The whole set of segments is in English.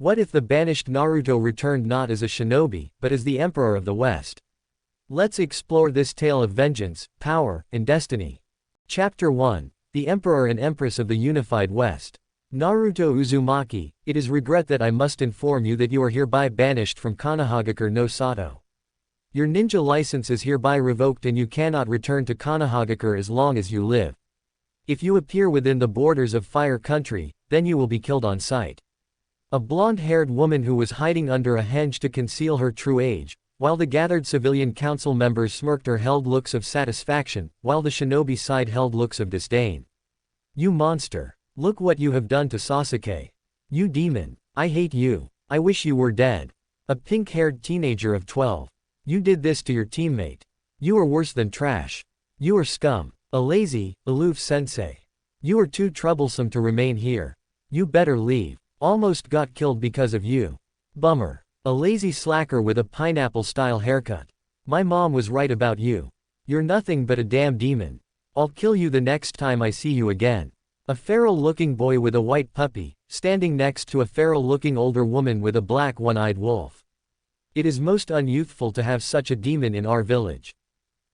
What if the banished Naruto returned not as a shinobi, but as the Emperor of the West? Let's explore this tale of vengeance, power, and destiny. Chapter 1. The Emperor and Empress of the Unified West. Naruto Uzumaki, it is regret that I must inform you that you are hereby banished from Konohagakure no Sato. Your ninja license is hereby revoked and you cannot return to Konohagakure as long as you live. If you appear within the borders of Fire Country, then you will be killed on sight. A blonde-haired woman who was hiding under a henge to conceal her true age, while the gathered civilian council members smirked or held looks of satisfaction, while the shinobi side held looks of disdain. You monster! Look what you have done to Sasuke. You demon! I hate you. I wish you were dead. A pink-haired teenager of 12. You did this to your teammate. You are worse than trash. You are scum. A lazy, aloof sensei. You are too troublesome to remain here. You better leave. Almost got killed because of you. Bummer. A lazy slacker with a pineapple-style haircut. My mom was right about you. You're nothing but a damn demon. I'll kill you the next time I see you again. A feral-looking boy with a white puppy, standing next to a feral-looking older woman with a black one-eyed wolf. It is most unyouthful to have such a demon in our village.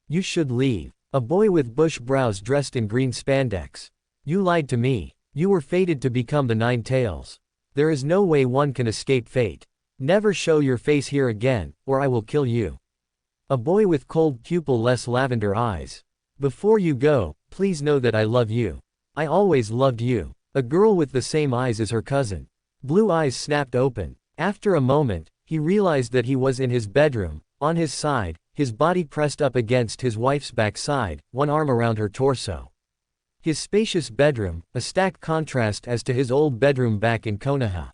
You should leave. A boy with bush brows dressed in green spandex. You lied to me. You were fated to become the Nine Tails. There is no way one can escape fate. Never show your face here again, or I will kill you. A boy with cold pupil-less lavender eyes. Before you go, please know that I love you. I always loved you. A girl with the same eyes as her cousin. Blue eyes snapped open. After a moment, he realized that he was in his bedroom, on his side, his body pressed up against his wife's backside, one arm around her torso. His spacious bedroom, a stark contrast as to his old bedroom back in Konoha.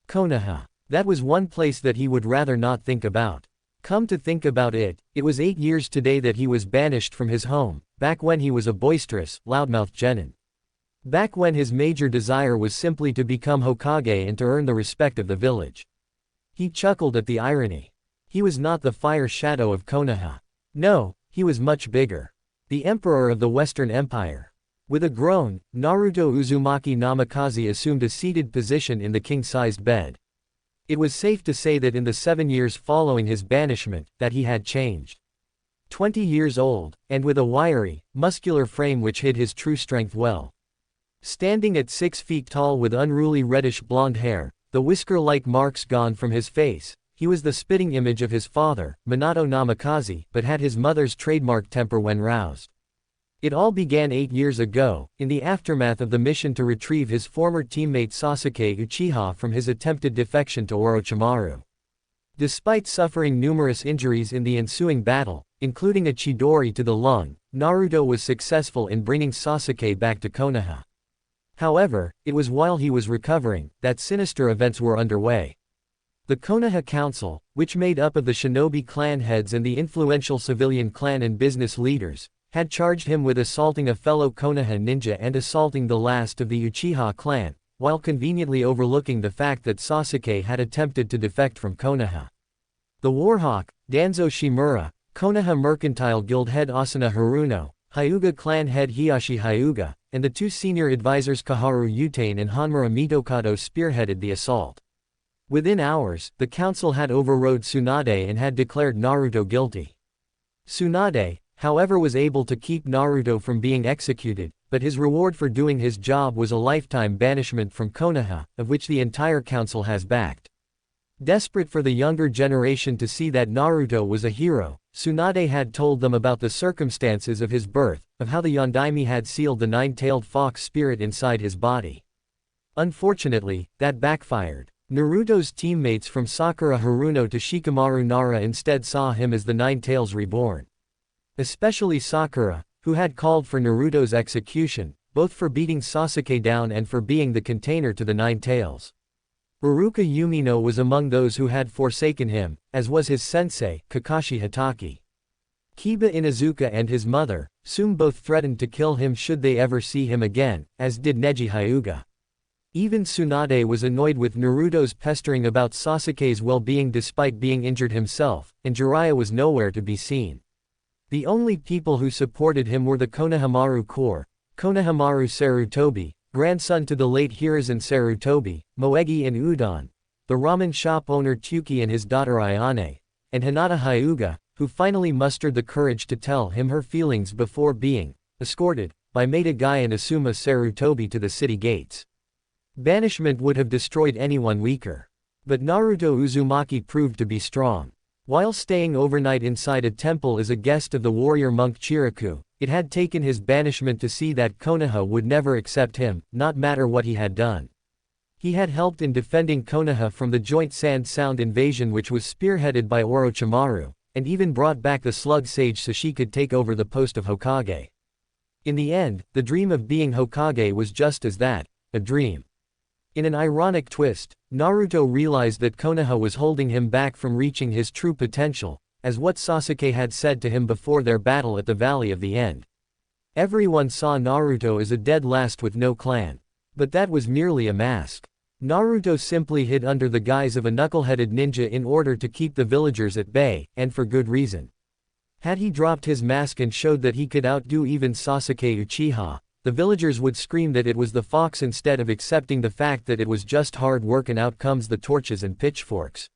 Konoha. That was one place that he would rather not think about. Come to think about it, it was 8 years today that he was banished from his home, back when he was a boisterous, loudmouthed genin. Back when his major desire was simply to become Hokage and to earn the respect of the village. He chuckled at the irony. He was not the fire shadow of Konoha. No, he was much bigger. The Emperor of the Western Empire. With a groan, Naruto Uzumaki Namikaze assumed a seated position in the king-sized bed. It was safe to say that in the 7 years following his banishment, that he had changed. 20 years old, and with a wiry, muscular frame which hid his true strength well. Standing at 6 feet tall with unruly reddish blonde hair, the whisker-like marks gone from his face, he was the spitting image of his father, Minato Namikaze, but had his mother's trademark temper when roused. It all began 8 years ago, in the aftermath of the mission to retrieve his former teammate Sasuke Uchiha from his attempted defection to Orochimaru. Despite suffering numerous injuries in the ensuing battle, including a chidori to the lung, Naruto was successful in bringing Sasuke back to Konoha. However, it was while he was recovering, that sinister events were underway. The Konoha Council, which made up of the shinobi clan heads and the influential civilian clan and business leaders, had charged him with assaulting a fellow Konoha ninja and assaulting the last of the Uchiha clan, while conveniently overlooking the fact that Sasuke had attempted to defect from Konoha. The Warhawk, Danzo Shimura, Konoha Mercantile Guild head Asuna Haruno, Hyuga clan head Hiyashi Hyuga, and the 2 senior advisors Kaharu Utane and Hanmura Mitokado spearheaded the assault. Within hours, the council had overrode Tsunade and had declared Naruto guilty. Tsunade, however, was able to keep Naruto from being executed, but his reward for doing his job was a lifetime banishment from Konoha, of which the entire council has backed. Desperate for the younger generation to see that Naruto was a hero, Tsunade had told them about the circumstances of his birth, of how the Yondaime had sealed the nine-tailed fox spirit inside his body. Unfortunately, that backfired. Naruto's teammates from Sakura Haruno to Shikamaru Nara instead saw him as the Nine Tails reborn. Especially Sakura, who had called for Naruto's execution, both for beating Sasuke down and for being the container to the Nine Tails. Iruka Yumino was among those who had forsaken him, as was his sensei, Kakashi Hatake. Kiba Inuzuka and his mother, Sum, both threatened to kill him should they ever see him again, as did Neji Hyuga. Even Tsunade was annoyed with Naruto's pestering about Sasuke's well-being despite being injured himself, and Jiraiya was nowhere to be seen. The only people who supported him were the Konohamaru Corps, Konohamaru Sarutobi, grandson to the late Hiruzen Sarutobi, Moegi and Udon, the ramen shop owner Tyuki and his daughter Ayane, and Hinata Hyuga, who finally mustered the courage to tell him her feelings before being escorted by Maida Guy and Asuma Sarutobi to the city gates. Banishment would have destroyed anyone weaker. But Naruto Uzumaki proved to be strong. While staying overnight inside a temple as a guest of the warrior monk Chiraku, it had taken his banishment to see that Konoha would never accept him, not matter what he had done. He had helped in defending Konoha from the joint Sand Sound invasion which was spearheaded by Orochimaru, and even brought back the slug sage so she could take over the post of Hokage. In the end, the dream of being Hokage was just as that, a dream. In an ironic twist, Naruto realized that Konoha was holding him back from reaching his true potential, as what Sasuke had said to him before their battle at the Valley of the End. Everyone saw Naruto as a dead last with no clan. But that was merely a mask. Naruto simply hid under the guise of a knuckle-headed ninja in order to keep the villagers at bay, and for good reason. Had he dropped his mask and showed that he could outdo even Sasuke Uchiha, the villagers would scream that it was the fox instead of accepting the fact that it was just hard work and out comes the torches and pitchforks.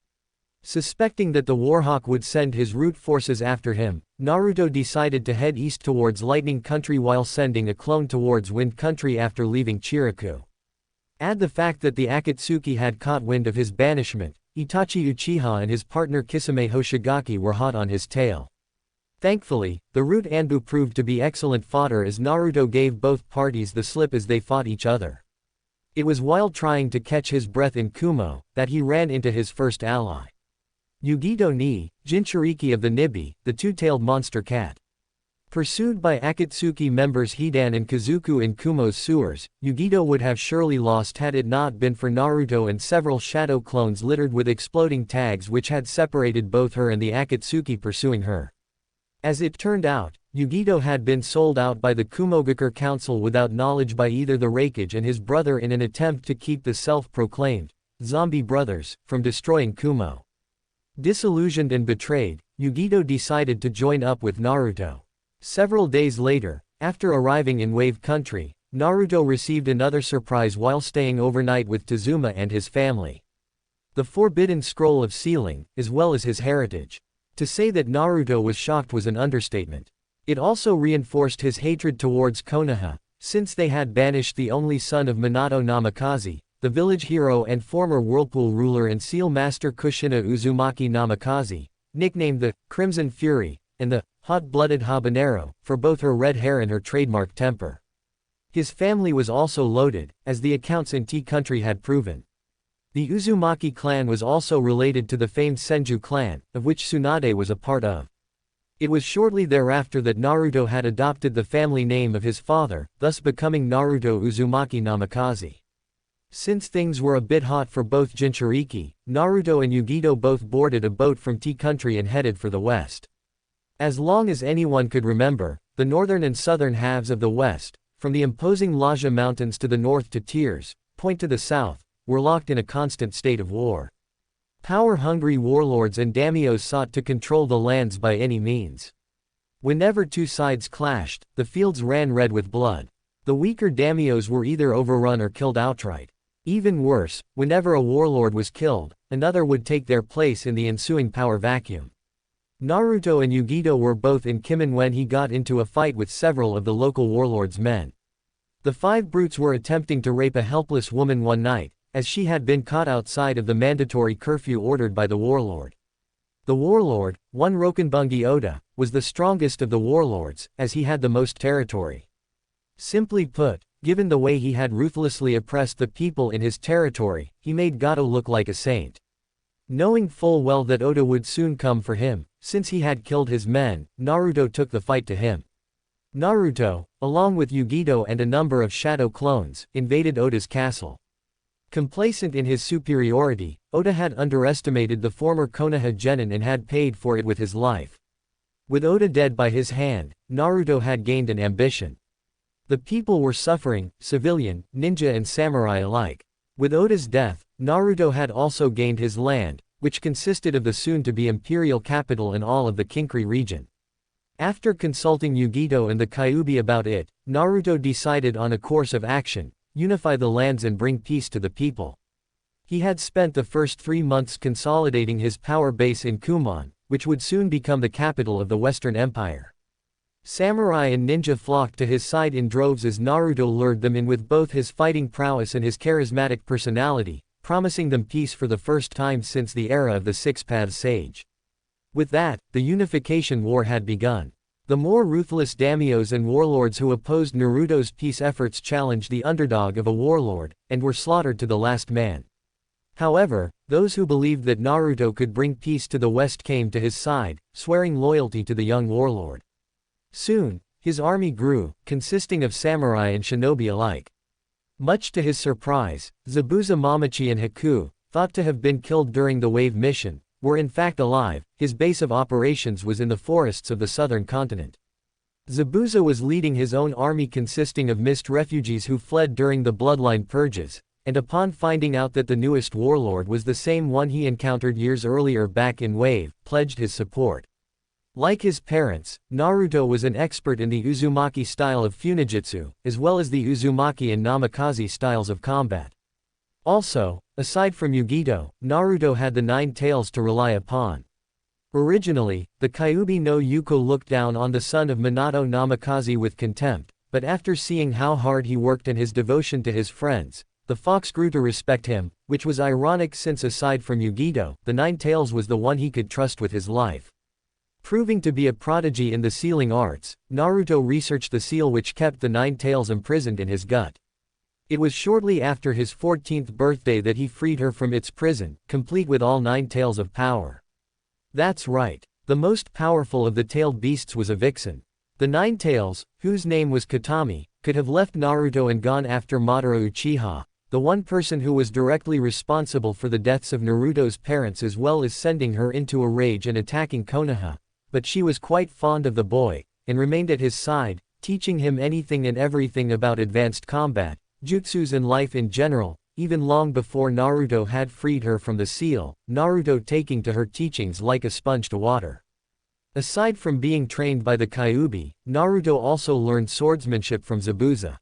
Suspecting that the Warhawk would send his root forces after him, Naruto decided to head east towards Lightning Country while sending a clone towards Wind Country after leaving Chiraku. Add the fact that the Akatsuki had caught wind of his banishment, Itachi Uchiha and his partner Kisame Hoshigaki were hot on his tail. Thankfully, the root Anbu proved to be excellent fodder as Naruto gave both parties the slip as they fought each other. It was while trying to catch his breath in Kumo, that he ran into his first ally. Yugito ni, Jinchuriki of the Nibi, the two-tailed monster cat. Pursued by Akatsuki members Hidan and Kazuku in Kumo's sewers, Yugito would have surely lost had it not been for Naruto and several shadow clones littered with exploding tags which had separated both her and the Akatsuki pursuing her. As it turned out, Yugito had been sold out by the Kumogakure Council without knowledge by either the Raikage and his brother in an attempt to keep the self-proclaimed zombie brothers from destroying Kumo. Disillusioned and betrayed, Yugito decided to join up with Naruto. Several days later, after arriving in Wave Country, Naruto received another surprise while staying overnight with Tazuma and his family. The Forbidden Scroll of Sealing, as well as his heritage. To say that Naruto was shocked was an understatement. It also reinforced his hatred towards Konoha, since they had banished the only son of Minato Namikaze, the village hero and former Whirlpool ruler and seal master Kushina Uzumaki Namikaze, nicknamed the Crimson Fury, and the hot-blooded habanero, for both her red hair and her trademark temper. His family was also loaded, as the accounts in T-Country had proven. The Uzumaki clan was also related to the famed Senju clan, of which Tsunade was a part of. It was shortly thereafter that Naruto had adopted the family name of his father, thus becoming Naruto Uzumaki Namikaze. Since things were a bit hot for both Jinchuriki, Naruto and Yugito both boarded a boat from T-Country and headed for the west. As long as anyone could remember, the northern and southern halves of the west, from the imposing Laja Mountains to the north to Tears Point to the south, were locked in a constant state of war. Power-hungry warlords and daimyos sought to control the lands by any means. Whenever two sides clashed, the fields ran red with blood. The weaker daimyos were either overrun or killed outright. Even worse, whenever a warlord was killed, another would take their place in the ensuing power vacuum. Naruto and Yugito were both in Kimen when he got into a fight with several of the local warlords' men. The five brutes were attempting to rape a helpless woman one night, as she had been caught outside of the mandatory curfew ordered by the warlord. The warlord, one Rokenbungi Oda, was the strongest of the warlords, as he had the most territory. Simply put, given the way he had ruthlessly oppressed the people in his territory, he made Gato look like a saint. Knowing full well that Oda would soon come for him, since he had killed his men, Naruto took the fight to him. Naruto, along with Yugito and a number of shadow clones, invaded Oda's castle. Complacent in his superiority, Oda had underestimated the former Konoha genin and had paid for it with his life. With Oda dead by his hand, Naruto had gained an ambition. The people were suffering, civilian, ninja and samurai alike. With Oda's death, Naruto had also gained his land, which consisted of the soon-to-be imperial capital and all of the Kinkri region. After consulting Yugito and the Kyuubi about it, Naruto decided on a course of action: unify the lands and bring peace to the people. He had spent the first 3 months consolidating his power base in Kumon, which would soon become the capital of the Western Empire. Samurai and ninja flocked to his side in droves as Naruto lured them in with both his fighting prowess and his charismatic personality, promising them peace for the first time since the era of the Six Paths Sage. With that, the Unification War had begun. The more ruthless daimyos and warlords who opposed Naruto's peace efforts challenged the underdog of a warlord, and were slaughtered to the last man. However, those who believed that Naruto could bring peace to the West came to his side, swearing loyalty to the young warlord. Soon, his army grew, consisting of samurai and shinobi alike. Much to his surprise, Zabuza Mamachi and Haku, thought to have been killed during the Wave mission, were in fact alive. His base of operations was in the forests of the southern continent. Zabuza was leading his own army consisting of mist refugees who fled during the bloodline purges, and upon finding out that the newest warlord was the same one he encountered years earlier back in Wave, pledged his support. Like his parents, Naruto was an expert in the Uzumaki style of Funijutsu, as well as the Uzumaki and Namikaze styles of combat. Also, aside from Yugito, Naruto had the 9 tails to rely upon. Originally, the Kyuubi no Yuko looked down on the son of Minato Namikaze with contempt, but after seeing how hard he worked and his devotion to his friends, the fox grew to respect him, which was ironic since aside from Yugito, the 9 tails was the one he could trust with his life. Proving to be a prodigy in the sealing arts, Naruto researched the seal which kept the 9 tails imprisoned in his gut. It was shortly after his 14th birthday that he freed her from its prison, complete with all 9 tails of power. That's right. The most powerful of the tailed beasts was a vixen. The 9 tails, whose name was Katami, could have left Naruto and gone after Madara Uchiha, the one person who was directly responsible for the deaths of Naruto's parents, as well as sending her into a rage and attacking Konoha. But she was quite fond of the boy, and remained at his side, teaching him anything and everything about advanced combat, jutsus and life in general, even long before Naruto had freed her from the seal, Naruto taking to her teachings like a sponge to water. Aside from being trained by the Kyuubi, Naruto also learned swordsmanship from Zabuza.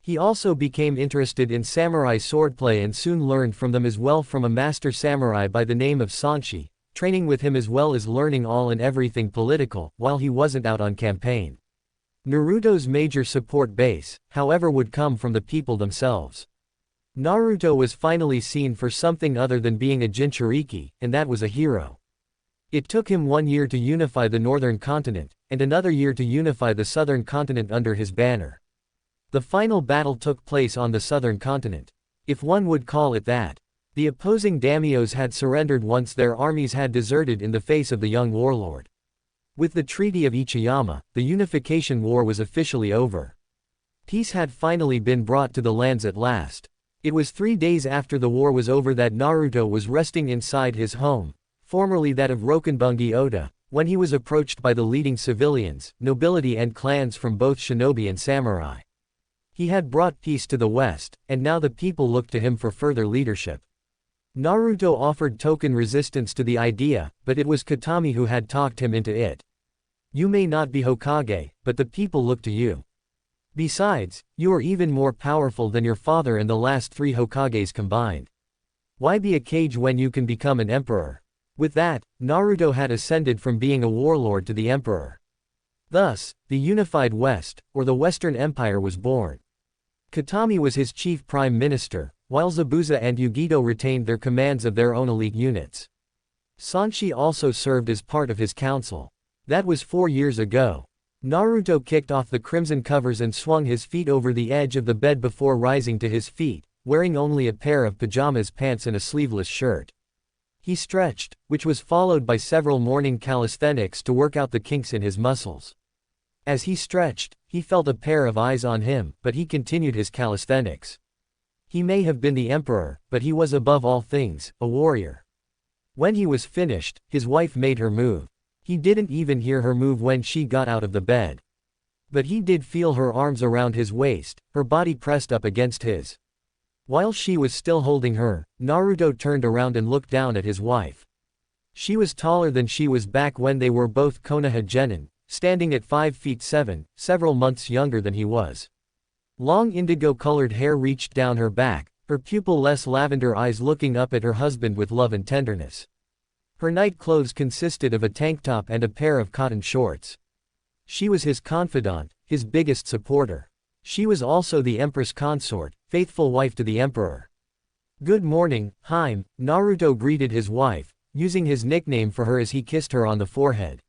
He also became interested in samurai swordplay and soon learned from them as well from a master samurai by the name of Sanshi, training with him as well as learning all and everything political, while he wasn't out on campaign. Naruto's major support base, however, would come from the people themselves. Naruto was finally seen for something other than being a Jinchuriki, and that was a hero. It took him 1 year to unify the northern continent, and another year to unify the southern continent under his banner. The final battle took place on the southern continent, if one would call it that. The opposing daimyos had surrendered once their armies had deserted in the face of the young warlord. With the Treaty of Ichiyama, the Unification War was officially over. Peace had finally been brought to the lands at last. It was 3 days after the war was over that Naruto was resting inside his home, formerly that of Rokenbungi Oda, when he was approached by the leading civilians, nobility and clans from both shinobi and samurai. He had brought peace to the West, and now the people looked to him for further leadership. Naruto offered token resistance to the idea, but it was Katami who had talked him into it. You may not be Hokage, but the people look to you. Besides, you are even more powerful than your father and the last 3 Hokages combined. Why be a cage when you can become an emperor? With that, Naruto had ascended from being a warlord to the emperor. Thus, the unified West, or the Western Empire, was born. Katami was his chief prime minister, while Zabuza and Yugito retained their commands of their own elite units. Sanshi also served as part of his council. That was 4 years ago. Naruto kicked off the crimson covers and swung his feet over the edge of the bed before rising to his feet, wearing only a pair of pajamas, pants and a sleeveless shirt. He stretched, which was followed by several morning calisthenics to work out the kinks in his muscles. As he stretched, he felt a pair of eyes on him, but he continued his calisthenics. He may have been the emperor, but he was above all things, a warrior. When he was finished, his wife made her move. He didn't even hear her move when she got out of the bed. But he did feel her arms around his waist, her body pressed up against his. While she was still holding her, Naruto turned around and looked down at his wife. She was taller than she was back when they were both Konoha genin, standing at 5 feet 7, several months younger than he was. Long indigo-colored hair reached down her back, her pupil-less lavender eyes looking up at her husband with love and tenderness. Her night clothes consisted of a tank top and a pair of cotton shorts. She was his confidant, his biggest supporter. She was also the Empress consort, faithful wife to the Emperor. "Good morning, Haim," Naruto greeted his wife, using his nickname for her as he kissed her on the forehead.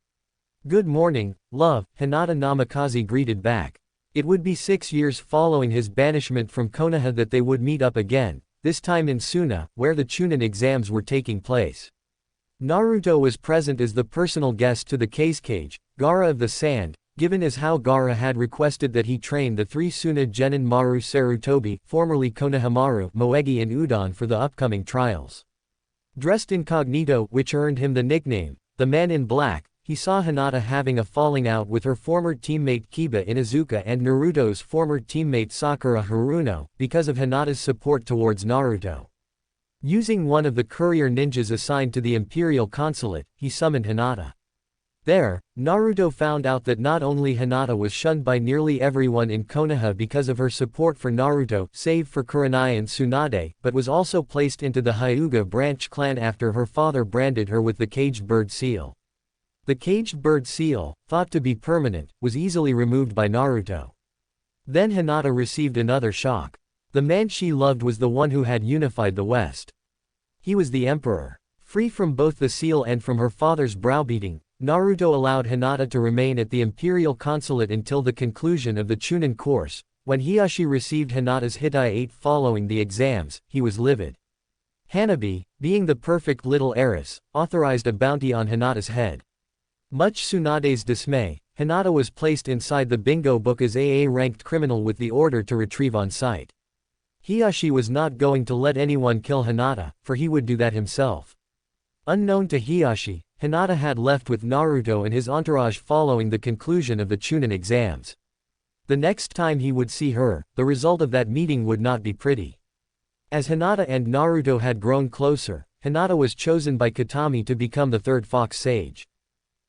"Good morning, love," Hinata Namikaze greeted back. It would be 6 years following his banishment from Konoha that they would meet up again, this time in Suna, where the Chunin exams were taking place. Naruto was present as the personal guest to the case cage, Gaara of the Sand, given as how Gaara had requested that he train the 3 Suna Genin Maru Sarutobi, formerly Konohamaru, Moegi and Udon for the upcoming trials. Dressed incognito, which earned him the nickname, the Man in Black, he saw Hinata having a falling out with her former teammate Kiba Inuzuka and Naruto's former teammate Sakura Haruno, because of Hinata's support towards Naruto. Using one of the courier ninjas assigned to the Imperial Consulate, he summoned Hinata. There, Naruto found out that not only Hinata was shunned by nearly everyone in Konoha because of her support for Naruto, save for Kurenai and Tsunade, but was also placed into the Hyuga branch clan after her father branded her with the caged bird seal. The caged bird seal, thought to be permanent, was easily removed by Naruto. Then Hinata received another shock. The man she loved was the one who had unified the West. He was the Emperor. Free from both the seal and from her father's browbeating, Naruto allowed Hinata to remain at the Imperial Consulate until the conclusion of the Chunin course. When Hiashi received Hinata's Hitai 8 following the exams, he was livid. Hanabi, being the perfect little heiress, authorized a bounty on Hinata's head. Much Tsunade's dismay, Hinata was placed inside the bingo book as AA-ranked criminal with the order to retrieve on sight. Hiashi was not going to let anyone kill Hinata, for he would do that himself. Unknown to Hiashi, Hinata had left with Naruto and his entourage following the conclusion of the Chunin exams. The next time he would see her, the result of that meeting would not be pretty. As Hinata and Naruto had grown closer, Hinata was chosen by Katami to become the third Fox Sage.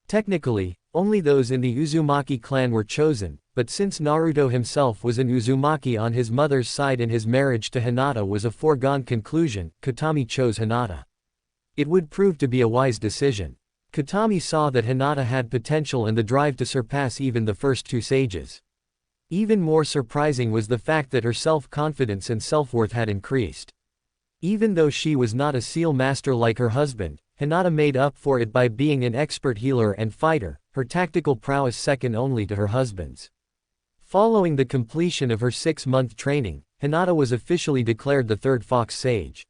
Technically, only those in the Uzumaki clan were chosen, but since Naruto himself was an Uzumaki on his mother's side and his marriage to Hinata was a foregone conclusion, Katami chose Hinata. It would prove to be a wise decision. Katami saw that Hinata had potential and the drive to surpass even the first 2 sages. Even more surprising was the fact that her self-confidence and self-worth had increased. Even though she was not a seal master like her husband, Hinata made up for it by being an expert healer and fighter, her tactical prowess second only to her husband's. Following the completion of her 6-month training, Hinata was officially declared the third Fox Sage.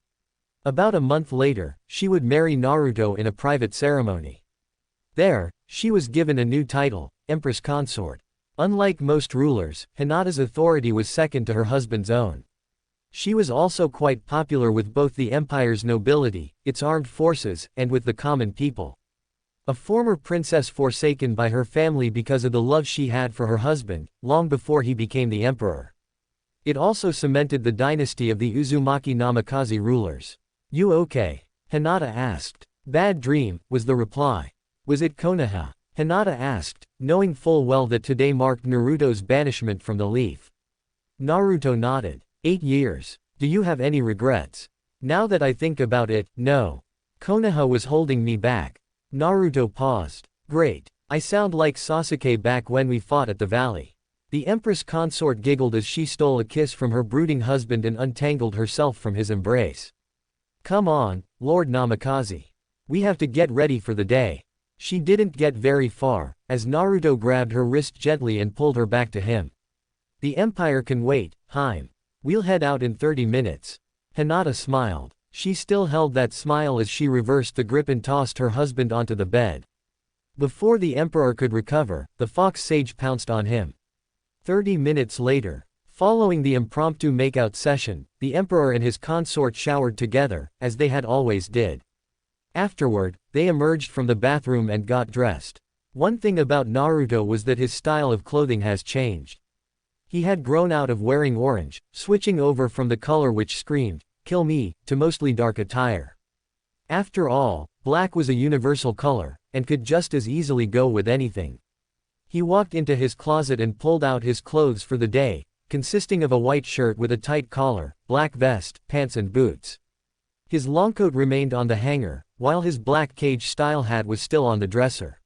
About a month later, she would marry Naruto in a private ceremony. There, she was given a new title, Empress Consort. Unlike most rulers, Hinata's authority was second to her husband's own. She was also quite popular with both the empire's nobility, its armed forces, and with the common people. A former princess forsaken by her family because of the love she had for her husband, long before he became the emperor. It also cemented the dynasty of the Uzumaki Namikaze rulers. "You okay?" Hinata asked. "Bad dream," was the reply. "Was it Konoha?" Hinata asked, knowing full well that today marked Naruto's banishment from the Leaf. Naruto nodded. 8 years. Do you have any regrets? Now that I think about it, no. Konoha was holding me back. Naruto paused. Great. I sound like Sasuke back when we fought at the valley. The Empress consort giggled as she stole a kiss from her brooding husband and untangled herself from his embrace. Come on, Lord Namikaze. We have to get ready for the day. She didn't get very far, as Naruto grabbed her wrist gently and pulled her back to him. The Empire can wait, Haim. We'll head out in 30 minutes. Hinata smiled. She still held that smile as she reversed the grip and tossed her husband onto the bed. Before the Emperor could recover, the Fox Sage pounced on him. 30 minutes later, following the impromptu makeout session, the Emperor and his consort showered together, as they had always did. Afterward, they emerged from the bathroom and got dressed. One thing about Naruto was that his style of clothing has changed. He had grown out of wearing orange, switching over from the color which screamed, "Kill me," to mostly dark attire. After all, black was a universal color, and could just as easily go with anything. He walked into his closet and pulled out his clothes for the day, consisting of a white shirt with a tight collar, black vest, pants and boots. His longcoat remained on the hanger, while his black cage-style hat was still on the dresser.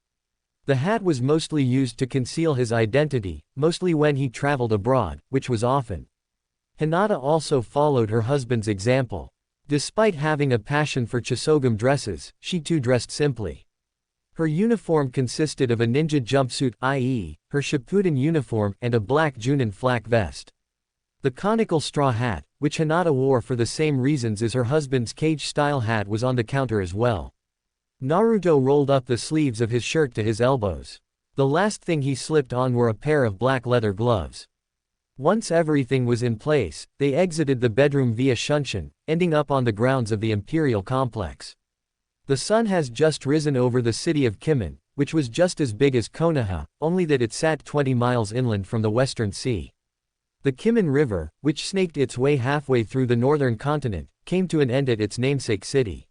The hat was mostly used to conceal his identity, mostly when he traveled abroad, which was often. Hinata also followed her husband's example. Despite having a passion for Chisogam dresses, she too dressed simply. Her uniform consisted of a ninja jumpsuit, i.e., her Shippuden uniform, and a black Junin flak vest. The conical straw hat, which Hinata wore for the same reasons as her husband's cage-style hat, was on the counter as well. Naruto rolled up the sleeves of his shirt to his elbows. The last thing he slipped on were a pair of black leather gloves. Once everything was in place, they exited the bedroom via Shunshin, ending up on the grounds of the Imperial Complex. The sun has just risen over the city of Kimen, which was just as big as Konoha, only that it sat 20 miles inland from the Western Sea. The Kimen River, which snaked its way halfway through the northern continent, came to an end at its namesake city.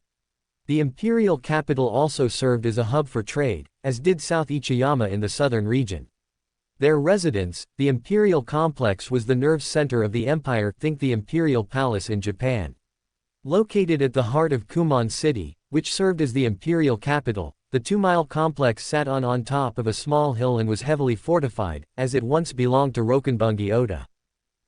The imperial capital also served as a hub for trade, as did South Ichiyama in the southern region. Their residence, the imperial complex, was the nerve center of the empire, think the imperial palace in Japan. Located at the heart of Kumon City, which served as the imperial capital, the 2-mile complex sat on top of a small hill and was heavily fortified, as it once belonged to Rokenbungi Oda.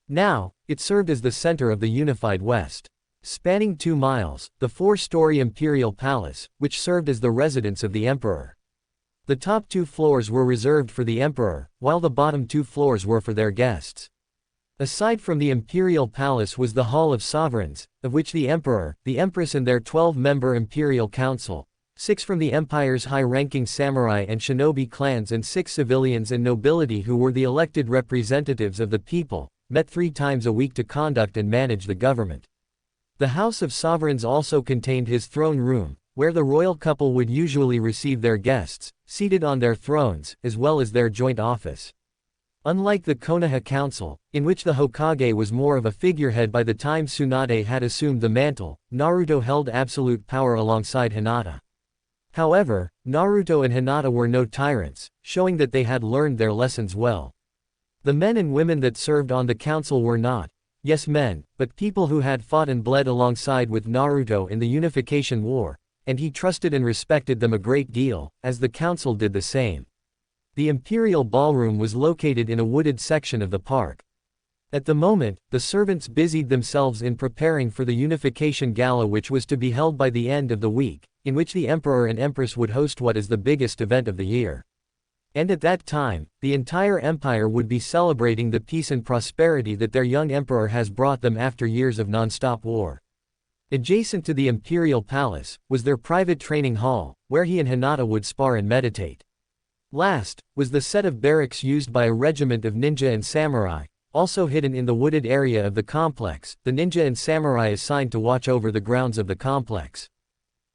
Now, it served as the center of the unified West. Spanning 2 miles, the 4-story imperial palace, which served as the residence of the emperor. The top 2 floors were reserved for the emperor, while the bottom 2 floors were for their guests. Aside from the imperial palace was the Hall of Sovereigns, of which the emperor, the empress and their 12-member imperial council, 6 from the empire's high-ranking samurai and shinobi clans and 6 civilians and nobility who were the elected representatives of the people, met 3 times a week to conduct and manage the government. The House of Sovereigns also contained his throne room, where the royal couple would usually receive their guests, seated on their thrones, as well as their joint office. Unlike the Konoha Council, in which the Hokage was more of a figurehead by the time Tsunade had assumed the mantle, Naruto held absolute power alongside Hinata. However, Naruto and Hinata were no tyrants, showing that they had learned their lessons well. The men and women that served on the council were not, yes, men, but people who had fought and bled alongside with Naruto in the Unification War, and he trusted and respected them a great deal, as the council did the same. The imperial ballroom was located in a wooded section of the park. At the moment, the servants busied themselves in preparing for the Unification Gala, which was to be held by the end of the week, in which the emperor and empress would host what is the biggest event of the year. And at that time, the entire empire would be celebrating the peace and prosperity that their young emperor has brought them after years of non-stop war. Adjacent to the imperial palace, was their private training hall, where he and Hinata would spar and meditate. Last, was the set of barracks used by a regiment of ninja and samurai, also hidden in the wooded area of the complex, the ninja and samurai assigned to watch over the grounds of the complex.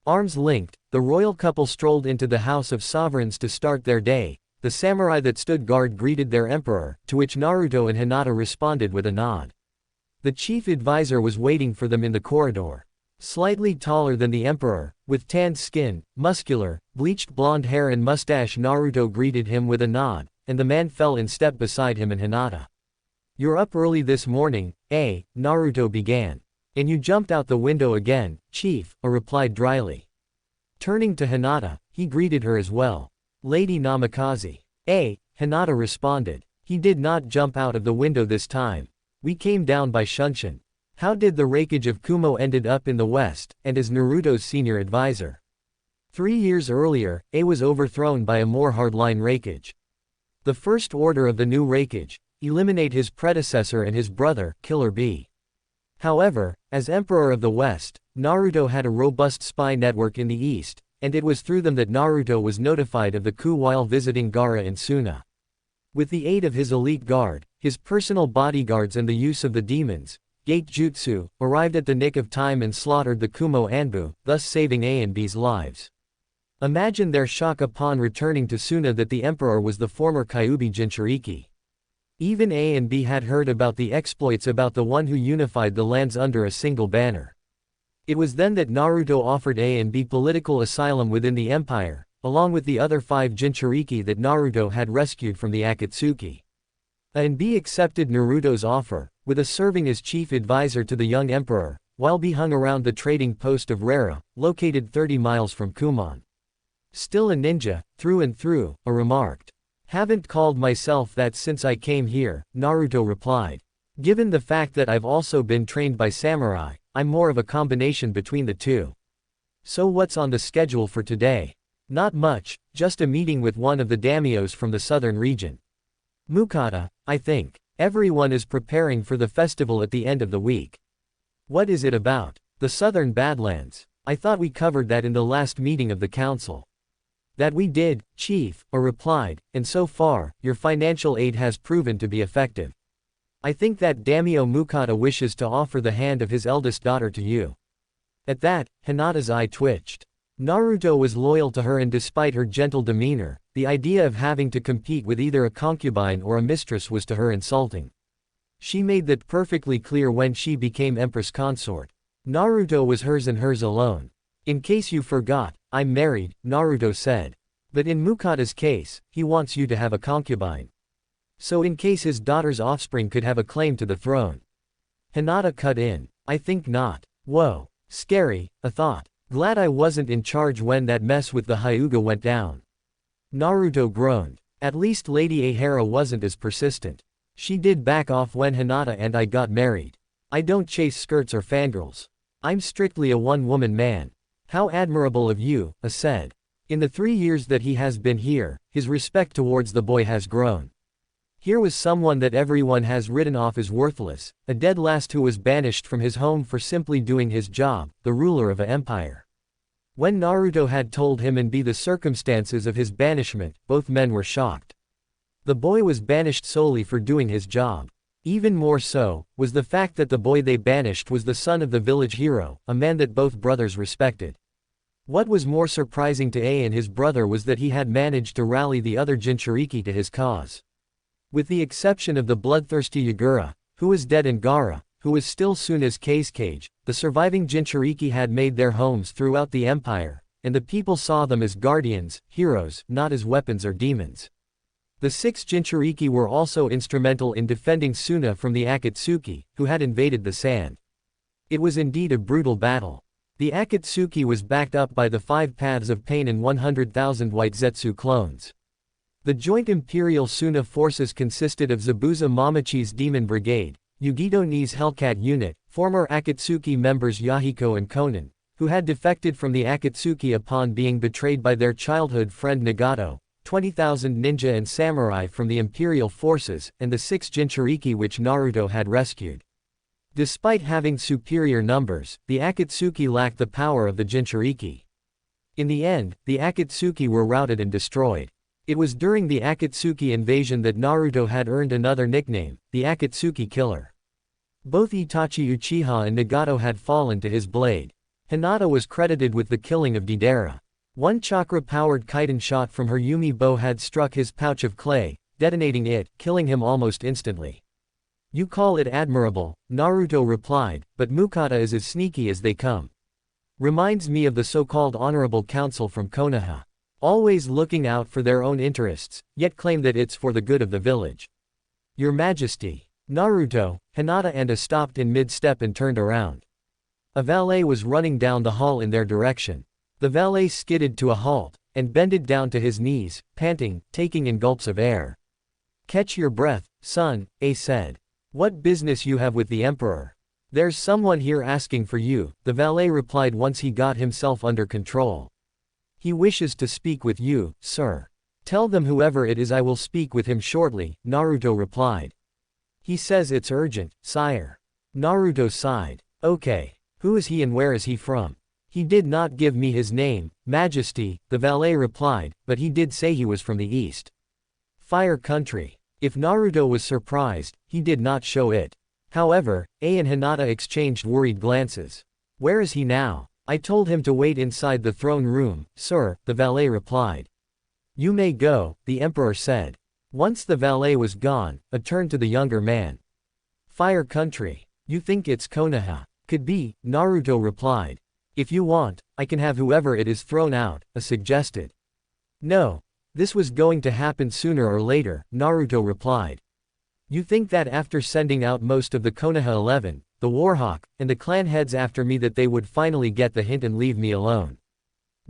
Arms linked, the royal couple strolled into the House of Sovereigns to start their day. The samurai that stood guard greeted their emperor, to which Naruto and Hinata responded with a nod. The chief advisor was waiting for them in the corridor. Slightly taller than the emperor, with tanned skin, muscular, bleached blonde hair and mustache, Naruto greeted him with a nod, and the man fell in step beside him and Hinata. "You're up early this morning, eh?" Naruto began. "And you jumped out the window again, Chief," replied dryly. Turning to Hinata, he greeted her as well. "Lady Namikaze." Hinata responded. "He did not jump out of the window this time. We came down by Shunshin." How did the Raikage of Kumo ended up in the West, and as Naruto's senior advisor? 3 years earlier, was overthrown by a more hardline Raikage. The first order of the new Raikage, eliminate his predecessor and his brother, Killer Bee. However, as Emperor of the West, Naruto had a robust spy network in the East, and it was through them that Naruto was notified of the coup while visiting Gaara and Suna. With the aid of his elite guard, his personal bodyguards and the use of the demons, Gate Jutsu, arrived at the nick of time and slaughtered the Kumo Anbu, thus saving A and B's lives. Imagine their shock upon returning to Suna that the emperor was the former Kyuubi Jinchuriki. Even A and B had heard about the exploits about the one who unified the lands under a single banner. It was then that Naruto offered A and B political asylum within the empire, along with the other 5 Jinchuriki that Naruto had rescued from the Akatsuki. And B accepted Naruto's offer, with a serving as chief advisor to the young emperor, while B hung around the trading post of Rara, located 30 miles from Kumon. Still a ninja, through and through, A remarked. Haven't called myself that since I came here, Naruto replied. Given the fact that I've also been trained by samurai, I'm more of a combination between the two. So what's on the schedule for today? Not much, just a meeting with one of the daimyos from the southern region. Mukata, I think. Everyone is preparing for the festival at the end of the week. What is it about? The southern Badlands. I thought we covered that in the last meeting of the council. That we did, Chief, A replied, and so far, your financial aid has proven to be effective. I think that Daimyo Mukata wishes to offer the hand of his eldest daughter to you. At that, Hinata's eye twitched. Naruto was loyal to her, and despite her gentle demeanor, the idea of having to compete with either a concubine or a mistress was to her insulting. She made that perfectly clear when she became Empress Consort. Naruto was hers and hers alone. In case you forgot, I'm married, Naruto said. But in Mukata's case, he wants you to have a concubine. So in case his daughter's offspring could have a claim to the throne. Hinata cut in. I think not. Whoa. Scary, a thought. Glad I wasn't in charge when that mess with the Hyuga went down. Naruto groaned. At least Lady Ahara wasn't as persistent. She did back off when Hinata and I got married. I don't chase skirts or fangirls. I'm strictly a one-woman man. How admirable of you, A said. In the 3 years that he has been here, his respect towards the boy has grown. Here was someone that everyone has written off as worthless, a dead last who was banished from his home for simply doing his job, the ruler of an empire. When Naruto had told him and B the circumstances of his banishment, both men were shocked. The boy was banished solely for doing his job. Even more so, was the fact that the boy they banished was the son of the village hero, a man that both brothers respected. What was more surprising to A and his brother was that he had managed to rally the other Jinchuriki to his cause. With the exception of the bloodthirsty Yagura, who was dead, and Gaara, who was still Suna's cage, the surviving Jinchuriki had made their homes throughout the empire, and the people saw them as guardians, heroes, not as weapons or demons. The 6 Jinchuriki were also instrumental in defending Suna from the Akatsuki, who had invaded the sand. It was indeed a brutal battle. The Akatsuki was backed up by the 5 Paths of Pain and 100,000 White Zetsu clones. The joint Imperial Suna forces consisted of Zabuza Mamachi's Demon Brigade, Yugito Ni's Hellcat unit, former Akatsuki members Yahiko and Konan, who had defected from the Akatsuki upon being betrayed by their childhood friend Nagato, 20,000 ninja and samurai from the Imperial forces, and the 6 Jinchuriki which Naruto had rescued. Despite having superior numbers, the Akatsuki lacked the power of the Jinchuriki. In the end, the Akatsuki were routed and destroyed. It was during the Akatsuki invasion that Naruto had earned another nickname, the Akatsuki Killer. Both Itachi Uchiha and Nagato had fallen to his blade. Hinata was credited with the killing of Deidara. One chakra-powered chitin shot from her Yumi bow had struck his pouch of clay, detonating it, killing him almost instantly. You call it admirable, Naruto replied, but Mukata is as sneaky as they come. Reminds me of the so-called Honorable Council from Konoha. Always looking out for their own interests, yet claim that it's for the good of the village. Your Majesty. Naruto, Hinata and A stopped in mid-step and turned around. A valet was running down the hall in their direction. The valet skidded to a halt, and bended down to his knees, panting, taking in gulps of air. Catch your breath, son, A said. What business you have with the emperor? There's someone here asking for you, the valet replied once he got himself under control. He wishes to speak with you, sir. Tell them whoever it is I will speak with him shortly, Naruto replied. He says it's urgent, sire. Naruto sighed. Okay. Who is he and where is he from? He did not give me his name, Majesty, the valet replied, but he did say he was from the east. Fire country. If Naruto was surprised, he did not show it. However, A and Hinata exchanged worried glances. Where is he now? I told him to wait inside the throne room, sir, the valet replied. You may go, the emperor said. Once the valet was gone, A turned to the younger man. Fire country. You think it's Konoha? Could be, Naruto replied. If you want, I can have whoever it is thrown out, A suggested. No. This was going to happen sooner or later, Naruto replied. You think that after sending out most of the Konoha 11, the Warhawk, and the clan heads after me that they would finally get the hint and leave me alone.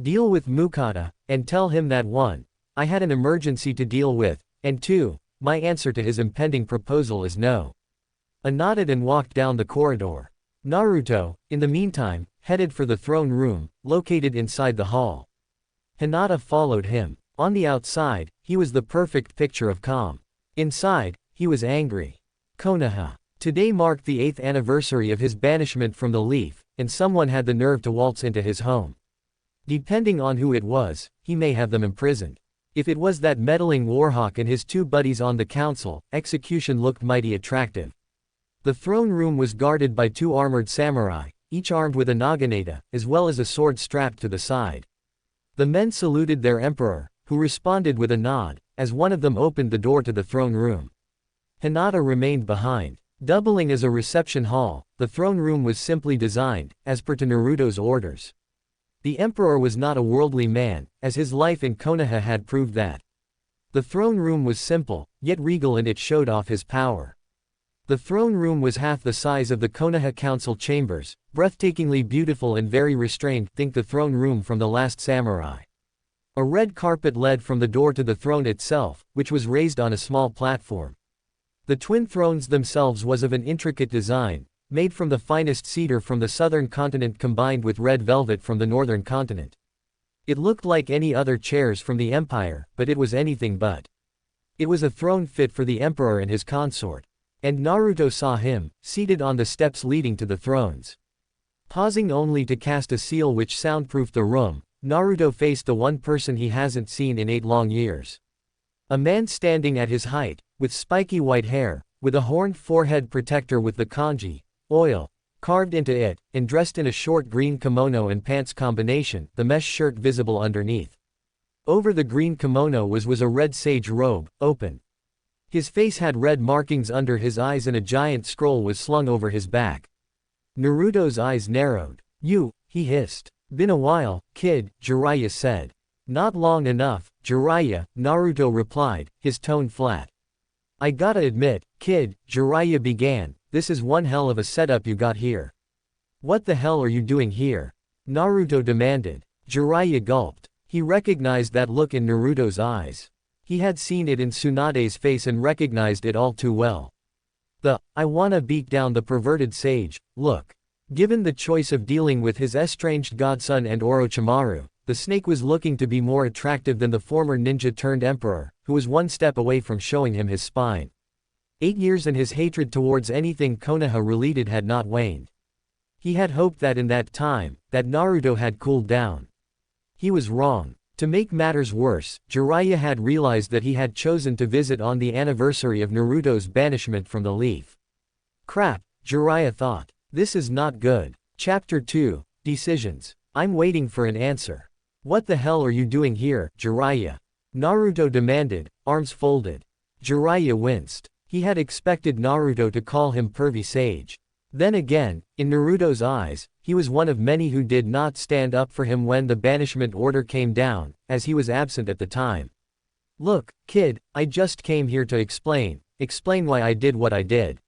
Deal with Mukata, and tell him that 1. I had an emergency to deal with, and 2. My answer to his impending proposal is no. I nodded and walked down the corridor. Naruto, in the meantime, headed for the throne room, located inside the hall. Hinata followed him. On the outside, he was the perfect picture of calm. Inside, he was angry. Konoha. Today marked the 8th anniversary of his banishment from the Leaf, and someone had the nerve to waltz into his home. Depending on who it was, he may have them imprisoned. If it was that meddling Warhawk and his 2 buddies on the council, execution looked mighty attractive. The throne room was guarded by 2 armored samurai, each armed with a naginata, as well as a sword strapped to the side. The men saluted their emperor, who responded with a nod, as one of them opened the door to the throne room. Hinata remained behind. Doubling as a reception hall, the throne room was simply designed, as per to Naruto's orders. The emperor was not a worldly man, as his life in Konoha had proved that. The throne room was simple, yet regal, and it showed off his power. The throne room was half the size of the Konoha council chambers, breathtakingly beautiful and very restrained. Think the throne room from The Last Samurai. A red carpet led from the door to the throne itself, which was raised on a small platform. The twin thrones themselves was of an intricate design, made from the finest cedar from the southern continent combined with red velvet from the northern continent. It looked like any other chairs from the empire, but it was anything but. It was a throne fit for the emperor and his consort. And Naruto saw him, seated on the steps leading to the thrones. Pausing only to cast a seal which soundproofed the room, Naruto faced the one person he hasn't seen in 8 long years. A man standing at his height, with spiky white hair, with a horned forehead protector with the kanji, oil, carved into it, and dressed in a short green kimono and pants combination, the mesh shirt visible underneath. Over the green kimono was a red sage robe, open. His face had red markings under his eyes and a giant scroll was slung over his back. Naruto's eyes narrowed. You, he hissed. Been a while, kid, Jiraiya said. Not long enough, Jiraiya, Naruto replied, his tone flat. I gotta admit, kid, Jiraiya began, this is one hell of a setup you got here. What the hell are you doing here? Naruto demanded. Jiraiya gulped. He recognized that look in Naruto's eyes. He had seen it in Tsunade's face and recognized it all too well. I wanna beat down the perverted sage, look. Given the choice of dealing with his estranged godson and Orochimaru, the snake was looking to be more attractive than the former ninja turned emperor, who was one step away from showing him his spine. 8 years and his hatred towards anything Konoha related had not waned. He had hoped that in that time, that Naruto had cooled down. He was wrong. To make matters worse, Jiraiya had realized that he had chosen to visit on the anniversary of Naruto's banishment from the Leaf. Crap, Jiraiya thought. This is not good. Chapter 2, Decisions. I'm waiting for an answer. What the hell are you doing here, Jiraiya? Naruto demanded, arms folded. Jiraiya winced. He had expected Naruto to call him pervy sage. Then again, in Naruto's eyes, he was one of many who did not stand up for him when the banishment order came down, as he was absent at the time. Look, kid, I just came here to explain why I did what I did.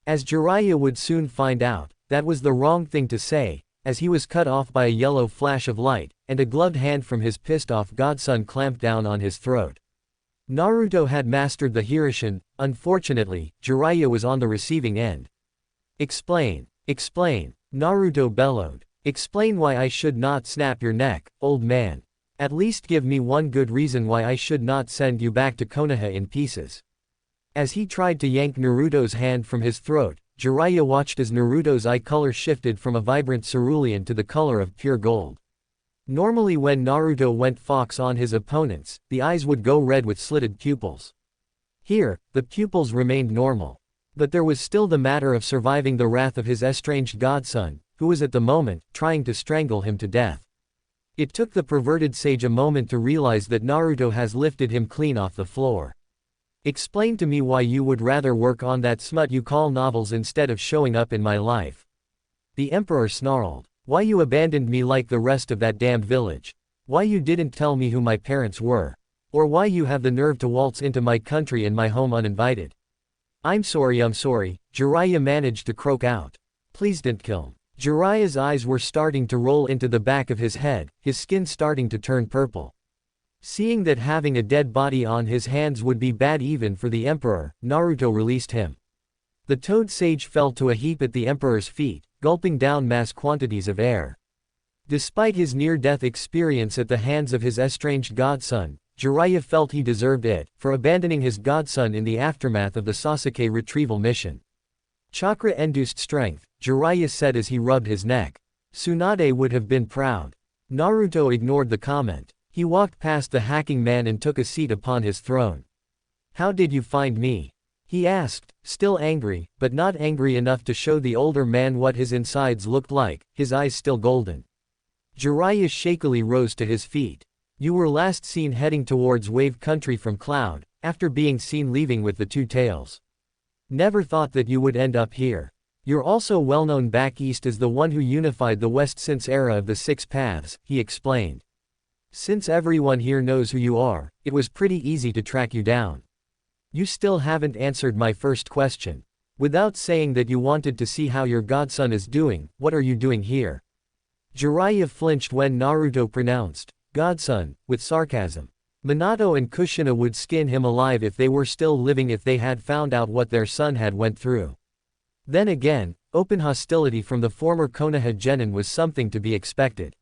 As Jiraiya would soon find out, that was the wrong thing to say, as he was cut off by a yellow flash of light, and a gloved hand from his pissed-off godson clamped down on his throat. Naruto had mastered the Hirishin. Unfortunately, Jiraiya was on the receiving end. Explain, Naruto bellowed. Explain why I should not snap your neck, old man. At least give me one good reason why I should not send you back to Konoha in pieces. As he tried to yank Naruto's hand from his throat, Jiraiya watched as Naruto's eye color shifted from a vibrant cerulean to the color of pure gold. Normally when Naruto went fox on his opponents, the eyes would go red with slitted pupils. Here, the pupils remained normal. But there was still the matter of surviving the wrath of his estranged godson, who was at the moment, trying to strangle him to death. It took the perverted sage a moment to realize that Naruto has lifted him clean off the floor. Explain to me why you would rather work on that smut you call novels instead of showing up in my life. The emperor snarled. Why you abandoned me like the rest of that damned village. Why you didn't tell me who my parents were. Or why you have the nerve to waltz into my country and my home uninvited. I'm sorry, Jiraiya managed to croak out. Please don't kill him. Jiraiya's eyes were starting to roll into the back of his head, his skin starting to turn purple. Seeing that having a dead body on his hands would be bad even for the Emperor, Naruto released him. The Toad Sage fell to a heap at the Emperor's feet, gulping down mass quantities of air. Despite his near-death experience at the hands of his estranged godson, Jiraiya felt he deserved it, for abandoning his godson in the aftermath of the Sasuke retrieval mission. Chakra-induced strength, Jiraiya said as he rubbed his neck. Tsunade would have been proud. Naruto ignored the comment. He walked past the hacking man and took a seat upon his throne. How did you find me? He asked, still angry, but not angry enough to show the older man what his insides looked like, his eyes still golden. Jiraiya shakily rose to his feet. You were last seen heading towards Wave Country from Cloud, after being seen leaving with the two tails. Never thought that you would end up here. You're also well known back east as the one who unified the West since era of the Six Paths, he explained. Since everyone here knows who you are, it was pretty easy to track you down. You still haven't answered my first question. Without saying that you wanted to see how your godson is doing, what are you doing here? Jiraiya flinched when Naruto pronounced, godson, with sarcasm. Minato and Kushina would skin him alive if they were still living if they had found out what their son had went through. Then again, open hostility from the former Konoha genin was something to be expected.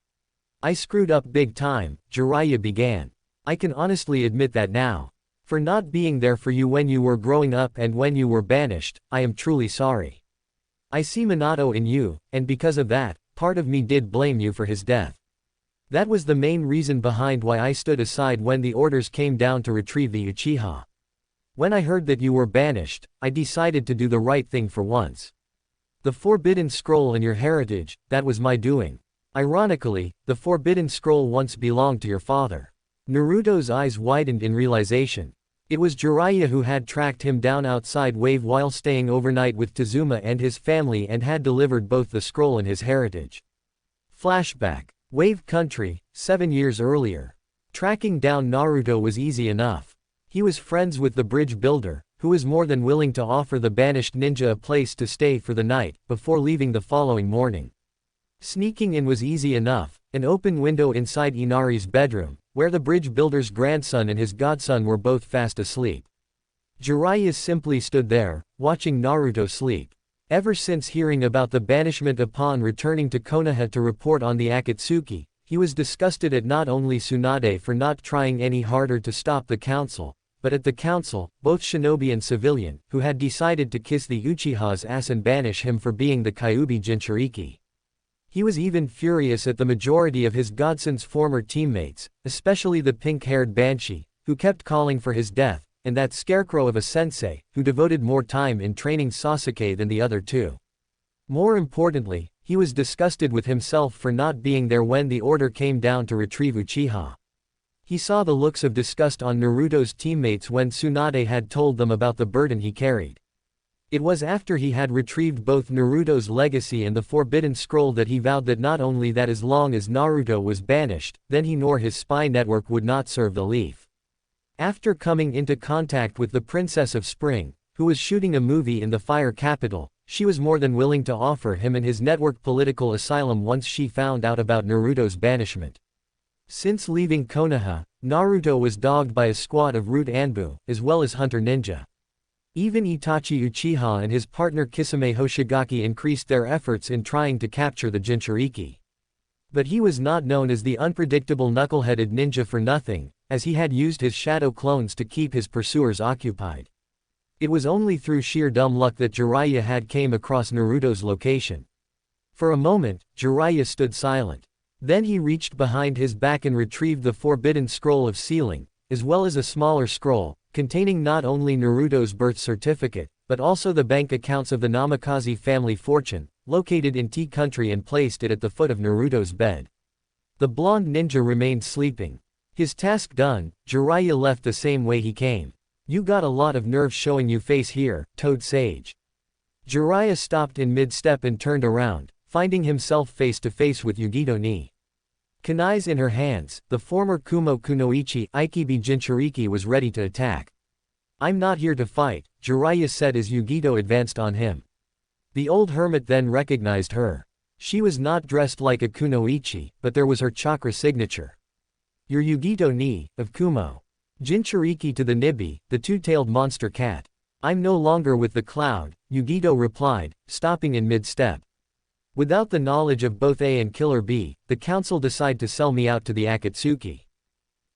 I screwed up big time, Jiraiya began. I can honestly admit that now. For not being there for you when you were growing up and when you were banished, I am truly sorry. I see Minato in you, and because of that, part of me did blame you for his death. That was the main reason behind why I stood aside when the orders came down to retrieve the Uchiha. When I heard that you were banished, I decided to do the right thing for once. The Forbidden Scroll and your heritage, that was my doing. Ironically, the Forbidden Scroll once belonged to your father. Naruto's eyes widened in realization. It was Jiraiya who had tracked him down outside Wave while staying overnight with Tazuma and his family and had delivered both the scroll and his heritage. Flashback. Wave Country, 7 years earlier. Tracking down Naruto was easy enough. He was friends with the bridge builder, who was more than willing to offer the banished ninja a place to stay for the night, before leaving the following morning. Sneaking in was easy enough, an open window inside Inari's bedroom, where the bridge builder's grandson and his godson were both fast asleep. Jiraiya simply stood there, watching Naruto sleep. Ever since hearing about the banishment upon returning to Konoha to report on the Akatsuki, he was disgusted at not only Tsunade for not trying any harder to stop the council, but at the council, both shinobi and civilian, who had decided to kiss the Uchiha's ass and banish him for being the Kyuubi Jinchuriki. He was even furious at the majority of his godson's former teammates, especially the pink-haired Banshee, who kept calling for his death, and that scarecrow of a sensei, who devoted more time in training Sasuke than the other two. More importantly, he was disgusted with himself for not being there when the order came down to retrieve Uchiha. He saw the looks of disgust on Naruto's teammates when Tsunade had told them about the burden he carried. It was after he had retrieved both Naruto's legacy and the Forbidden Scroll that he vowed that not only that as long as Naruto was banished, then he nor his spy network would not serve the Leaf. After coming into contact with the Princess of Spring, who was shooting a movie in the Fire Capital, she was more than willing to offer him and his network political asylum once she found out about Naruto's banishment. Since leaving Konoha, Naruto was dogged by a squad of Root Anbu, as well as Hunter Ninja. Even Itachi Uchiha and his partner Kisame Hoshigaki increased their efforts in trying to capture the Jinchuriki. But he was not known as the unpredictable knuckle-headed ninja for nothing, as he had used his shadow clones to keep his pursuers occupied. It was only through sheer dumb luck that Jiraiya had came across Naruto's location. For a moment, Jiraiya stood silent. Then he reached behind his back and retrieved the Forbidden Scroll of Sealing, as well as a smaller scroll, containing not only Naruto's birth certificate, but also the bank accounts of the Namikaze family fortune, located in T Country, and placed it at the foot of Naruto's bed. The blonde ninja remained sleeping. His task done, Jiraiya left the same way he came. You got a lot of nerve showing you face here, Toad Sage. Jiraiya stopped in mid-step and turned around, finding himself face to face with Yugito ni. Kunais in her hands, the former Kumo Kunoichi Ikibi Jinchuriki was ready to attack. I'm not here to fight, Jiraiya said as Yugito advanced on him. The old hermit then recognized her. She was not dressed like a kunoichi, but there was her chakra signature. You're Yugito ni, of Kumo. Jinchuriki to the Nibi, the two-tailed monster cat. I'm no longer with the cloud, Yugito replied, stopping in mid-step. Without the knowledge of both A and Killer B, the council decided to sell me out to the Akatsuki.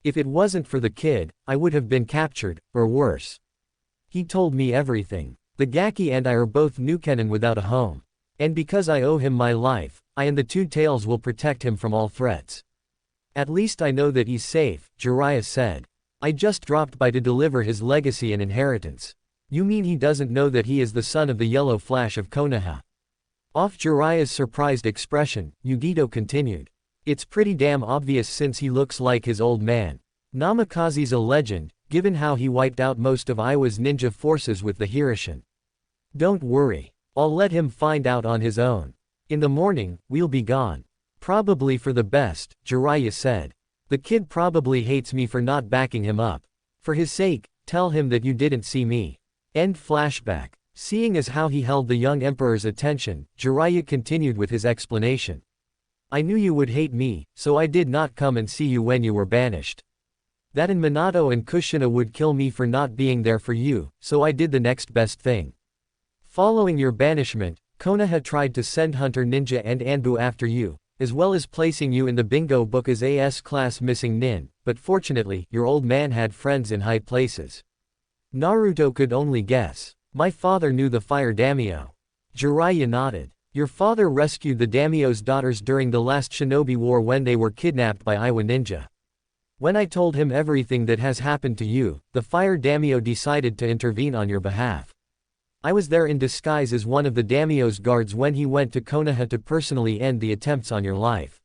If it wasn't for the kid, I would have been captured, or worse. He told me everything. The Gaki and I are both Nukenin without a home. And because I owe him my life, I and the Two Tails will protect him from all threats. At least I know that he's safe, Jiraiya said. I just dropped by to deliver his legacy and inheritance. You mean he doesn't know that he is the son of the Yellow Flash of Konoha? Off Jiraiya's surprised expression, Yugito continued. It's pretty damn obvious since he looks like his old man. Namikaze's a legend, given how he wiped out most of Iwa's ninja forces with the Hirishin. Don't worry. I'll let him find out on his own. In the morning, we'll be gone. Probably for the best, Jiraiya said. The kid probably hates me for not backing him up. For his sake, tell him that you didn't see me. End flashback. Seeing as how he held the young emperor's attention, Jiraiya continued with his explanation. I knew you would hate me, so I did not come and see you when you were banished. That and Minato and Kushina would kill me for not being there for you, so I did the next best thing. Following your banishment, Konoha tried to send Hunter Ninja and Anbu after you, as well as placing you in the bingo book as a S-class missing nin, but fortunately, your old man had friends in high places. Naruto could only guess. My father knew the fire daimyo. Jiraiya nodded. Your father rescued the daimyo's daughters during the last shinobi war when they were kidnapped by Iwa ninja. When I told him everything that has happened to you, the fire daimyo decided to intervene on your behalf. I was there in disguise as one of the daimyo's guards when he went to Konoha to personally end the attempts on your life.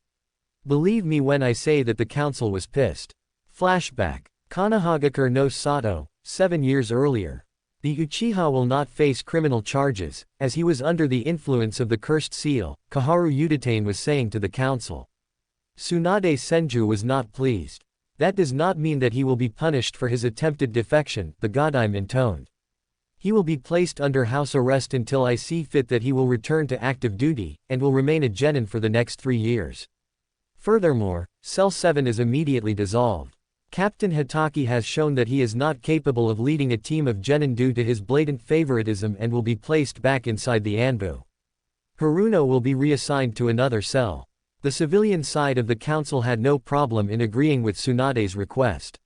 Believe me when I say that the council was pissed. Flashback. Konohagakure no Sato, 7 years earlier. The Uchiha will not face criminal charges, as he was under the influence of the cursed seal, Kaharu Udatane was saying to the council. Tsunade Senju was not pleased. That does not mean that he will be punished for his attempted defection, the Godime intoned. He will be placed under house arrest until I see fit that he will return to active duty, and will remain a genin for the next 3 years. Furthermore, Cell 7 is immediately dissolved. Captain Hitaki has shown that he is not capable of leading a team of genin due to his blatant favoritism and will be placed back inside the Anbu. Haruno will be reassigned to another cell. The civilian side of the council had no problem in agreeing with Tsunade's request.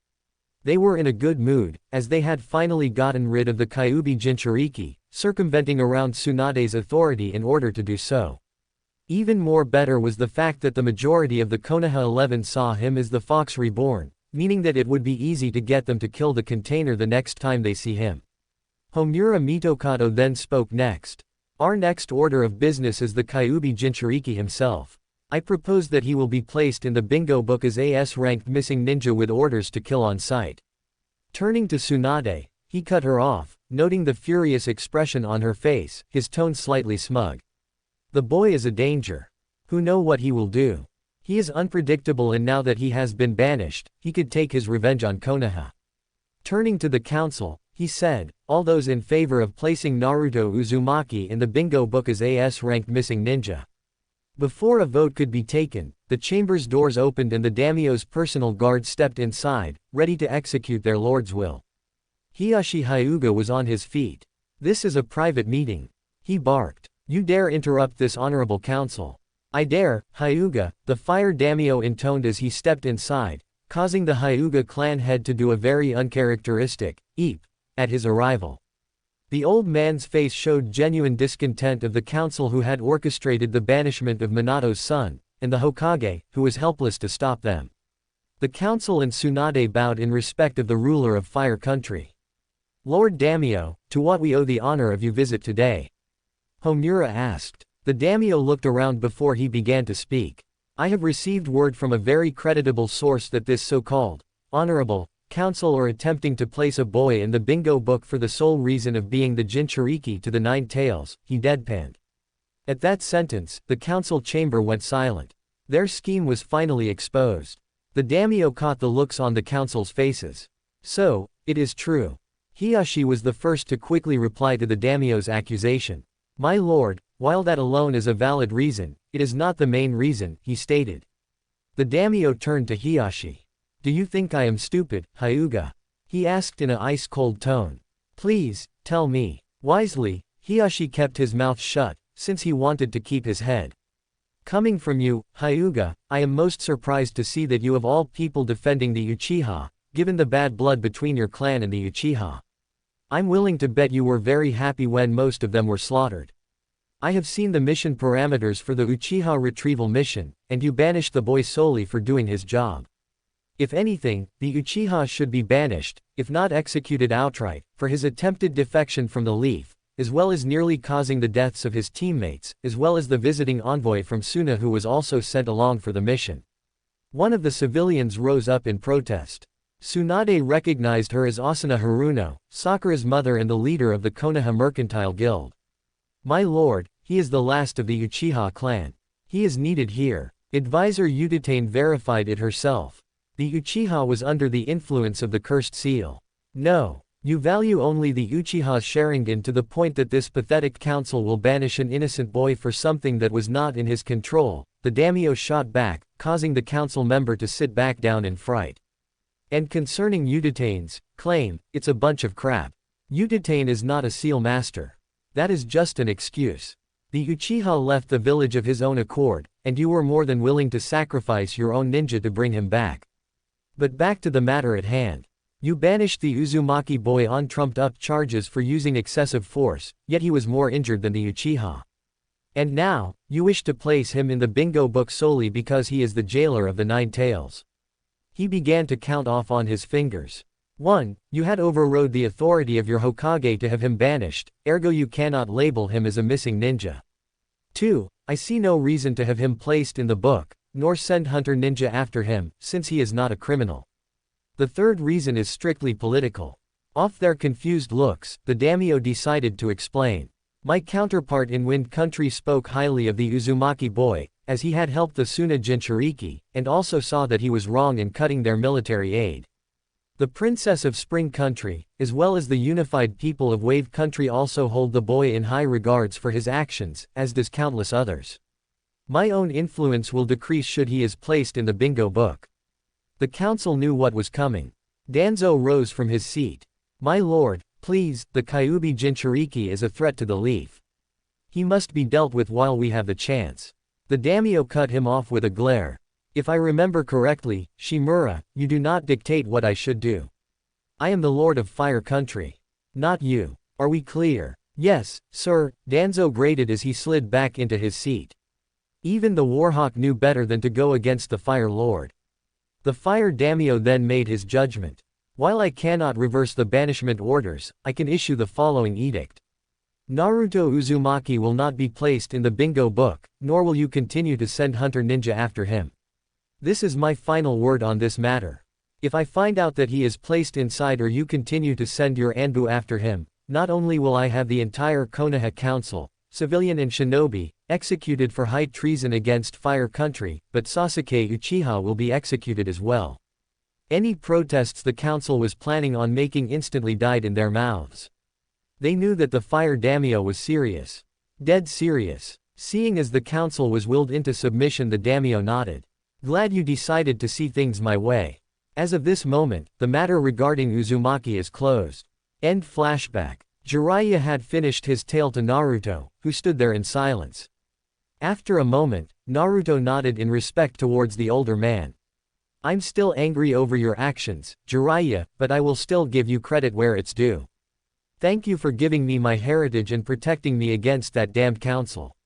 They were in a good mood, as they had finally gotten rid of the Kyuubi Jinchuriki, circumventing around Tsunade's authority in order to do so. Even more better was the fact that the majority of the Konoha 11 saw him as the Fox Reborn, meaning that it would be easy to get them to kill the container the next time they see him. Homura Mitokado then spoke next. Our next order of business is the Kyuubi Jinchuriki himself. I propose that he will be placed in the bingo book as a S-ranked missing ninja with orders to kill on sight. Turning to Tsunade, he cut her off, noting the furious expression on her face, his tone slightly smug. The boy is a danger. Who know what he will do? He is unpredictable, and now that he has been banished, he could take his revenge on Konoha. Turning to the council, he said, all those in favor of placing Naruto Uzumaki in the bingo book as a S-ranked missing ninja. Before a vote could be taken, the chamber's doors opened and the daimyo's personal guard stepped inside, ready to execute their lord's will. Hiyashi Hyuga was on his feet. This is a private meeting. He barked. You dare interrupt this honorable council? I dare, Hyuga, the fire daimyo intoned as he stepped inside, causing the Hyuga clan head to do a very uncharacteristic eep at his arrival. The old man's face showed genuine discontent of the council who had orchestrated the banishment of Minato's son, and the Hokage, who was helpless to stop them. The council and Tsunade bowed in respect of the ruler of Fire Country. Lord Daimyo, to what we owe the honor of your visit today? Homura asked. The daimyo looked around before he began to speak. I have received word from a very creditable source that this so-called honorable council are attempting to place a boy in the bingo book for the sole reason of being the Jinchuriki to the 9 tails, he deadpanned. At that sentence, the council chamber went silent. Their scheme was finally exposed. The daimyo caught the looks on the council's faces. So, it is true. Hiyashi was the first to quickly reply to the daimyo's accusation. My lord, while that alone is a valid reason, it is not the main reason, he stated. The daimyo turned to Hiyashi. Do you think I am stupid, Hyuga? He asked in a ice-cold tone. Please, tell me. Wisely, Hiyashi kept his mouth shut, since he wanted to keep his head. Coming from you, Hyuga, I am most surprised to see that you of all people defending the Uchiha, given the bad blood between your clan and the Uchiha. I'm willing to bet you were very happy when most of them were slaughtered. I have seen the mission parameters for the Uchiha retrieval mission, and you banished the boy solely for doing his job. If anything, the Uchiha should be banished, if not executed outright, for his attempted defection from the Leaf, as well as nearly causing the deaths of his teammates, as well as the visiting envoy from Suna who was also sent along for the mission. One of the civilians rose up in protest. Tsunade recognized her as Asuna Haruno, Sakura's mother and the leader of the Konoha Mercantile Guild. My lord, he is the last of the Uchiha clan. He is needed here. Advisor Yuditane verified it herself. The Uchiha was under the influence of the cursed seal. No. You value only the Uchiha's Sharingan to the point that this pathetic council will banish an innocent boy for something that was not in his control, the daimyo shot back, causing the council member to sit back down in fright. And concerning Yuditane's claim, it's a bunch of crap. Yuditane is not a seal master. That is just an excuse. The Uchiha left the village of his own accord, and you were more than willing to sacrifice your own ninja to bring him back. But back to the matter at hand. You banished the Uzumaki boy on trumped-up charges for using excessive force, yet he was more injured than the Uchiha. And now, you wish to place him in the bingo book solely because he is the jailer of the Nine Tails. He began to count off on his fingers. 1. You had overrode the authority of your Hokage to have him banished, ergo you cannot label him as a missing ninja. 2. I see no reason to have him placed in the book, nor send Hunter Ninja after him, since he is not a criminal. The third reason is strictly political. Off their confused looks, the daimyo decided to explain. My counterpart in Wind Country spoke highly of the Uzumaki boy, as he had helped the Suna Jinchuriki, and also saw that he was wrong in cutting their military aid. The Princess of Spring Country, as well as the unified people of Wave Country also hold the boy in high regards for his actions, as does countless others. My own influence will decrease should he is placed in the bingo book. The council knew what was coming. Danzo rose from his seat. My lord, please, the Kyuubi Jinchuriki is a threat to the Leaf. He must be dealt with while we have the chance. The daimyo cut him off with a glare. If I remember correctly, Shimura, you do not dictate what I should do. I am the lord of Fire Country. Not you. Are we clear? Yes, sir, Danzo grated as he slid back into his seat. Even the Warhawk knew better than to go against the Fire Lord. The Fire Daimyo then made his judgment. While I cannot reverse the banishment orders, I can issue the following edict. Naruto Uzumaki will not be placed in the bingo book, nor will you continue to send Hunter Ninja after him. This is my final word on this matter. If I find out that he is placed inside or you continue to send your Anbu after him, not only will I have the entire Konoha Council, civilian and shinobi, executed for high treason against Fire Country, but Sasuke Uchiha will be executed as well. Any protests the council was planning on making instantly died in their mouths. They knew that the Fire Daimyo was serious. Dead serious. Seeing as the council was willed into submission, the daimyo nodded. Glad you decided to see things my way. As of this moment, the matter regarding Uzumaki is closed. End flashback. Jiraiya had finished his tale to Naruto, who stood there in silence. After a moment, Naruto nodded in respect towards the older man. I'm still angry over your actions, Jiraiya, but I will still give you credit where it's due. Thank you for giving me my heritage and protecting me against that damned council.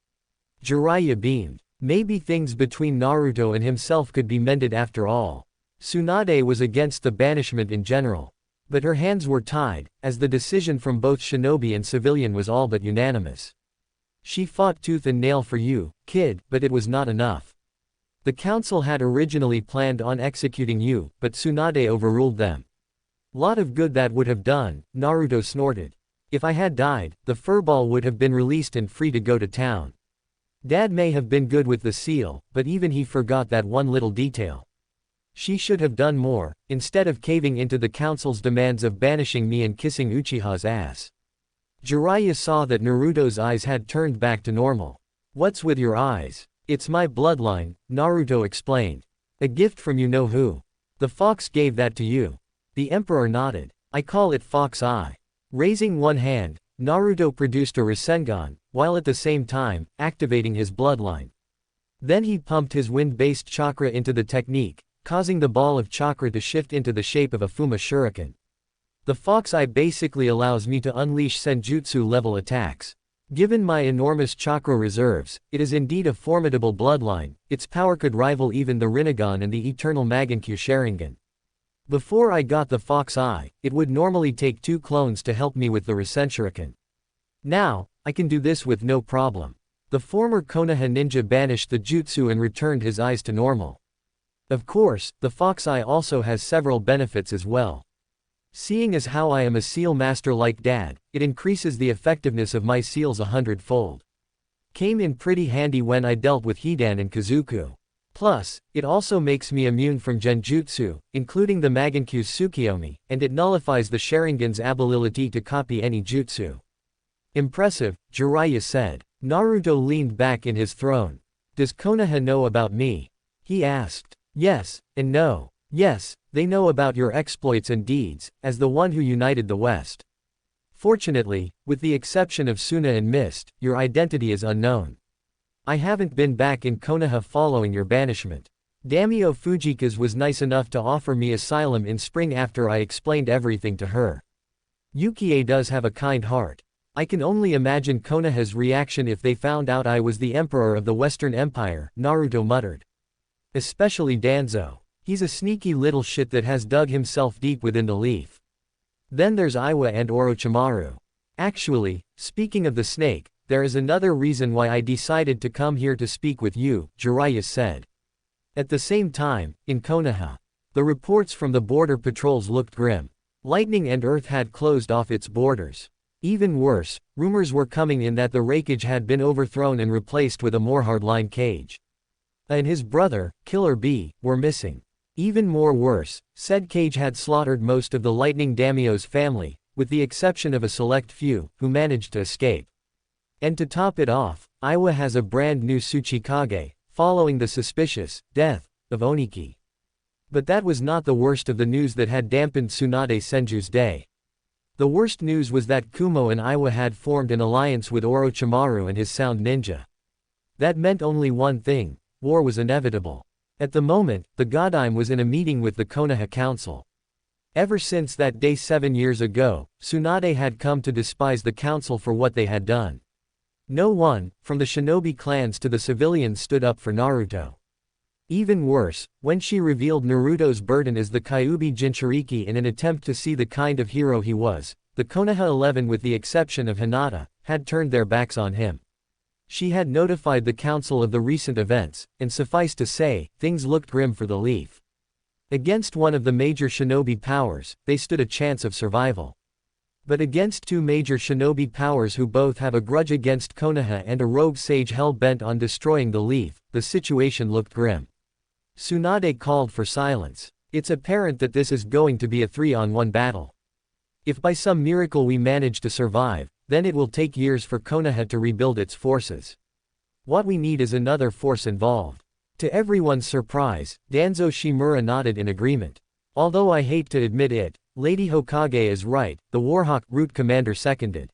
Jiraiya beamed. Maybe things between Naruto and himself could be mended after all. Tsunade was against the banishment in general. But her hands were tied, as the decision from both shinobi and civilian was all but unanimous. She fought tooth and nail for you, kid, but it was not enough. The council had originally planned on executing you, but Tsunade overruled them. Lot of good that would have done, Naruto snorted. If I had died, the furball would have been released and free to go to town. Dad may have been good with the seal, but even he forgot that one little detail. She should have done more, instead of caving into the council's demands of banishing me and kissing Uchiha's ass. Jiraiya saw that Naruto's eyes had turned back to normal. What's with your eyes? It's my bloodline, Naruto explained. A gift from you-know-who. The fox gave that to you. The emperor nodded. I call it Fox Eye. Raising one hand, Naruto produced a Rasengan, while at the same time, activating his bloodline. Then he pumped his wind-based chakra into the technique, causing the ball of chakra to shift into the shape of a Fuma Shuriken. The Fox Eye basically allows me to unleash Senjutsu-level attacks. Given my enormous chakra reserves, it is indeed a formidable bloodline. Its power could rival even the Rinnegan and the Eternal Magankyu Sharingan. Before I got the Fox Eye, it would normally take 2 clones to help me with the Rasenshuriken. Now, I can do this with no problem. The former Konoha ninja banished the jutsu and returned his eyes to normal. Of course, the Fox Eye also has several benefits as well. Seeing as how I am a seal master like Dad, it increases the effectiveness of my seals 100-fold. Came in pretty handy when I dealt with Hidan and Kazuku. Plus, it also makes me immune from genjutsu, including the Magankyu's Tsukiyomi, and it nullifies the Sharingan's ability to copy any jutsu. Impressive, Jiraiya said. Naruto leaned back in his throne. Does Konoha know about me? He asked. Yes, and no. Yes, they know about your exploits and deeds, as the one who united the West. Fortunately, with the exception of Suna and Mist, your identity is unknown. I haven't been back in Konoha following your banishment. Daimyo Fujikaze was nice enough to offer me asylum in spring after I explained everything to her. Yukie does have a kind heart. I can only imagine Konoha's reaction if they found out I was the emperor of the Western Empire, Naruto muttered. Especially Danzo. He's a sneaky little shit that has dug himself deep within the leaf. Then there's Iwa and Orochimaru. Actually, speaking of the snake, there is another reason why I decided to come here to speak with you, Jiraiya said. At the same time, in Konoha, the reports from the border patrols looked grim. Lightning and Earth had closed off its borders. Even worse, rumors were coming in that the Raikage had been overthrown and replaced with a more hardline Kage. And his brother, Killer Bee, were missing. Even more worse, said Kage had slaughtered most of the Lightning Daimyo's family, with the exception of a select few, who managed to escape. And to top it off, Iwa has a brand new Tsuchikage, following the suspicious death of Oniki. But that was not the worst of the news that had dampened Tsunade Senju's day. The worst news was that Kumo and Iwa had formed an alliance with Orochimaru and his Sound Ninja. That meant only one thing: war was inevitable. At the moment, the Godime was in a meeting with the Konoha Council. Ever since that day 7 years ago, Tsunade had come to despise the council for what they had done. No one, from the shinobi clans to the civilians, stood up for Naruto. Even worse, when she revealed Naruto's burden as the Kyuubi Jinchuriki in an attempt to see the kind of hero he was, the Konoha 11, with the exception of Hinata, had turned their backs on him. She had notified the council of the recent events, and suffice to say, things looked grim for the Leaf. Against one of the major shinobi powers, they stood a chance of survival. But against 2 major shinobi powers who both have a grudge against Konoha and a rogue sage hell-bent on destroying the Leaf, the situation looked grim. Tsunade called for silence. It's apparent that this is going to be a 3-on-1 battle. If by some miracle we manage to survive, then it will take years for Konoha to rebuild its forces. What we need is another force involved. To everyone's surprise, Danzo Shimura nodded in agreement. Although I hate to admit it, Lady Hokage is right, the Warhawk Root Commander seconded.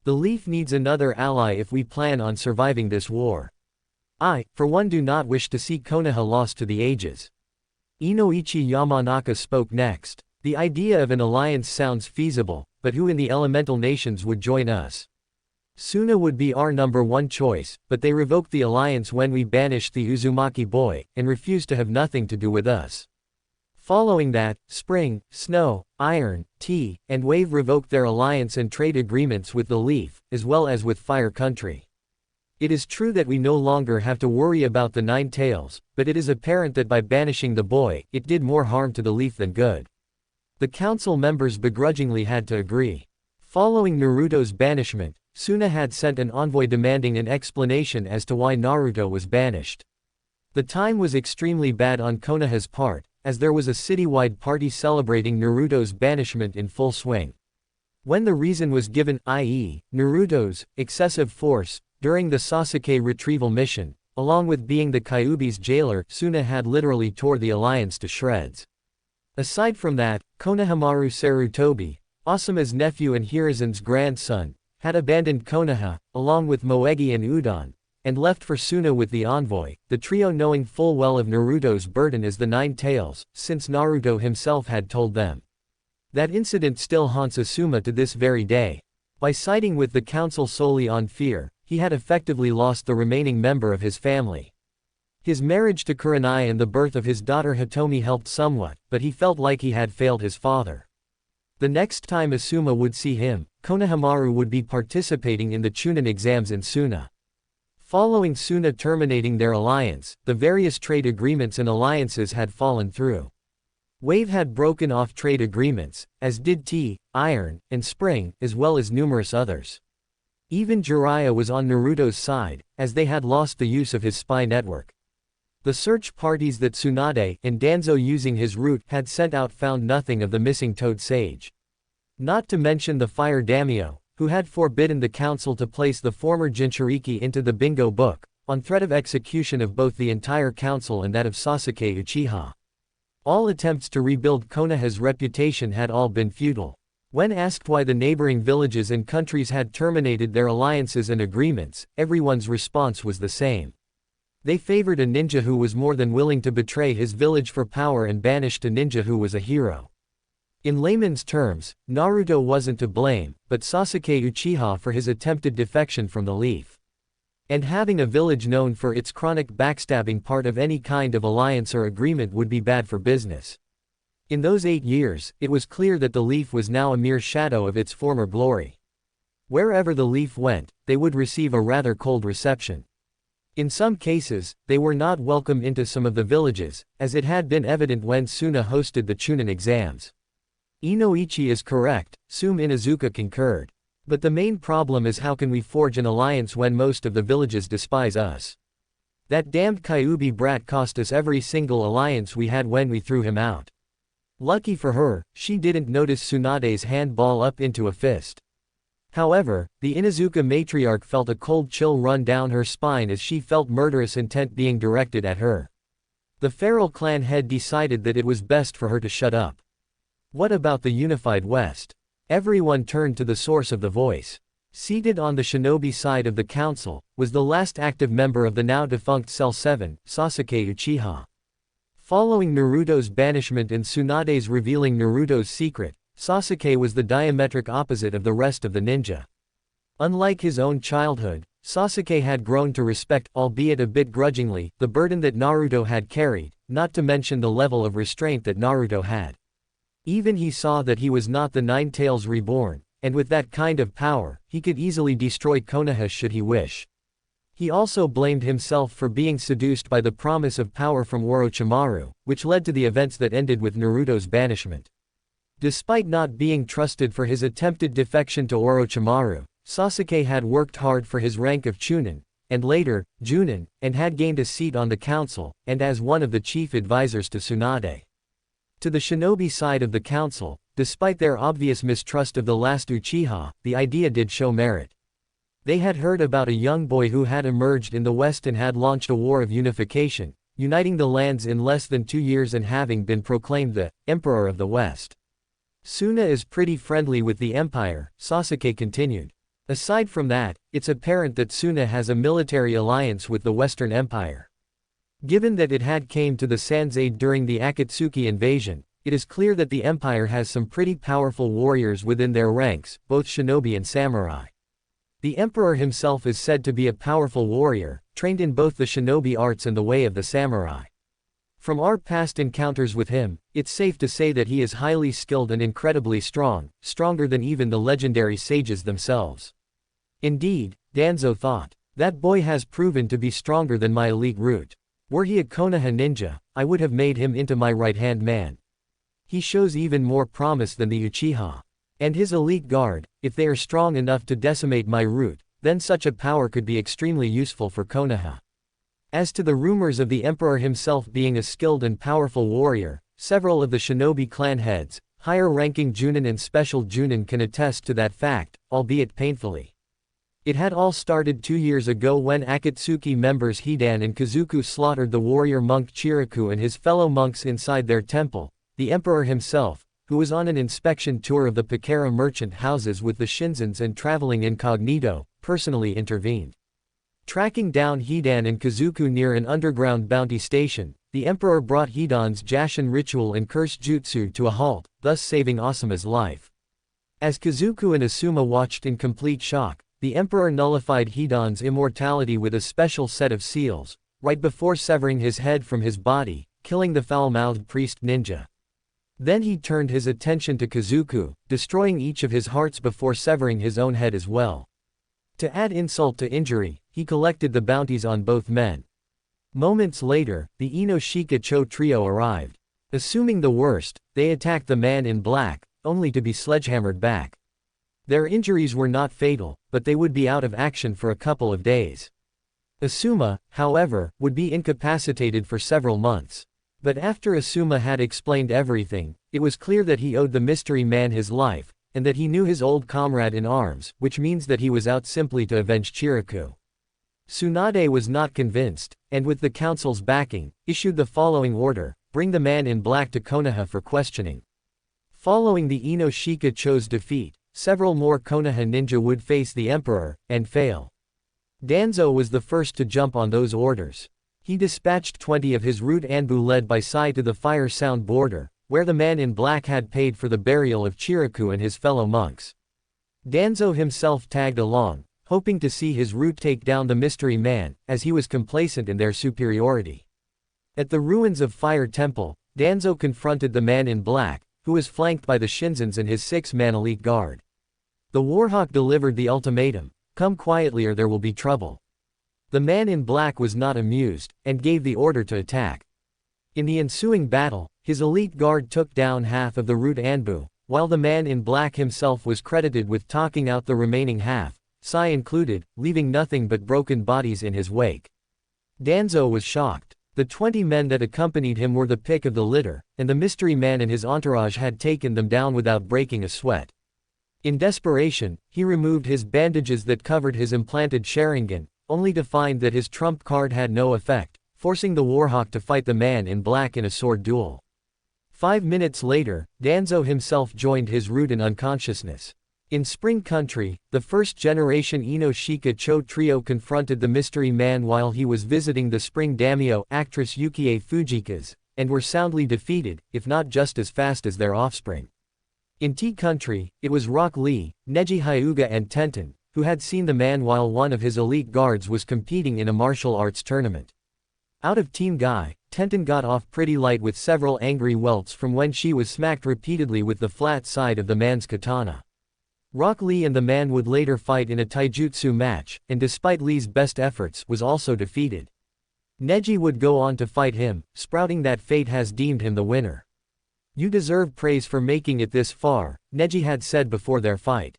The Leaf needs another ally if we plan on surviving this war. I, for one, do not wish to see Konoha lost to the ages. Inoichi Yamanaka spoke next. The idea of an alliance sounds feasible, but who in the elemental nations would join us? Suna would be our #1 choice, but they revoked the alliance when we banished the Uzumaki boy, and refused to have nothing to do with us. Following that, Spring, Snow, Iron, Tea, and Wave revoked their alliance and trade agreements with the Leaf, as well as with Fire Country. It is true that we no longer have to worry about the Nine Tails, but it is apparent that by banishing the boy, it did more harm to the Leaf than good. The council members begrudgingly had to agree. Following Naruto's banishment, Suna had sent an envoy demanding an explanation as to why Naruto was banished. The time was extremely bad on Konoha's part, as there was a citywide party celebrating Naruto's banishment in full swing. When the reason was given, i.e., Naruto's excessive force, during the Sasuke retrieval mission, along with being the Kyuubi's jailer, Suna had literally tore the alliance to shreds. Aside from that, Konohamaru Sarutobi, Asuma's nephew and Hiruzen's grandson, had abandoned Konoha, along with Moegi and Udon, and left for Suna with the envoy, the trio knowing full well of Naruto's burden as the Nine Tails, since Naruto himself had told them. That incident still haunts Asuma to this very day. By siding with the council solely on fear, he had effectively lost the remaining member of his family. His marriage to Kurenai and the birth of his daughter Hitomi helped somewhat, but he felt like he had failed his father. The next time Asuma would see him, Konohamaru would be participating in the Chunin exams in Suna. Following Suna terminating their alliance, the various trade agreements and alliances had fallen through. Wave had broken off trade agreements, as did Tea, Iron, and Spring, as well as numerous others. Even Jiraiya was on Naruto's side, as they had lost the use of his spy network. The search parties that Tsunade and Danzo using his route had sent out found nothing of the missing Toad Sage. Not to mention the Fire Daimyo, who had forbidden the council to place the former Jinchuriki into the bingo book, on threat of execution of both the entire council and that of Sasuke Uchiha. All attempts to rebuild Konoha's reputation had all been futile. When asked why the neighboring villages and countries had terminated their alliances and agreements, everyone's response was the same. They favored a ninja who was more than willing to betray his village for power and banished a ninja who was a hero. In layman's terms, Naruto wasn't to blame, but Sasuke Uchiha for his attempted defection from the Leaf. And having a village known for its chronic backstabbing part of any kind of alliance or agreement would be bad for business. In those 8 years, it was clear that the Leaf was now a mere shadow of its former glory. Wherever the Leaf went, they would receive a rather cold reception. In some cases, they were not welcome into some of the villages, as it had been evident when Suna hosted the Chunin exams. Inoichi is correct, Sum Inuzuka concurred. But the main problem is how can we forge an alliance when most of the villages despise us? That damned Kyuubi brat cost us every single alliance we had when we threw him out. Lucky for her, she didn't notice Tsunade's hand ball up into a fist. However, the Inuzuka matriarch felt a cold chill run down her spine as she felt murderous intent being directed at her. The feral clan head decided that it was best for her to shut up. What about the unified West? Everyone turned to the source of the voice. Seated on the shinobi side of the council, was the last active member of the now-defunct Cell 7, Sasuke Uchiha. Following Naruto's banishment and Tsunade's revealing Naruto's secret, Sasuke was the diametric opposite of the rest of the ninja. Unlike his own childhood, Sasuke had grown to respect, albeit a bit grudgingly, the burden that Naruto had carried, not to mention the level of restraint that Naruto had. Even he saw that he was not the Nine Tails reborn, and with that kind of power, he could easily destroy Konoha should he wish. He also blamed himself for being seduced by the promise of power from Orochimaru, which led to the events that ended with Naruto's banishment. Despite not being trusted for his attempted defection to Orochimaru, Sasuke had worked hard for his rank of Chunin, and later, Junin, and had gained a seat on the council, and as one of the chief advisors to Tsunade. To the shinobi side of the council, despite their obvious mistrust of the last Uchiha, the idea did show merit. They had heard about a young boy who had emerged in the West and had launched a war of unification, uniting the lands in less than 2 years and having been proclaimed the Emperor of the West. Suna is pretty friendly with the Empire, Sasuke continued. Aside from that, it's apparent that Suna has a military alliance with the Western Empire. Given that it had came to the Sans aid during the Akatsuki invasion, it is clear that the Empire has some pretty powerful warriors within their ranks, both shinobi and samurai. The Emperor himself is said to be a powerful warrior, trained in both the shinobi arts and the way of the samurai. From our past encounters with him, it's safe to say that he is highly skilled and incredibly strong, stronger than even the legendary sages themselves. Indeed, Danzo thought, that boy has proven to be stronger than my elite root. Were he a Konoha ninja, I would have made him into my right-hand man. He shows even more promise than the Uchiha. And his elite guard, if they are strong enough to decimate my root, then such a power could be extremely useful for Konoha. As to the rumors of the Emperor himself being a skilled and powerful warrior, several of the shinobi clan heads, higher-ranking Junin and special Junin can attest to that fact, albeit painfully. It had all started 2 years ago when Akatsuki members Hidan and Kazuku slaughtered the warrior monk Chiriku and his fellow monks inside their temple. The emperor himself, who was on an inspection tour of the Pakara merchant houses with the Shinzens and traveling incognito, personally intervened. Tracking down Hidan and Kazuku near an underground bounty station, the emperor brought Hidan's Jashin ritual and curse jutsu to a halt, thus saving Asuma's life. As Kazuku and Asuma watched in complete shock, the emperor nullified Hidan's immortality with a special set of seals, right before severing his head from his body, killing the foul-mouthed priest ninja. Then he turned his attention to Kazuku, destroying each of his hearts before severing his own head as well. To add insult to injury, he collected the bounties on both men. Moments later, the Inoshika Cho trio arrived. Assuming the worst, they attacked the man in black, only to be sledgehammered back. Their injuries were not fatal, but they would be out of action for a couple of days. Asuma, however, would be incapacitated for several months. But after Asuma had explained everything, it was clear that he owed the mystery man his life, and that he knew his old comrade in arms, which means that he was out simply to avenge Chiriku. Tsunade was not convinced, and with the council's backing, issued the following order: bring the man in black to Konoha for questioning. Following the Inoshika Cho's defeat, several more Konoha ninja would face the emperor, and fail. Danzo was the first to jump on those orders. He dispatched 20 of his root Anbu led by Sai to the Fire Sound border, where the man in black had paid for the burial of Chiriku and his fellow monks. Danzo himself tagged along, hoping to see his root take down the mystery man, as he was complacent in their superiority. At the ruins of Fire Temple, Danzo confronted the man in black, who was flanked by the Shinzens and his 6-man elite guard. The Warhawk delivered the ultimatum: come quietly or there will be trouble. The man in black was not amused, and gave the order to attack. In the ensuing battle, his elite guard took down half of the root Anbu, while the man in black himself was credited with talking out the remaining half, Sai included, leaving nothing but broken bodies in his wake. Danzo was shocked. The 20 men that accompanied him were the pick of the litter, and the mystery man and his entourage had taken them down without breaking a sweat. In desperation, he removed his bandages that covered his implanted Sharingan, only to find that his trump card had no effect, forcing the Warhawk to fight the man in black in a sword duel. 5 minutes later, Danzo himself joined his root in unconsciousness. In Spring Country, the first-generation Inoshika Cho trio confronted the mystery man while he was visiting the Spring Daimyo actress Yukie Fujika's, and were soundly defeated, if not just as fast as their offspring. In Tea Country, it was Rock Lee, Neji Hyuga and Tenten, who had seen the man while one of his elite guards was competing in a martial arts tournament. Out of Team Guy, Tenten got off pretty light with several angry welts from when she was smacked repeatedly with the flat side of the man's katana. Rock Lee and the man would later fight in a taijutsu match, and despite Lee's best efforts, was also defeated. Neji would go on to fight him, sprouting that fate has deemed him the winner. You deserve praise for making it this far, Neji had said before their fight.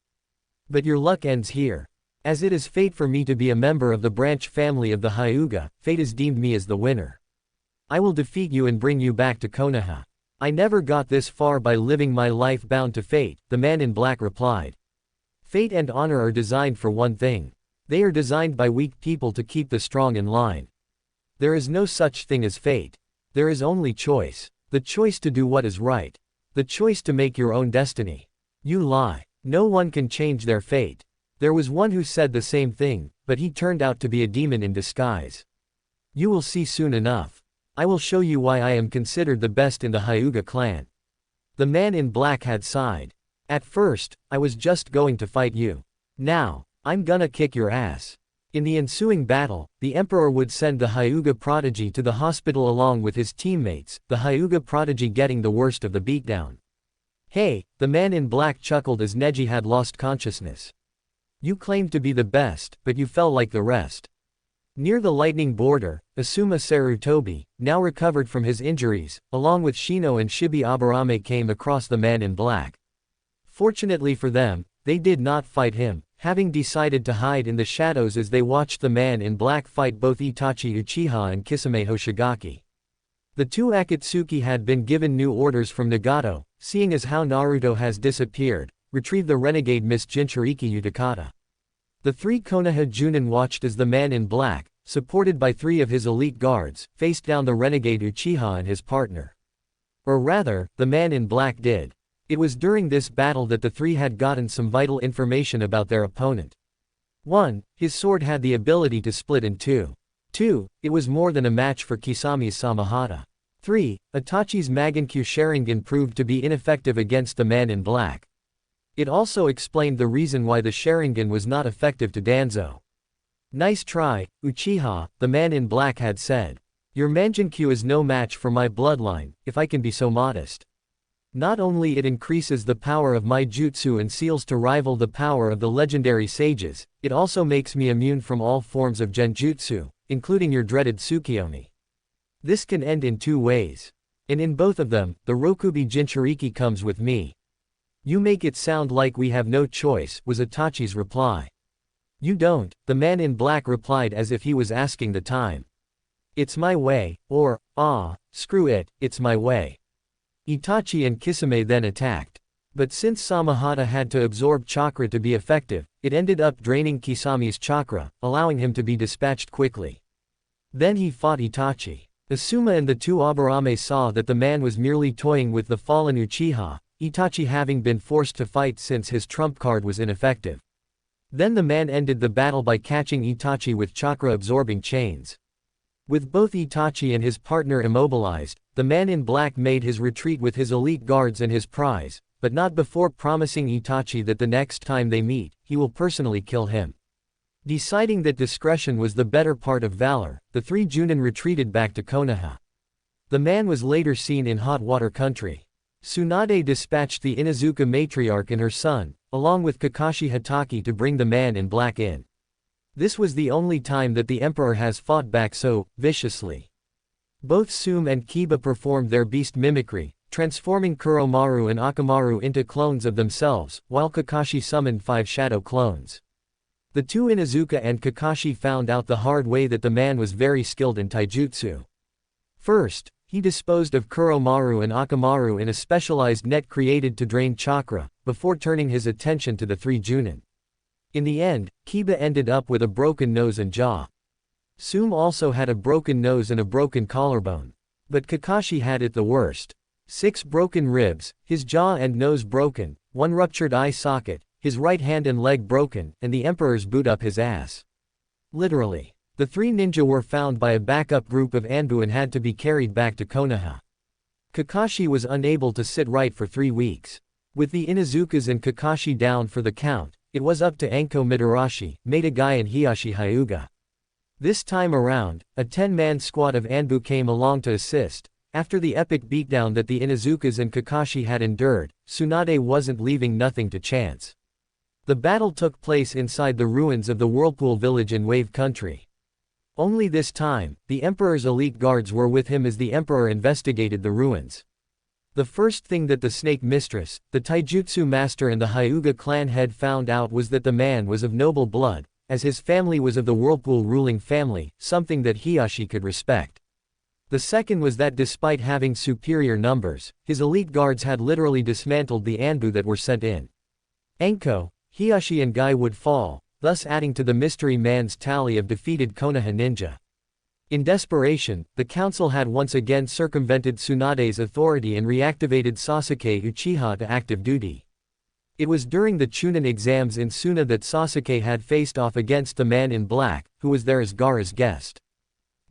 But your luck ends here. As it is fate for me to be a member of the branch family of the Hyuga, fate has deemed me as the winner. I will defeat you and bring you back to Konoha. I never got this far by living my life bound to fate, the man in black replied. Fate and honor are designed for one thing. They are designed by weak people to keep the strong in line. There is no such thing as fate. There is only choice. The choice to do what is right. The choice to make your own destiny. You lie. No one can change their fate. There was one who said the same thing, but he turned out to be a demon in disguise. You will see soon enough. I will show you why I am considered the best in the Hyuga clan. The man in black had sighed. At first, I was just going to fight you. Now, I'm gonna kick your ass. In the ensuing battle, the emperor would send the Hyuga prodigy to the hospital along with his teammates, the Hyuga prodigy getting the worst of the beatdown. Hey, the man in black chuckled as Neji had lost consciousness. You claimed to be the best, but you fell like the rest. Near the lightning border, Asuma Sarutobi, now recovered from his injuries, along with Shino and Shibi Aburame came across the man in black. Fortunately for them, they did not fight him, having decided to hide in the shadows as they watched the man in black fight both Itachi Uchiha and Kisame Hoshigaki. The two Akatsuki had been given new orders from Nagato, seeing as how Naruto has disappeared, retrieve the renegade Miss Jinchuriki Utakata. The three Konoha Junin watched as the man in black, supported by three of his elite guards, faced down the renegade Uchiha and his partner. Or rather, the man in black did. It was during this battle that the three had gotten some vital information about their opponent. 1. His sword had the ability to split in two. 2. It was more than a match for Kisami's Samahata. 3. Itachi's Magankyu Sharingan proved to be ineffective against the man in black. It also explained the reason why the Sharingan was not effective to Danzo. Nice try, Uchiha, the man in black had said. Your Mangenkyu is no match for my bloodline, if I can be so modest. Not only it increases the power of my jutsu and seals to rival the power of the legendary sages, it also makes me immune from all forms of genjutsu, including your dreaded Tsukiyomi. This can end in two ways. And in both of them, the Rokubi Jinchuriki comes with me. You make it sound like we have no choice, was Itachi's reply. You don't, the man in black replied as if he was asking the time. It's my way, or, screw it, it's my way. Itachi and Kisame then attacked. But since Samahata had to absorb chakra to be effective, it ended up draining Kisami's chakra, allowing him to be dispatched quickly. Then he fought Itachi. Asuma and the two Aburame saw that the man was merely toying with the fallen Uchiha, Itachi having been forced to fight since his trump card was ineffective. Then the man ended the battle by catching Itachi with chakra-absorbing chains. With both Itachi and his partner immobilized, the man in black made his retreat with his elite guards and his prize, but not before promising Itachi that the next time they meet, he will personally kill him. Deciding that discretion was the better part of valor, the three Junin retreated back to Konoha. The man was later seen in hot water country. Tsunade dispatched the Inuzuka matriarch and her son, along with Kakashi Hatake to bring the man in black in. This was the only time that the emperor has fought back so viciously. Both Sume and Kiba performed their beast mimicry, transforming Kuromaru and Akamaru into clones of themselves, while Kakashi summoned 5 shadow clones. The two Inuzuka and Kakashi found out the hard way that the man was very skilled in taijutsu. First, he disposed of Kuromaru and Akamaru in a specialized net created to drain chakra, before turning his attention to the three Junin. In the end, Kiba ended up with a broken nose and jaw. Sume also had a broken nose and a broken collarbone. But Kakashi had it the worst. 6 broken ribs, his jaw and nose broken, 1 ruptured eye socket, his right hand and leg broken, and the emperor's boot up his ass. Literally. The 3 ninja were found by a backup group of Anbu and had to be carried back to Konoha. Kakashi was unable to sit right for 3 weeks. With the Inuzukas and Kakashi down for the count, it was up to Anko Mitarashi, Metagai and Hiyashi Hyuga. This time around, a 10-man squad of Anbu came along to assist. After the epic beatdown that the Inuzukas and Kakashi had endured, Tsunade wasn't leaving nothing to chance. The battle took place inside the ruins of the Whirlpool village in Wave Country. Only this time, the Emperor's elite guards were with him as the Emperor investigated the ruins. The first thing that the Snake Mistress, the Taijutsu Master and the Hyuga clan head found out was that the man was of noble blood, as his family was of the Whirlpool ruling family, something that Hiyashi could respect. The second was that despite having superior numbers, his elite guards had literally dismantled the Anbu that were sent in. Anko, Hiyashi and Guy would fall, thus adding to the mystery man's tally of defeated Konoha ninja. In desperation, the council had once again circumvented Tsunade's authority and reactivated Sasuke Uchiha to active duty. It was during the Chunin exams in Suna that Sasuke had faced off against the man in black, who was there as Gaara's guest.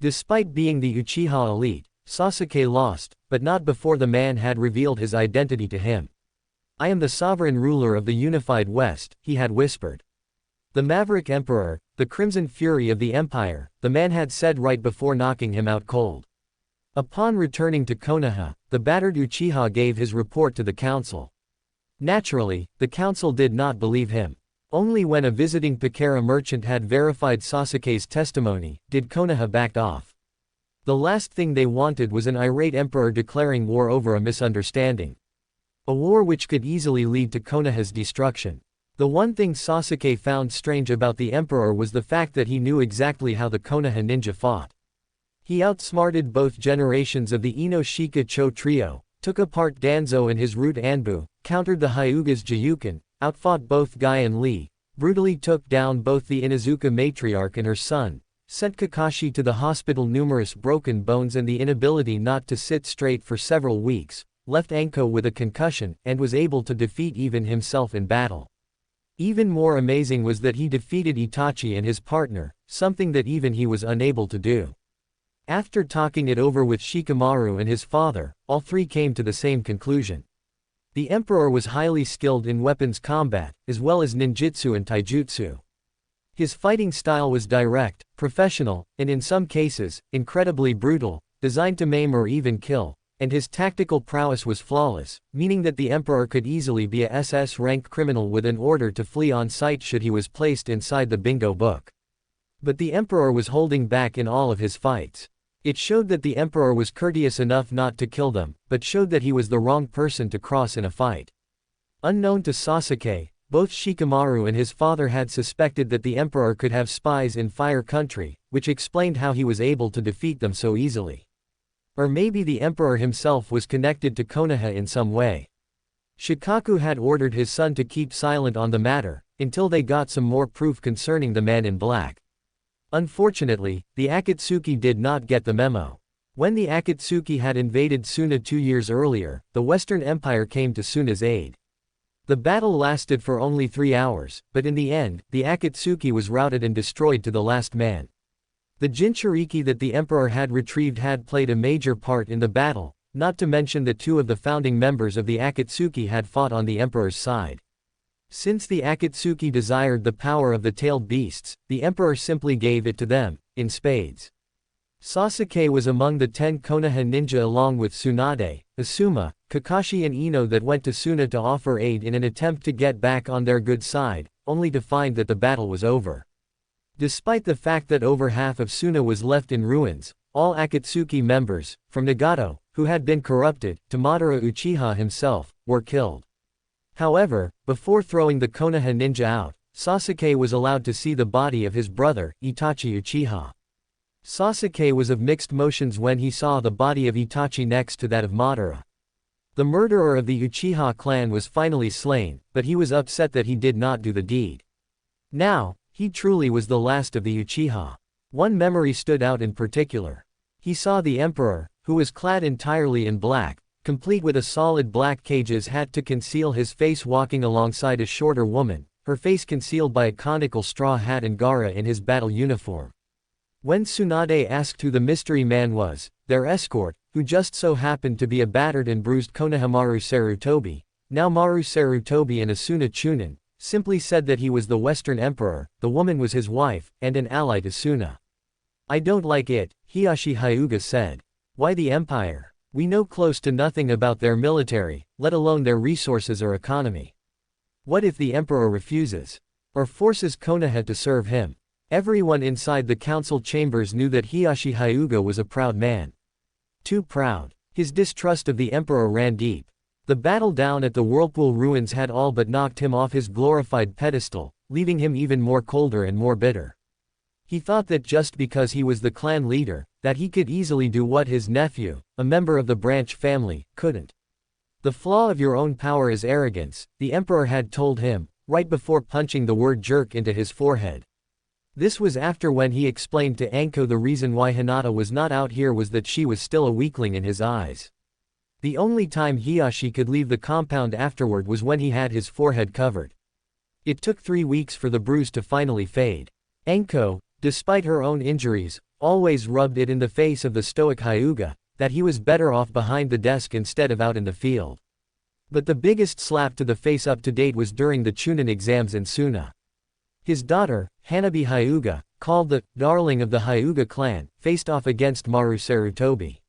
Despite being the Uchiha elite, Sasuke lost, but not before the man had revealed his identity to him. "I am the sovereign ruler of the unified West," he had whispered. The Maverick Emperor, the Crimson Fury of the Empire, the man had said right before knocking him out cold. Upon returning to Konoha, the battered Uchiha gave his report to the council. Naturally, the council did not believe him. Only when a visiting Pakara merchant had verified Sasuke's testimony, did Konoha back off. The last thing they wanted was an irate emperor declaring war over a misunderstanding. A war which could easily lead to Konoha's destruction. The one thing Sasuke found strange about the emperor was the fact that he knew exactly how the Konoha ninja fought. He outsmarted both generations of the Ino Shika Cho trio, took apart Danzo and his root Anbu, countered the Hyuga's Jiyuken, outfought both Guy and Lee, brutally took down both the Inuzuka matriarch and her son, sent Kakashi to the hospital numerous broken bones and the inability not to sit straight for several weeks, left Anko with a concussion, and was able to defeat even himself in battle. Even more amazing was that he defeated Itachi and his partner, something that even he was unable to do. After talking it over with Shikamaru and his father, all three came to the same conclusion. The emperor was highly skilled in weapons combat, as well as ninjutsu and taijutsu. His fighting style was direct, professional, and in some cases, incredibly brutal, designed to maim or even kill, and his tactical prowess was flawless, meaning that the emperor could easily be a SS-rank criminal with an order to flee on sight should he was placed inside the bingo book. But the emperor was holding back in all of his fights. It showed that the emperor was courteous enough not to kill them, but showed that he was the wrong person to cross in a fight. Unknown to Sasuke, both Shikamaru and his father had suspected that the emperor could have spies in Fire Country, which explained how he was able to defeat them so easily. Or maybe the emperor himself was connected to Konoha in some way. Shikaku had ordered his son to keep silent on the matter, until they got some more proof concerning the man in black. Unfortunately, the Akatsuki did not get the memo. When the Akatsuki had invaded Suna 2 years earlier, the Western Empire came to Suna's aid. The battle lasted for only 3 hours, but in the end, the Akatsuki was routed and destroyed to the last man. The Jinchuriki that the emperor had retrieved had played a major part in the battle, not to mention that 2 of the founding members of the Akatsuki had fought on the emperor's side. Since the Akatsuki desired the power of the tailed beasts, the emperor simply gave it to them, in spades. Sasuke was among the 10 Konoha ninja along with Tsunade, Asuma, Kakashi and Ino that went to Suna to offer aid in an attempt to get back on their good side, only to find that the battle was over. Despite the fact that over half of Suna was left in ruins, all Akatsuki members, from Nagato, who had been corrupted, to Madara Uchiha himself, were killed. However, before throwing the Konoha ninja out, Sasuke was allowed to see the body of his brother, Itachi Uchiha. Sasuke was of mixed emotions when he saw the body of Itachi next to that of Madara. The murderer of the Uchiha clan was finally slain, but he was upset that he did not do the deed. Now, he truly was the last of the Uchiha. One memory stood out in particular. He saw the emperor, who was clad entirely in black, complete with a solid black cage's hat to conceal his face, walking alongside a shorter woman, her face concealed by a conical straw hat, and Gaara in his battle uniform. When Tsunade asked who the mystery man was, their escort, who just so happened to be a battered and bruised Konohamaru Sarutobi, now Maru Sarutobi and Asuna Chunin, simply said that he was the Western Emperor, the woman was his wife, and an ally to Suna. "I don't like it," Hiyashi Hyuga said. "Why the Empire? We know close to nothing about their military, let alone their resources or economy. What if the emperor refuses? Or forces Konoha to serve him?" Everyone inside the council chambers knew that Hiyashi Hyuga was a proud man. Too proud. His distrust of the emperor ran deep. The battle down at the Whirlpool ruins had all but knocked him off his glorified pedestal, leaving him even more colder and more bitter. He thought that just because he was the clan leader, that he could easily do what his nephew, a member of the branch family, couldn't. The flaw of your own power is arrogance, the emperor had told him, right before punching the word jerk into his forehead. This was after when he explained to Anko the reason why Hinata was not out here was that she was still a weakling in his eyes. The only time Hiyashi could leave the compound afterward was when he had his forehead covered. It took 3 weeks for the bruise to finally fade. Anko, despite her own injuries, always rubbed it in the face of the stoic Hyuga, that he was better off behind the desk instead of out in the field. But the biggest slap to the face up to date was during the Chunin exams in Suna. His daughter, Hanabi Hyuga, called the darling of the Hyuga clan, faced off against Maru Sarutobi.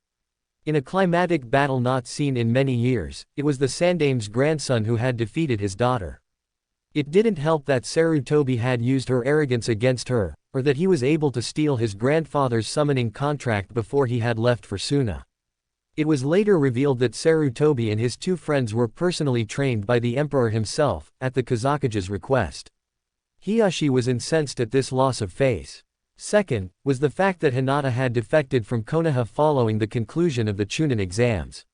In a climatic battle not seen in many years, it was the Sandame's grandson who had defeated his daughter. It didn't help that Sarutobi had used her arrogance against her, or that he was able to steal his grandfather's summoning contract before he had left for Suna. It was later revealed that Sarutobi and his 2 friends were personally trained by the emperor himself, at the Kazakuge's request. Hiyashi was incensed at this loss of face. Second, was the fact that Hinata had defected from Konoha following the conclusion of the Chunin exams.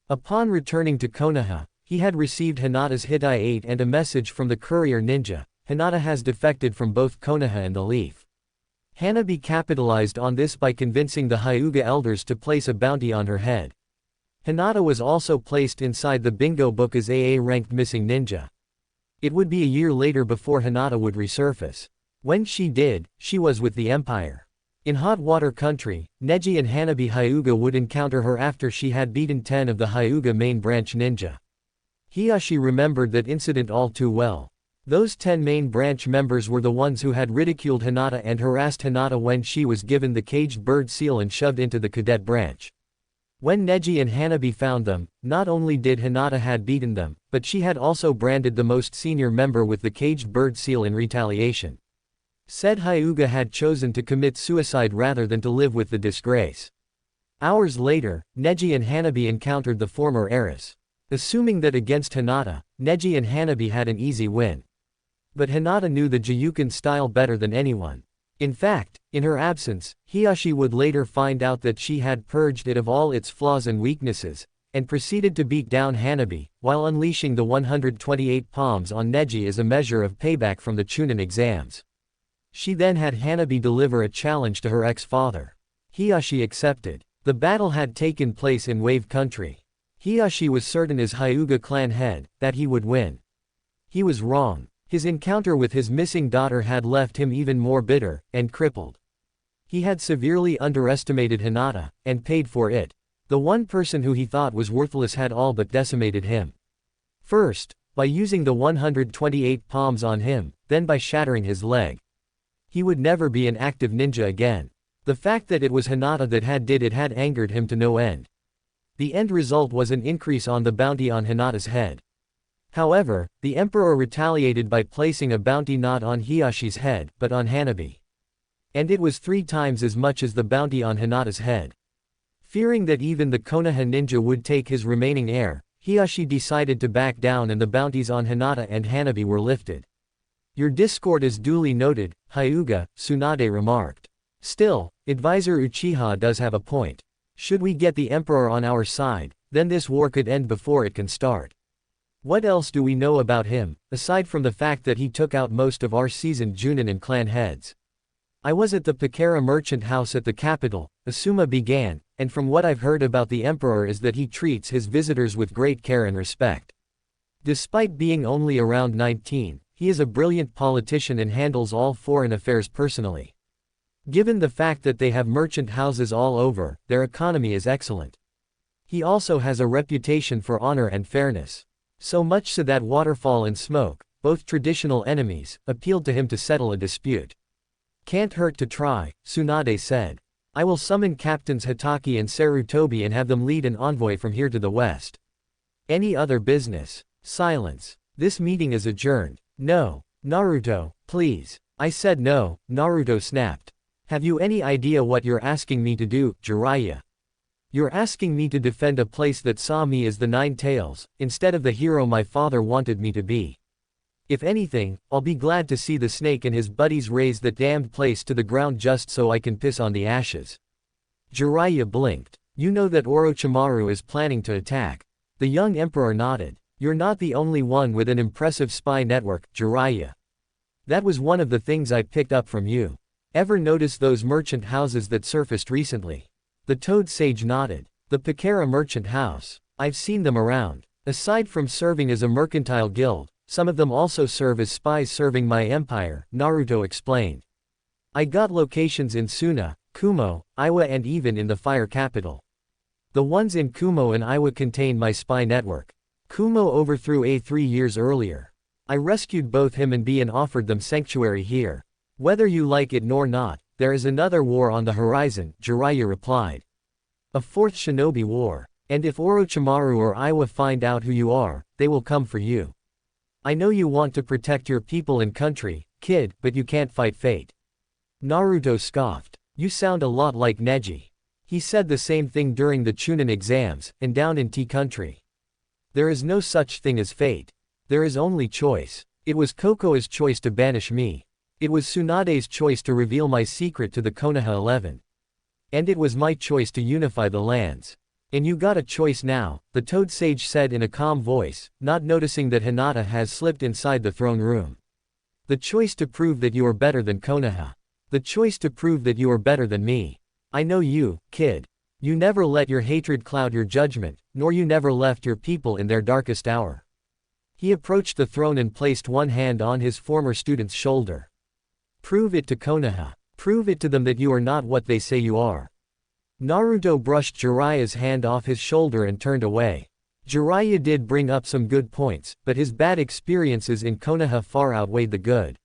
Upon returning to Konoha, he had received Hinata's Hitai 8 and a message from the courier ninja. Hinata has defected from both Konoha and the Leaf. Hanabi capitalized on this by convincing the Hyuga elders to place a bounty on her head. Hinata was also placed inside the bingo book as AA-ranked missing ninja. It would be a year later before Hinata would resurface. When she did, she was with the Empire. In Hot Water Country, Neji and Hanabi Hyuga would encounter her after she had beaten 10 of the Hyuga main branch ninja. Hiyashi remembered that incident all too well. Those 10 main branch members were the ones who had ridiculed Hinata and harassed Hinata when she was given the caged bird seal and shoved into the cadet branch. When Neji and Hanabi found them, not only did Hinata had beaten them, but she had also branded the most senior member with the caged bird seal in retaliation. Said Hyuga had chosen to commit suicide rather than to live with the disgrace. Hours later, Neji and Hanabi encountered the former heiress. Assuming that against Hinata, Neji and Hanabi had an easy win. But Hinata knew the Jiyukin style better than anyone. In fact, in her absence, Hiyashi would later find out that she had purged it of all its flaws and weaknesses, and proceeded to beat down Hanabi, while unleashing the 128 palms on Neji as a measure of payback from the Chunin exams. She then had Hanabi deliver a challenge to her ex-father. Hiyashi accepted. The battle had taken place in Wave Country. Hiyashi was certain as Hyuga clan head, that he would win. He was wrong. His encounter with his missing daughter had left him even more bitter, and crippled. He had severely underestimated Hinata, and paid for it. The one person who he thought was worthless had all but decimated him. First, by using the 128 palms on him, then by shattering his leg. He would never be an active ninja again. The fact that it was Hinata that did it had angered him to no end. The end result was an increase on the bounty on Hinata's head. However, the emperor retaliated by placing a bounty not on Hiyashi's head, but on Hanabi. And it was 3 times as much as the bounty on Hinata's head. Fearing that even the Konoha ninja would take his remaining heir, Hiyashi decided to back down and the bounties on Hinata and Hanabi were lifted. Your discord is duly noted, Hyuga, Tsunade remarked. Still, advisor Uchiha does have a point. Should we get the emperor on our side, then this war could end before it can start. What else do we know about him, aside from the fact that he took out most of our seasoned Junin and clan heads? I was at the Pakara merchant house at the capital, Asuma began, and from what I've heard about the emperor is that he treats his visitors with great care and respect. Despite being only around 19, he is a brilliant politician and handles all foreign affairs personally. Given the fact that they have merchant houses all over, their economy is excellent. He also has a reputation for honor and fairness. So much so that Waterfall and Smoke, both traditional enemies, appealed to him to settle a dispute. Can't hurt to try, Tsunade said. I will summon Captains Hitaki and Sarutobi and have them lead an envoy from here to the west. Any other business? Silence. This meeting is adjourned. No. Naruto, please. I said no, Naruto snapped. Have you any idea what you're asking me to do, Jiraiya? You're asking me to defend a place that saw me as the Nine Tails, instead of the hero my father wanted me to be. If anything, I'll be glad to see the snake and his buddies raze that damned place to the ground just so I can piss on the ashes. Jiraiya blinked. You know that Orochimaru is planning to attack. The young emperor nodded. You're not the only one with an impressive spy network, Jiraiya. That was one of the things I picked up from you. Ever notice those merchant houses that surfaced recently? The Toad Sage nodded. The Pakara merchant house. I've seen them around. Aside from serving as a mercantile guild, some of them also serve as spies serving my empire, Naruto explained. I got locations in Suna, Kumo, Iwa and even in the Fire Capital. The ones in Kumo and Iwa contain my spy network. Kumo overthrew A 3 years earlier. I rescued both him and B and offered them sanctuary here. Whether you like it nor not, there is another war on the horizon, Jiraiya replied. A 4th shinobi war. And if Orochimaru or Iwa find out who you are, they will come for you. I know you want to protect your people and country, kid, but you can't fight fate. Naruto scoffed. You sound a lot like Neji. He said the same thing during the Chunin exams, and down in T country. There is no such thing as fate. There is only choice. It was Kokoa's choice to banish me. It was Tsunade's choice to reveal my secret to the Konoha 11. And it was my choice to unify the lands. And you got a choice now, the Toad Sage said in a calm voice, not noticing that Hinata has slipped inside the throne room. The choice to prove that you are better than Konoha. The choice to prove that you are better than me. I know you, kid. You never let your hatred cloud your judgment, nor you never left your people in their darkest hour. He approached the throne and placed one hand on his former student's shoulder. Prove it to Konoha. Prove it to them that you are not what they say you are. Naruto brushed Jiraiya's hand off his shoulder and turned away. Jiraiya did bring up some good points, but his bad experiences in Konoha far outweighed the good.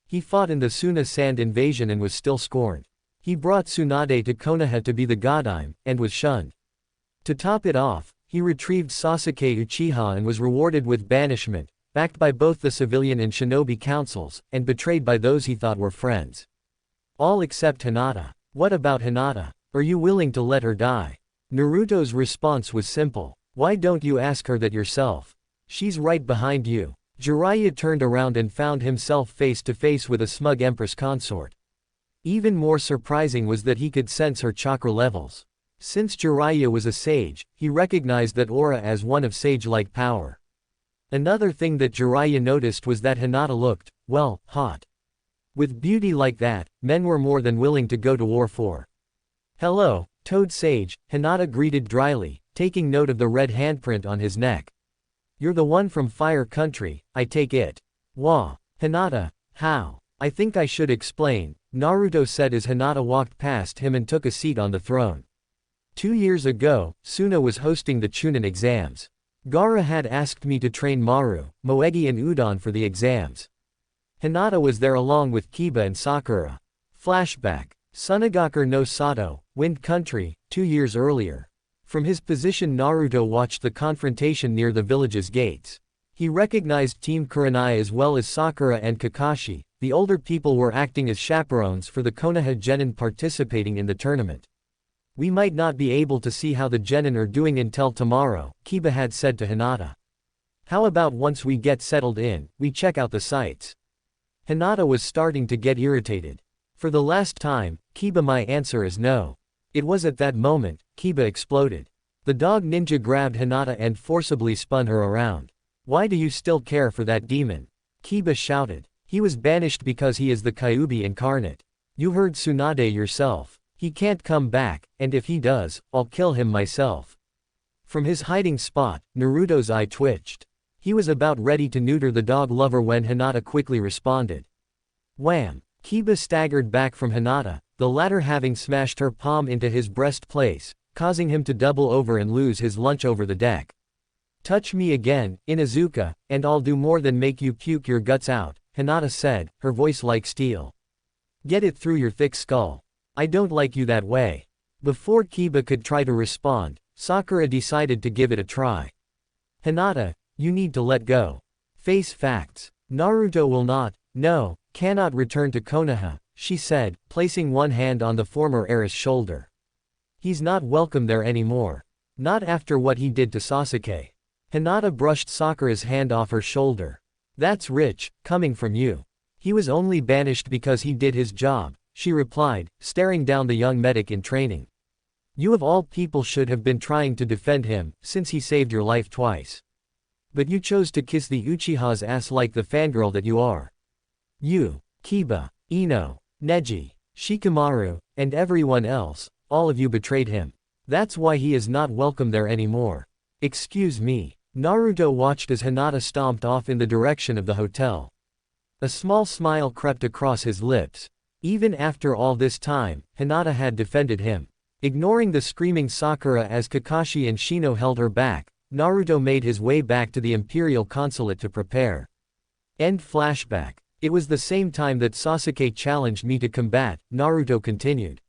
He fought in the Suna Sand invasion and was still scorned. He brought Tsunade to Konoha to be the Godime, and was shunned. To top it off, he retrieved Sasuke Uchiha and was rewarded with banishment, backed by both the civilian and shinobi councils, and betrayed by those he thought were friends. All except Hinata. What about Hinata? Are you willing to let her die? Naruto's response was simple. Why don't you ask her that yourself? She's right behind you. Jiraiya turned around and found himself face to face with a smug empress consort. Even more surprising was that he could sense her chakra levels. Since Jiraiya was a sage, he recognized that aura as one of sage-like power. Another thing that Jiraiya noticed was that Hinata looked, well, hot. With beauty like that, men were more than willing to go to war for. Hello, Toad Sage, Hinata greeted dryly, taking note of the red handprint on his neck. You're the one from Fire Country, I take it. Wah. Hinata, how? I think I should explain, Naruto said as Hinata walked past him and took a seat on the throne. 2 years ago, Suna was hosting the Chunin exams. Gaara had asked me to train Maru, Moegi and Udon for the exams. Hinata was there along with Kiba and Sakura. Flashback. Sunagakure no Sato, Wind Country, 2 years earlier. From his position Naruto watched the confrontation near the village's gates. He recognized Team Kurenai as well as Sakura and Kakashi. The older people were acting as chaperones for the Konoha genin participating in the tournament. We might not be able to see how the genin are doing until tomorrow, Kiba had said to Hinata. How about once we get settled in, we check out the sights? Hinata was starting to get irritated. For the last time, Kiba, my answer is no. It was at that moment, Kiba exploded. The dog ninja grabbed Hinata and forcibly spun her around. Why do you still care for that demon? Kiba shouted. He was banished because he is the Kyuubi incarnate. You heard Tsunade yourself. He can't come back, and if he does, I'll kill him myself. From his hiding spot, Naruto's eye twitched. He was about ready to neuter the dog lover when Hinata quickly responded. Wham! Kiba staggered back from Hinata, the latter having smashed her palm into his breastplate, causing him to double over and lose his lunch over the deck. Touch me again, Inuzuka, and I'll do more than make you puke your guts out, Hinata said, her voice like steel. Get it through your thick skull. I don't like you that way. Before Kiba could try to respond, Sakura decided to give it a try. Hinata, you need to let go. Face facts. Naruto will not, no, cannot return to Konoha, she said, placing one hand on the former heiress' shoulder. He's not welcome there anymore. Not after what he did to Sasuke. Hinata brushed Sakura's hand off her shoulder. That's rich, coming from you. He was only banished because he did his job, she replied, staring down the young medic in training. You of all people should have been trying to defend him, since he saved your life twice. But you chose to kiss the Uchiha's ass like the fangirl that you are. You, Kiba, Ino, Neji, Shikamaru, and everyone else, all of you betrayed him. That's why he is not welcome there anymore. Excuse me. Naruto watched as Hinata stomped off in the direction of the hotel. A small smile crept across his lips. Even after all this time, Hinata had defended him. Ignoring the screaming Sakura as Kakashi and Shino held her back, Naruto made his way back to the Imperial Consulate to prepare. End flashback. It was the same time that Sasuke challenged me to combat, Naruto continued.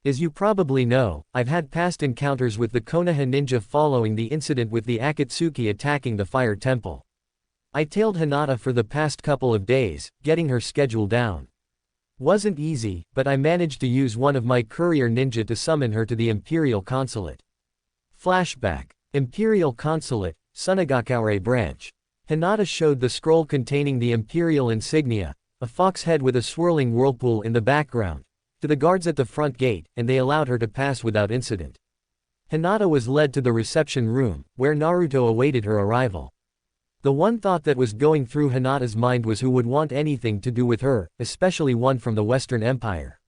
As you probably know, I've had past encounters with the Konoha ninja following the incident with the Akatsuki attacking the Fire Temple. I tailed Hinata for the past couple of days, getting her schedule down. Wasn't easy, but I managed to use one of my courier ninja to summon her to the Imperial Consulate. Flashback. Imperial Consulate, Sunagakure branch. Hinata showed the scroll containing the imperial insignia, a fox head with a swirling whirlpool in the background, to the guards at the front gate, and they allowed her to pass without incident. Hinata was led to the reception room, where Naruto awaited her arrival. The one thought that was going through Hinata's mind was who would want anything to do with her, especially one from the Western Empire.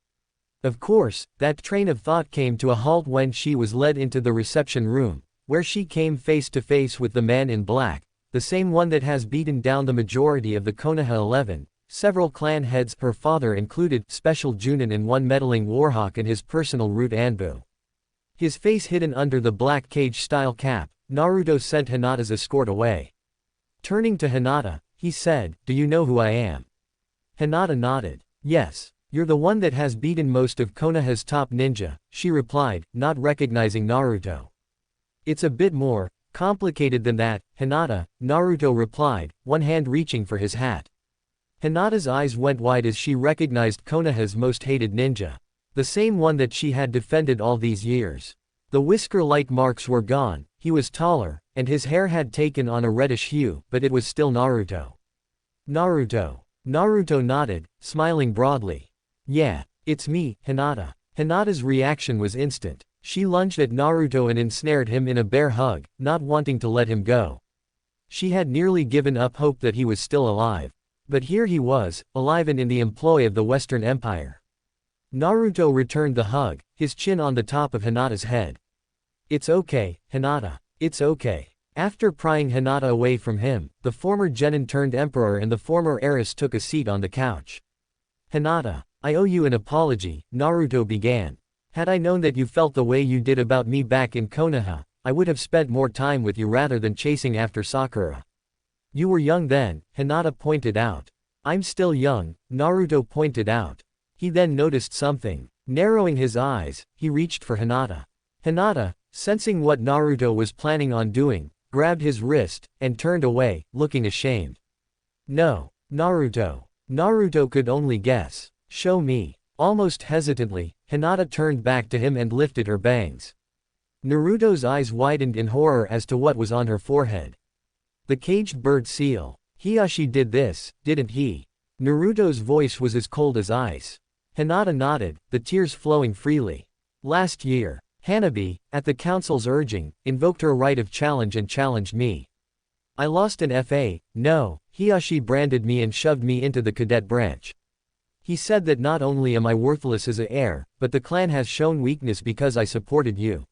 Of course, that train of thought came to a halt when she was led into the reception room, where she came face to face with the man in black, the same one that has beaten down the majority of the Konoha 11, several clan heads, her father included, Special Junin and one meddling warhawk and his personal root Anbu. His face hidden under the black cage-style cap, Naruto sent Hinata's escort away. Turning to Hinata, he said, "Do you know who I am?" Hinata nodded. "Yes. You're the one that has beaten most of Konoha's top ninja," she replied, not recognizing Naruto. "It's a bit more complicated than that, Hinata," Naruto replied, one hand reaching for his hat. Hinata's eyes went wide as she recognized Konoha's most hated ninja. The same one that she had defended all these years. The whisker-like marks were gone, he was taller, and his hair had taken on a reddish hue, but it was still Naruto. "Naruto." Naruto nodded, smiling broadly. "Yeah, it's me, Hinata." Hinata's reaction was instant. She lunged at Naruto and ensnared him in a bear hug, not wanting to let him go. She had nearly given up hope that he was still alive. But here he was, alive and in the employ of the Western Empire. Naruto returned the hug, his chin on the top of Hinata's head. "It's okay, Hinata. It's okay." After prying Hinata away from him, the former genin turned emperor and the former heiress took a seat on the couch. "Hinata, I owe you an apology," Naruto began. "Had I known that you felt the way you did about me back in Konoha, I would have spent more time with you rather than chasing after Sakura." "You were young then," Hinata pointed out. "I'm still young," Naruto pointed out. He then noticed something. Narrowing his eyes, he reached for Hinata. Hinata, sensing what Naruto was planning on doing, grabbed his wrist, and turned away, looking ashamed. "No, Naruto." Naruto could only guess. "Show me." Almost hesitantly, Hinata turned back to him and lifted her bangs. Naruto's eyes widened in horror as to what was on her forehead. The caged bird seal. Hiyashi did this, didn't he? Naruto's voice was as cold as ice. Hinata nodded, the tears flowing freely. "Last year, Hanabi, at the council's urging, invoked her right of challenge and challenged me. I lost an FA, no, Hiyashi branded me and shoved me into the cadet branch. He said that not only am I worthless as an heir, but the clan has shown weakness because I supported you.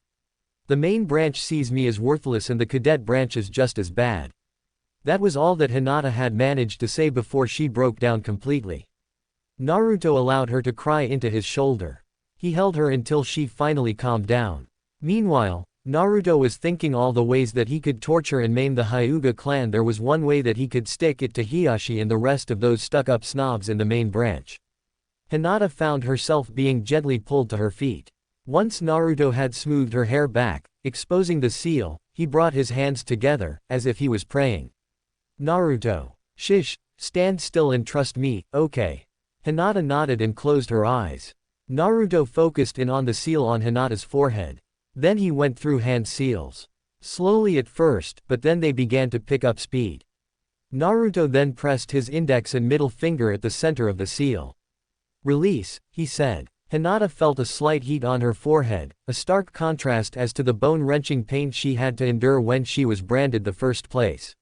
The main branch sees me as worthless and the cadet branch is just as bad." That was all that Hinata had managed to say before she broke down completely. Naruto allowed her to cry into his shoulder. He held her until she finally calmed down. Meanwhile, Naruto was thinking all the ways that he could torture and maim the Hyuga clan. There was one way that he could stick it to Hiyashi and the rest of those stuck-up snobs in the main branch. Hinata found herself being gently pulled to her feet. Once Naruto had smoothed her hair back, exposing the seal, he brought his hands together, as if he was praying. "Naruto. Shish, stand still and trust me, okay?" Hinata nodded and closed her eyes. Naruto focused in on the seal on Hinata's forehead. Then he went through hand seals. Slowly at first, but then they began to pick up speed. Naruto then pressed his index and middle finger at the center of the seal. "Release," he said. Hinata felt a slight heat on her forehead, a stark contrast as to the bone-wrenching pain she had to endure when she was branded the first place.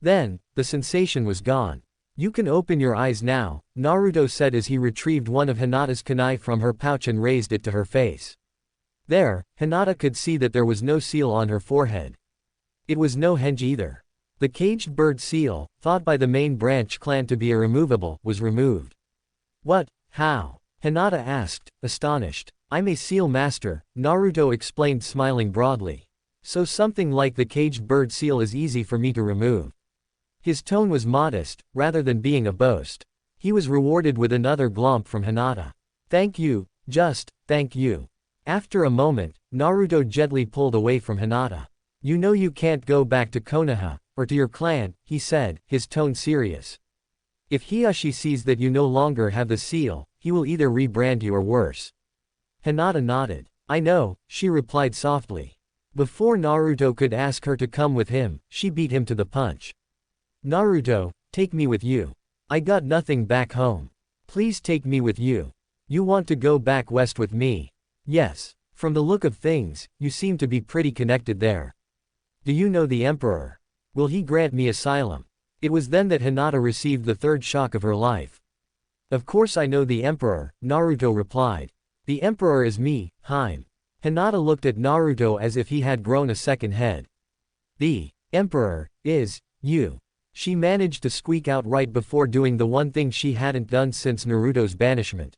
Then, the sensation was gone. "You can open your eyes now," Naruto said as he retrieved one of Hinata's kunai from her pouch and raised it to her face. There, Hinata could see that there was no seal on her forehead. It was no henge either. The caged bird seal, thought by the main branch clan to be irremovable, was removed. "What? How?" Hinata asked, astonished. "I'm a seal master," Naruto explained, smiling broadly. "So something like the caged bird seal is easy for me to remove." His tone was modest, rather than being a boast. He was rewarded with another glomp from Hinata. "Thank you, just, thank you." After a moment, Naruto gently pulled away from Hinata. "You know you can't go back to Konoha, or to your clan," he said, his tone serious. "If Hiyashi sees that you no longer have the seal, he will either rebrand you or worse." Hinata nodded. "I know," she replied softly. Before Naruto could ask her to come with him, she beat him to the punch. "Naruto, take me with you." I got nothing back home. Please take me with you. You want to go back west with me? Yes. From the look of things, you seem to be pretty connected there. Do you know the Emperor? Will he grant me asylum? It was then that Hinata received the third shock of her life. Of course I know the Emperor, Naruto replied. The Emperor is me, Haim. Hinata looked at Naruto as if he had grown a second head. The Emperor is you. She managed to squeak out right before doing the one thing she hadn't done since Naruto's banishment.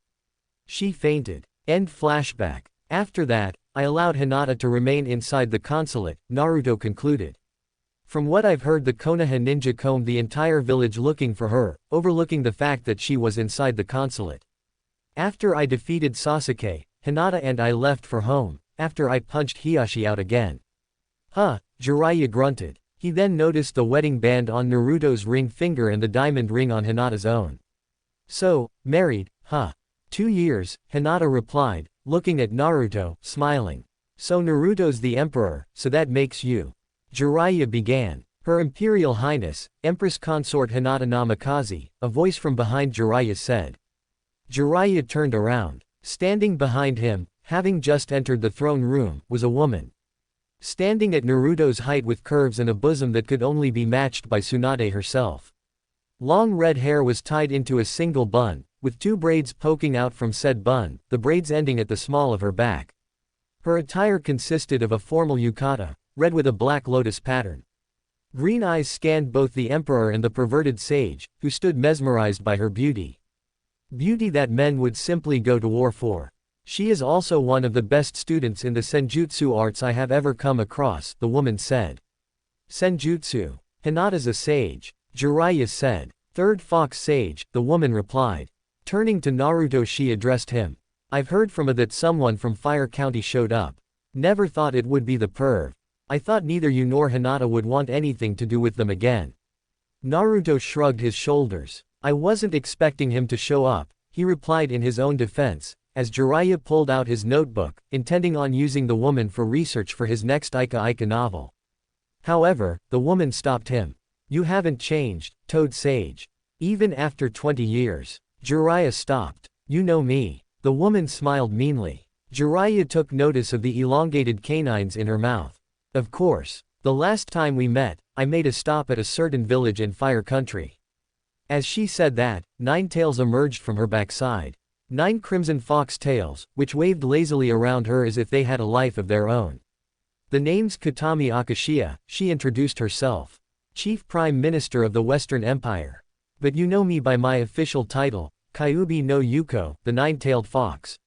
She fainted. End flashback. After that, I allowed Hinata to remain inside the consulate, Naruto concluded. From what I've heard, the Konoha ninja combed the entire village looking for her, overlooking the fact that she was inside the consulate. After I defeated Sasuke, Hinata and I left for home, after I punched Hiyashi out again. Huh, Jiraiya grunted. He then noticed the wedding band on Naruto's ring finger and the diamond ring on Hinata's own. So, married, huh? 2 years, Hinata replied, looking at Naruto, smiling. So Naruto's the Emperor, so that makes you. Jiraiya began. Her Imperial Highness, Empress Consort Hinata Namikaze, a voice from behind Jiraiya said. Jiraiya turned around. Standing behind him, having just entered the throne room, was a woman. Standing at Naruto's height with curves and a bosom that could only be matched by Tsunade herself. Long red hair was tied into a single bun, with 2 braids poking out from said bun, the braids ending at the small of her back. Her attire consisted of a formal yukata, red with a black lotus pattern. Green eyes scanned both the Emperor and the perverted sage, who stood mesmerized by her beauty. Beauty that men would simply go to war for. She is also one of the best students in the senjutsu arts I have ever come across, the woman said. Senjutsu. Hinata's a sage. Jiraiya said. Third Fox Sage, the woman replied. Turning to Naruto she addressed him. I've heard from that someone from Fire County showed up. Never thought it would be the perv. I thought neither you nor Hinata would want anything to do with them again. Naruto shrugged his shoulders. I wasn't expecting him to show up, he replied in his own defense, as Jiraiya pulled out his notebook, intending on using the woman for research for his next Ika novel. However, the woman stopped him. You haven't changed, Toad Sage. Even after 20 years. Jiraiya stopped. You know me. The woman smiled meanly. Jiraiya took notice of the elongated canines in her mouth. Of course. The last time we met, I made a stop at a certain village in Fire Country. As she said that, 9 tails emerged from her backside. 9 crimson fox tails, which waved lazily around her as if they had a life of their own. The name's Katami Akashiya, she introduced herself. Chief Prime Minister of the Western Empire. But you know me by my official title, Kyuubi no Yuko, the 9-tailed fox.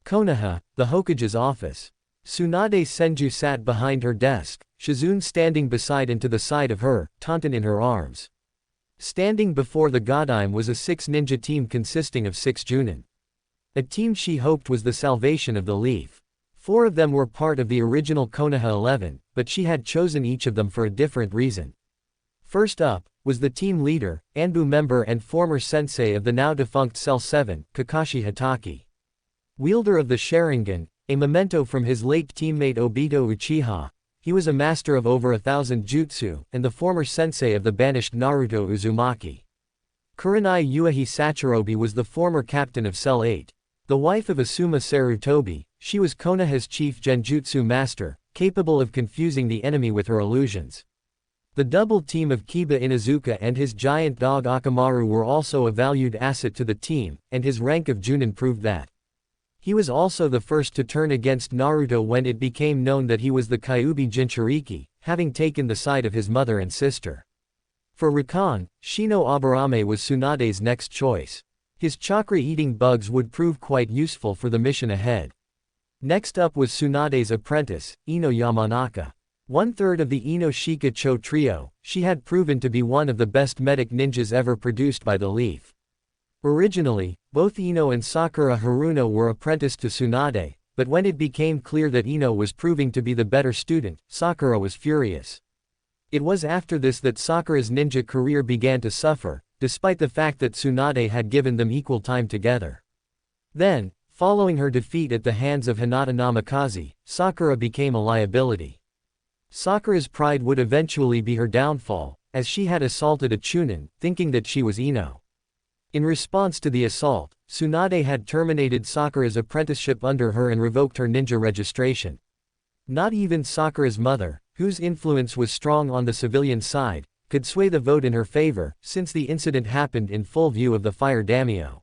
Konoha, the Hokage's office. Tsunade Senju sat behind her desk, Shizune standing beside and to the side of her, Taunton in her arms. Standing before the Godime was a 6-ninja team consisting of 6 Junin. A team she hoped was the salvation of the Leaf. 4 of them were part of the original Konoha 11, but she had chosen each of them for a different reason. First up, was the team leader, Anbu member and former sensei of the now-defunct Cell 7, Kakashi Hatake. Wielder of the Sharingan, a memento from his late teammate Obito Uchiha, he was a master of over 1,000 jutsu, and the former sensei of the banished Naruto Uzumaki. Kurenai Yuahi Sachirobe was the former captain of Cell 8. The wife of Asuma Sarutobi, she was Konoha's chief genjutsu master, capable of confusing the enemy with her illusions. The double team of Kiba Inuzuka and his giant dog Akamaru were also a valued asset to the team, and his rank of Junin proved that. He was also the first to turn against Naruto when it became known that he was the Kyuubi Jinchuriki, having taken the side of his mother and sister. For Rakan, Shino Aburame was Tsunade's next choice. His chakra-eating bugs would prove quite useful for the mission ahead. Next up was Tsunade's apprentice, Ino Yamanaka. 1/3 of the Ino Shika Cho trio, she had proven to be one of the best medic ninjas ever produced by the Leaf. Originally, both Ino and Sakura Haruno were apprenticed to Tsunade, but when it became clear that Ino was proving to be the better student, Sakura was furious. It was after this that Sakura's ninja career began to suffer, despite the fact that Tsunade had given them equal time together. Then, following her defeat at the hands of Hinata Namikaze, Sakura became a liability. Sakura's pride would eventually be her downfall, as she had assaulted a Chunin, thinking that she was Ino. In response to the assault, Tsunade had terminated Sakura's apprenticeship under her and revoked her ninja registration. Not even Sakura's mother, whose influence was strong on the civilian side, could sway the vote in her favor, since the incident happened in full view of the fire daimyo.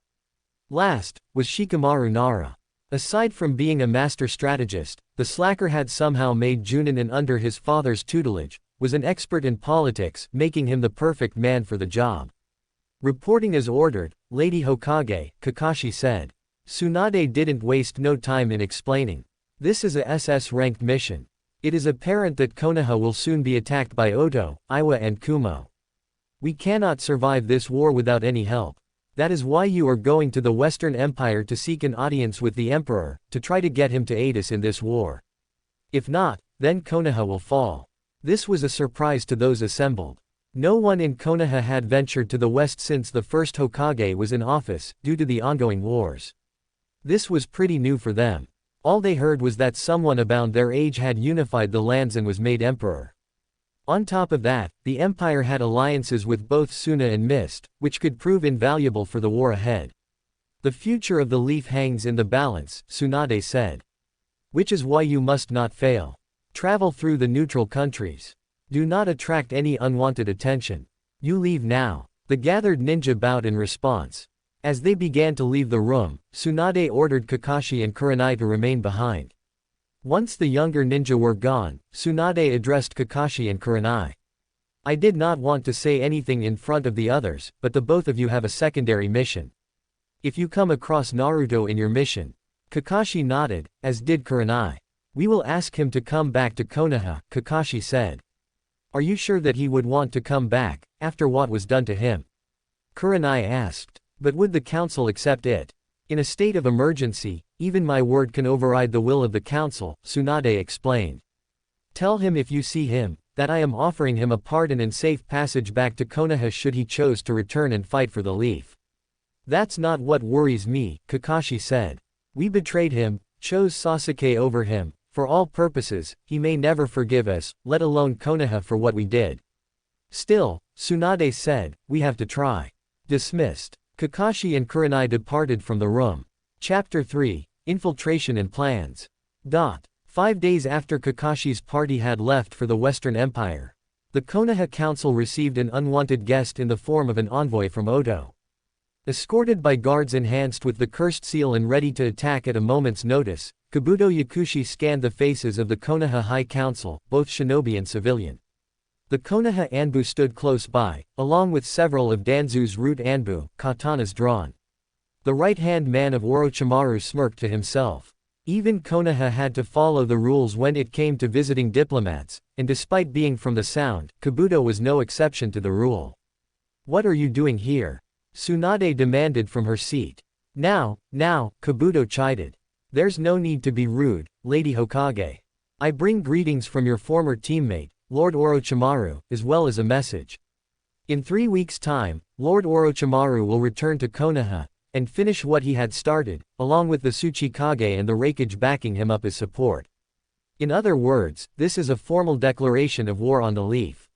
Last, was Shikamaru Nara. Aside from being a master strategist, the slacker had somehow made Junin, and under his father's tutelage, was an expert in politics, making him the perfect man for the job. Reporting as ordered, Lady Hokage, Kakashi said. Tsunade didn't waste no time in explaining. This is a SS-ranked mission. It is apparent that Konoha will soon be attacked by Oto, Iwa and Kumo. We cannot survive this war without any help. That is why you are going to the Western Empire to seek an audience with the Emperor, to try to get him to aid us in this war. If not, then Konoha will fall. This was a surprise to those assembled. No one in Konoha had ventured to the west since the first Hokage was in office, due to the ongoing wars. This was pretty new for them. All they heard was that someone about their age had unified the lands and was made emperor. On top of that, the empire had alliances with both Suna and Mist, which could prove invaluable for the war ahead. The future of the leaf hangs in the balance, Tsunade said. Which is why you must not fail. Travel through the neutral countries. Do not attract any unwanted attention. You leave now. The gathered ninja bowed in response. As they began to leave the room, Tsunade ordered Kakashi and Kurenai to remain behind. Once the younger ninja were gone, Tsunade addressed Kakashi and Kurenai. I did not want to say anything in front of the others, but the both of you have a secondary mission. If you come across Naruto in your mission. Kakashi nodded, as did Kurenai. We will ask him to come back to Konoha, Kakashi said. Are you sure that he would want to come back, after what was done to him? Kurenai asked. But would the council accept it? In a state of emergency, even my word can override the will of the council, Tsunade explained. Tell him if you see him, that I am offering him a pardon and safe passage back to Konoha should he choose to return and fight for the leaf. That's not what worries me, Kakashi said. We betrayed him, chose Sasuke over him. For all purposes, he may never forgive us, let alone Konoha for what we did. Still, Tsunade said, we have to try. Dismissed. Kakashi and Kurenai departed from the room. Chapter 3, Infiltration and Plans. 5 days after Kakashi's party had left for the Western Empire, the Konoha Council received an unwanted guest in the form of an envoy from Oto. Escorted by guards enhanced with the cursed seal and ready to attack at a moment's notice, Kabuto Yakushi scanned the faces of the Konoha High Council, both shinobi and civilian. The Konoha Anbu stood close by, along with several of Danzu's root Anbu, katanas drawn. The right-hand man of Orochimaru smirked to himself. Even Konoha had to follow the rules when it came to visiting diplomats, and despite being from the Sound, Kabuto was no exception to the rule. What are you doing here? Tsunade demanded from her seat. Now, Kabuto chided. There's no need to be rude, Lady Hokage. I bring greetings from your former teammate, Lord Orochimaru, as well as a message. In 3 weeks' time, Lord Orochimaru will return to Konoha, and finish what he had started, along with the Tsuchikage and the Raikage backing him up as support. In other words, this is a formal declaration of war on the leaf.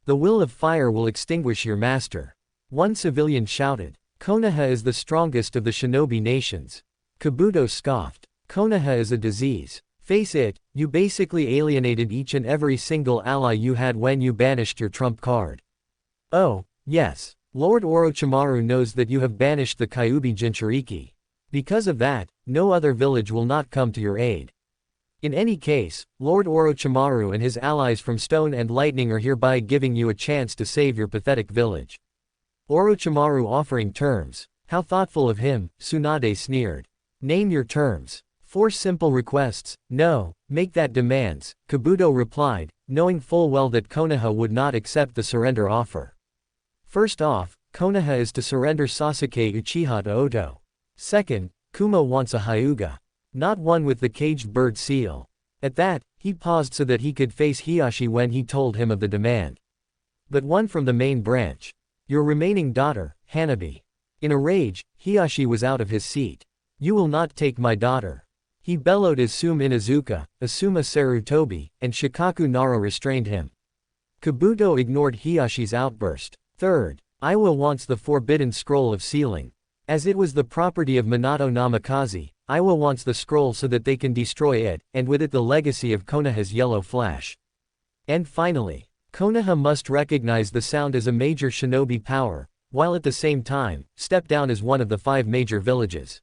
The will of fire will extinguish your master. One civilian shouted. Konoha is the strongest of the shinobi nations. Kabuto scoffed. Konoha is a disease. Face it, you basically alienated each and every single ally you had when you banished your trump card. Oh, yes. Lord Orochimaru knows that you have banished the Kyuubi Jinchuriki. Because of that, no other village will not come to your aid. In any case, Lord Orochimaru and his allies from Stone and Lightning are hereby giving you a chance to save your pathetic village. Orochimaru offering terms. How thoughtful of him, Tsunade sneered. Name your terms. 4 simple requests. No, make that demands, Kabuto replied, knowing full well that Konoha would not accept the surrender offer. First off, Konoha is to surrender Sasuke Uchiha to Oto. Second, Kumo wants a Hyuga. Not one with the caged bird seal. At that, he paused so that he could face Hiyashi when he told him of the demand. But one from the main branch. Your remaining daughter, Hanabi. In a rage, Hiyashi was out of his seat. You will not take my daughter. He bellowed as Sume Inuzuka, Asuma Sarutobi, and Shikaku Nara restrained him. Kabuto ignored Hiyashi's outburst. Third, Iwa wants the forbidden scroll of sealing. As it was the property of Minato Namikaze, Iwa wants the scroll so that they can destroy it, and with it the legacy of Konoha's yellow flash. And finally, Konoha must recognize the sound as a major shinobi power, while at the same time, step down as one of the 5 major villages.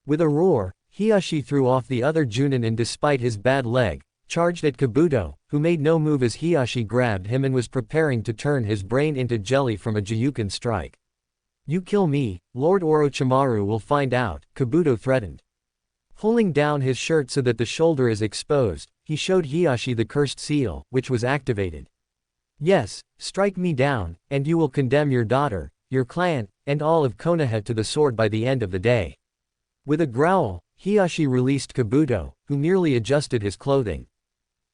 With a roar, Hiashi threw off the other Junin and despite his bad leg, charged at Kabuto, who made no move as Hiashi grabbed him and was preparing to turn his brain into jelly from a Juyuken strike. You kill me, Lord Orochimaru will find out, Kabuto threatened. Pulling down his shirt so that the shoulder is exposed, he showed Hiashi the cursed seal, which was activated. Yes, strike me down, and you will condemn your daughter, your clan, and all of Konoha to the sword by the end of the day. With a growl, Hiashi released Kabuto, who merely adjusted his clothing.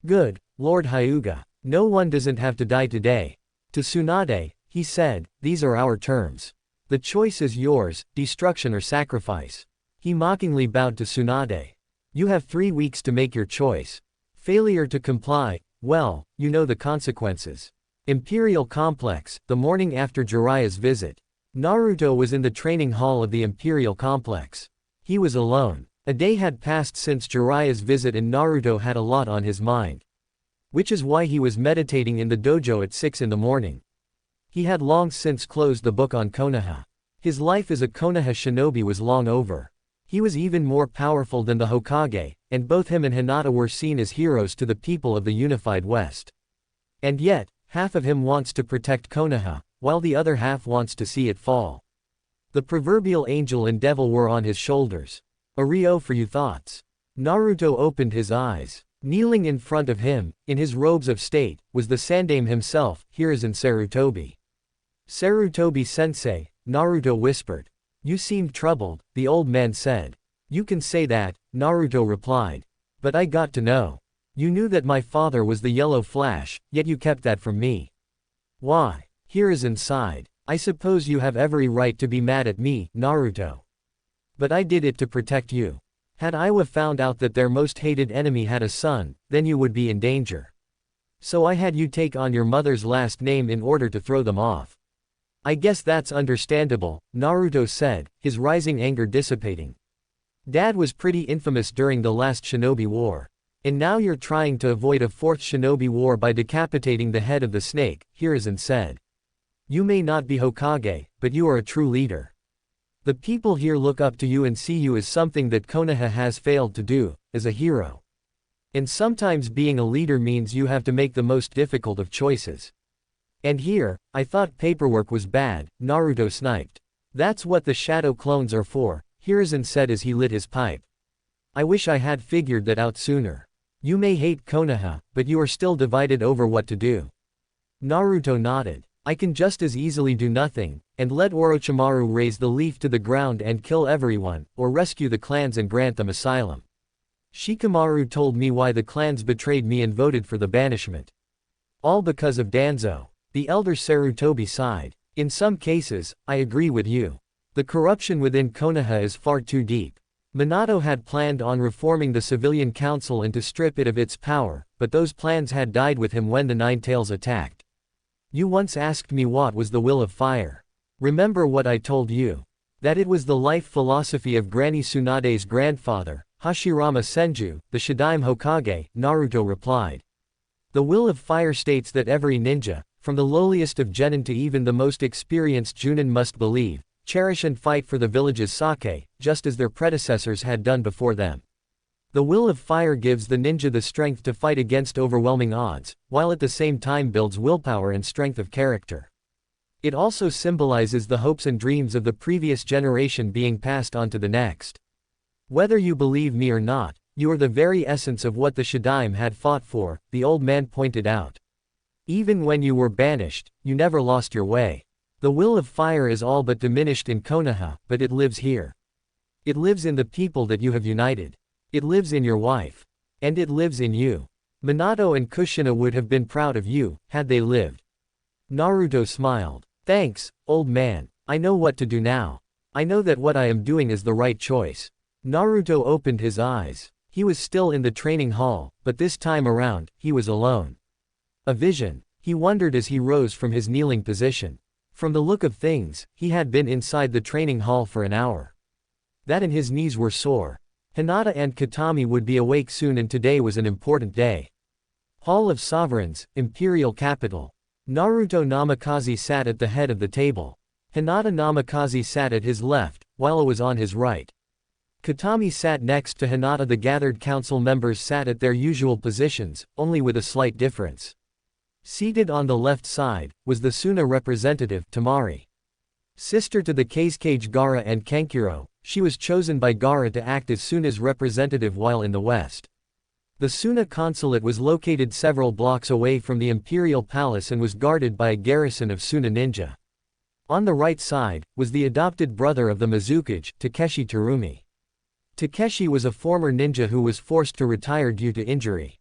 Good, Lord Hyuga. No one doesn't have to die today. To Tsunade, he said, these are our terms. The choice is yours, destruction or sacrifice. He mockingly bowed to Tsunade. You have 3 weeks to make your choice. Failure to comply, well, you know the consequences. Imperial Complex, the morning after Jiraiya's visit. Naruto was in the training hall of the Imperial Complex. He was alone. A day had passed since Jiraiya's visit and Naruto had a lot on his mind. Which is why he was meditating in the dojo at 6 in the morning. He had long since closed the book on Konoha. His life as a Konoha shinobi was long over. He was even more powerful than the Hokage, and both him and Hinata were seen as heroes to the people of the unified West. And yet, half of him wants to protect Konoha, while the other half wants to see it fall. The proverbial angel and devil were on his shoulders. A Rio for you thoughts. Naruto opened his eyes. Kneeling in front of him, in his robes of state, was the Sandaime himself, Hiruzen Sarutobi. Sarutobi-sensei, Naruto whispered. You seemed troubled, the old man said. You can say that, Naruto replied. But I got to know. You knew that my father was the Yellow Flash, yet you kept that from me. Why? Hiruzen sighed. I suppose you have every right to be mad at me, Naruto. But I did it to protect you. Had Iwa found out that their most hated enemy had a son, then you would be in danger. So I had you take on your mother's last name in order to throw them off. I guess that's understandable, Naruto said, his rising anger dissipating. Dad was pretty infamous during the last Shinobi War. And now you're trying to avoid a 4th Shinobi War by decapitating the head of the snake, Hiruzen said. You may not be Hokage, but you are a true leader. The people here look up to you and see you as something that Konoha has failed to do, as a hero. And sometimes being a leader means you have to make the most difficult of choices. And here, I thought paperwork was bad, Naruto sniped. That's what the shadow clones are for, Hiruzen said as he lit his pipe. I wish I had figured that out sooner. You may hate Konoha, but you are still divided over what to do. Naruto nodded. I can just as easily do nothing, and let Orochimaru raise the leaf to the ground and kill everyone, or rescue the clans and grant them asylum. Shikamaru told me why the clans betrayed me and voted for the banishment. All because of Danzo. The elder Sarutobi sighed. In some cases, I agree with you. The corruption within Konoha is far too deep. Minato had planned on reforming the civilian council and to strip it of its power, but those plans had died with him when the Nine Tails attacked. You once asked me what was the will of fire. Remember what I told you? That it was the life philosophy of Granny Tsunade's grandfather, Hashirama Senju, the Shadaime Hokage, Naruto replied. The will of fire states that every ninja, from the lowliest of genin to even the most experienced Junin must believe, cherish and fight for the village's sake, just as their predecessors had done before them. The will of fire gives the ninja the strength to fight against overwhelming odds, while at the same time builds willpower and strength of character. It also symbolizes the hopes and dreams of the previous generation being passed on to the next. Whether you believe me or not, you are the very essence of what the Shadaime had fought for, the old man pointed out. Even when you were banished, you never lost your way. The will of fire is all but diminished in Konoha, but it lives here. It lives in the people that you have united. It lives in your wife. And it lives in you. Minato and Kushina would have been proud of you, had they lived. Naruto smiled. Thanks, old man. I know what to do now. I know that what I am doing is the right choice. Naruto opened his eyes. He was still in the training hall, but this time around, he was alone. A vision. He wondered as he rose from his kneeling position. From the look of things, he had been inside the training hall for an hour. That and his knees were sore. Hinata and Katami would be awake soon, and today was an important day. Hall of Sovereigns, Imperial Capital. Naruto Namikaze sat at the head of the table. Hinata Namikaze sat at his left, while I was on his right. Katami sat next to Hinata. The gathered council members sat at their usual positions, only with a slight difference. Seated on the left side, was the Suna representative, Tamari. Sister to the Kazekage Gaara and Kankuro, she was chosen by Gaara to act as Suna's representative while in the west. The Suna consulate was located several blocks away from the Imperial Palace and was guarded by a garrison of Suna ninja. On the right side, was the adopted brother of the Mizukage, Takeshi Terumi. Takeshi was a former ninja who was forced to retire due to injury.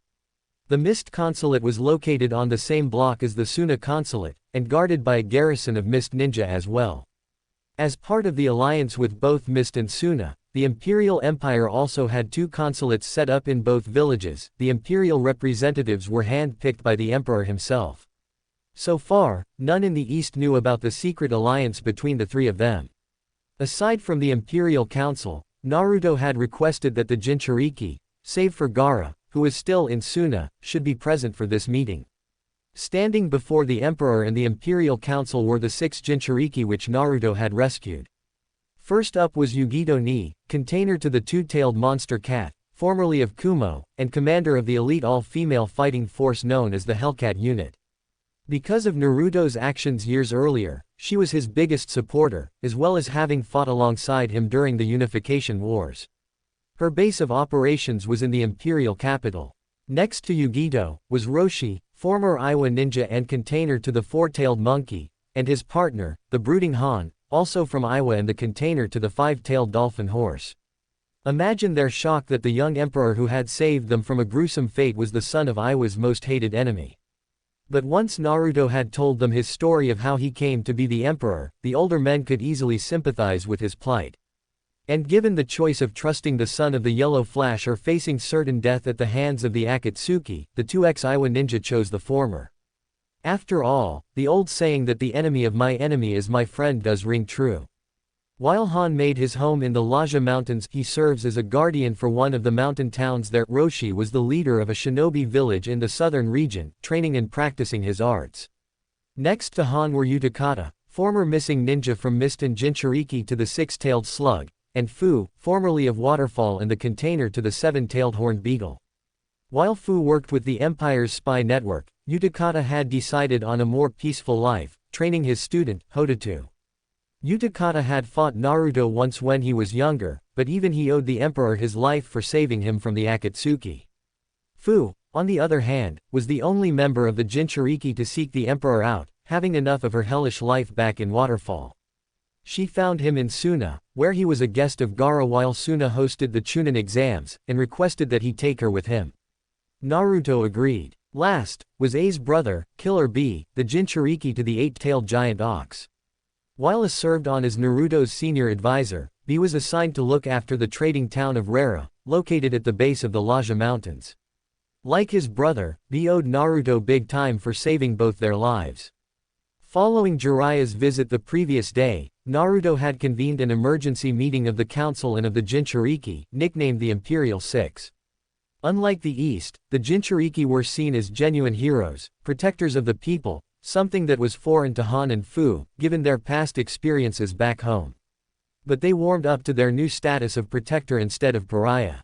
The Mist Consulate was located on the same block as the Suna Consulate, and guarded by a garrison of Mist ninja as well. As part of the alliance with both Mist and Suna, the Imperial Empire also had 2 consulates set up in both villages. The Imperial representatives were hand-picked by the Emperor himself. So far, none in the East knew about the secret alliance between the 3 of them. Aside from the Imperial Council, Naruto had requested that the Jinchuriki, save for Gaara, who is still in Suna, should be present for this meeting. Standing before the Emperor and the Imperial Council were the 6 Jinchuriki which Naruto had rescued. First up was Yugito Ni, container to the 2-tailed monster cat, formerly of Kumo, and commander of the elite all-female fighting force known as the Hellcat Unit. Because of Naruto's actions years earlier, she was his biggest supporter, as well as having fought alongside him during the Unification Wars. Her base of operations was in the Imperial capital. Next to Yugito, was Roshi, former Iwa ninja and container to the 4-tailed monkey, and his partner, the brooding Han, also from Iwa and the container to the 5-tailed dolphin horse. Imagine their shock that the young emperor who had saved them from a gruesome fate was the son of Iwa's most hated enemy. But once Naruto had told them his story of how he came to be the emperor, the older men could easily sympathize with his plight. And given the choice of trusting the son of the Yellow Flash or facing certain death at the hands of the Akatsuki, the 2 ex-Iwa ninja chose the former. After all, the old saying that the enemy of my enemy is my friend does ring true. While Han made his home in the Laja Mountains, he serves as a guardian for one of the mountain towns there. Roshi was the leader of a shinobi village in the southern region, training and practicing his arts. Next to Han were Utakata, former missing ninja from Mist and Jinchuriki to the 6-tailed slug, and Fu, formerly of Waterfall and the container to the 7-tailed horned beagle. While Fu worked with the Empire's spy network, Utakata had decided on a more peaceful life, training his student, Hotato. Utakata had fought Naruto once when he was younger, but even he owed the Emperor his life for saving him from the Akatsuki. Fu, on the other hand, was the only member of the Jinchuriki to seek the Emperor out, having enough of her hellish life back in Waterfall. She found him in Suna, where he was a guest of Gaara while Suna hosted the Chunin exams, and requested that he take her with him. Naruto agreed. Last, was A's brother, Killer Bee, the Jinchuriki to the 8-tailed giant ox. While A served on as Naruto's senior advisor, Bee was assigned to look after the trading town of Rara, located at the base of the Laja Mountains. Like his brother, Bee owed Naruto big time for saving both their lives. Following Jiraiya's visit the previous day, Naruto had convened an emergency meeting of the Council and of the Jinchuriki, nicknamed the Imperial Six. Unlike the East, the Jinchuriki were seen as genuine heroes, protectors of the people, something that was foreign to Han and Fu, given their past experiences back home. But they warmed up to their new status of protector instead of pariah.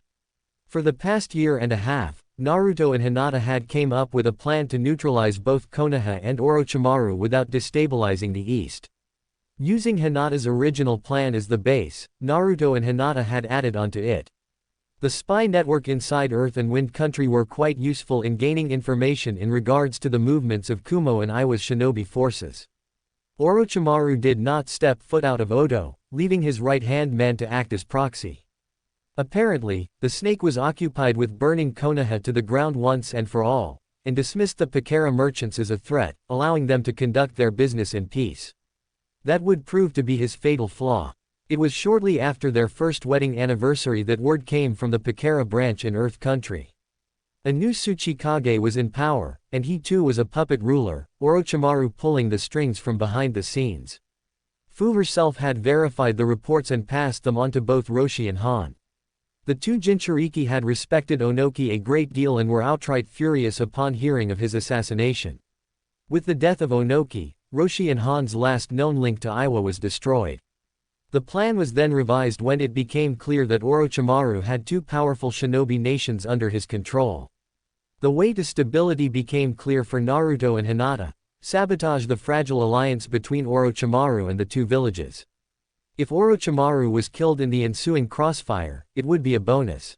For the past year and a half, Naruto and Hinata had came up with a plan to neutralize both Konoha and Orochimaru without destabilizing the East. Using Hinata's original plan as the base, Naruto and Hinata had added onto it. The spy network inside Earth and Wind Country were quite useful in gaining information in regards to the movements of Kumo and Iwa's shinobi forces. Orochimaru did not step foot out of Odo, leaving his right-hand man to act as proxy. Apparently, the snake was occupied with burning Konoha to the ground once and for all, and dismissed the Pakara merchants as a threat, allowing them to conduct their business in peace. That would prove to be his fatal flaw. It was shortly after their first wedding anniversary that word came from the Pakara branch in Earth Country. A new Tsuchikage was in power, and he too was a puppet ruler, Orochimaru pulling the strings from behind the scenes. Fu herself had verified the reports and passed them on to both Roshi and Han. The two Jinchuriki had respected Onoki a great deal and were outright furious upon hearing of his assassination. With the death of Onoki, Roshi and Han's last known link to Iwa was destroyed. The plan was then revised when it became clear that Orochimaru had two powerful shinobi nations under his control. The way to stability became clear for Naruto and Hinata: sabotage the fragile alliance between Orochimaru and the two villages. If Orochimaru was killed in the ensuing crossfire, it would be a bonus.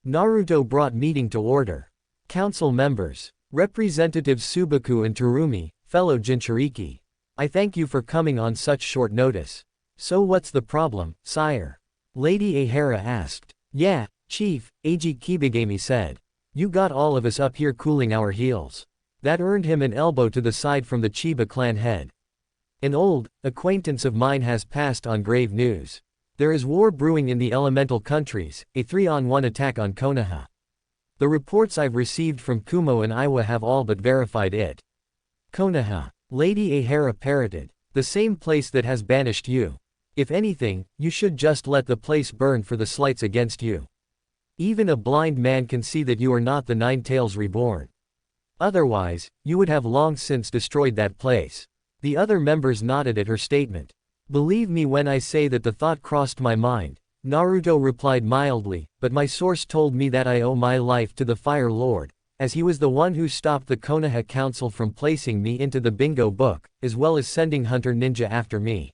Naruto brought meeting to order. Council members, Representatives Subaku and Terumi, fellow Jinchuriki. I thank you for coming on such short notice. So what's the problem, sire? Lady Ahara asked. Yeah, Chief, Eiji Kibigami said. You got all of us up here cooling our heels. That earned him an elbow to the side from the Chiba clan head. An old acquaintance of mine has passed on grave news. There is war brewing in the elemental countries, a 3-on-1 attack on Konoha. The reports I've received from Kumo and Iwa have all but verified it. Konoha, Lady Ahara parroted. The same place that has banished you. If anything, you should just let the place burn for the slights against you. Even a blind man can see that you are not the Nine Tails reborn. Otherwise, you would have long since destroyed that place. The other members nodded at her statement. Believe me when I say that the thought crossed my mind, Naruto replied mildly, but my source told me that I owe my life to the Fire Lord, as he was the one who stopped the Konoha Council from placing me into the bingo book, as well as sending Hunter Ninja after me.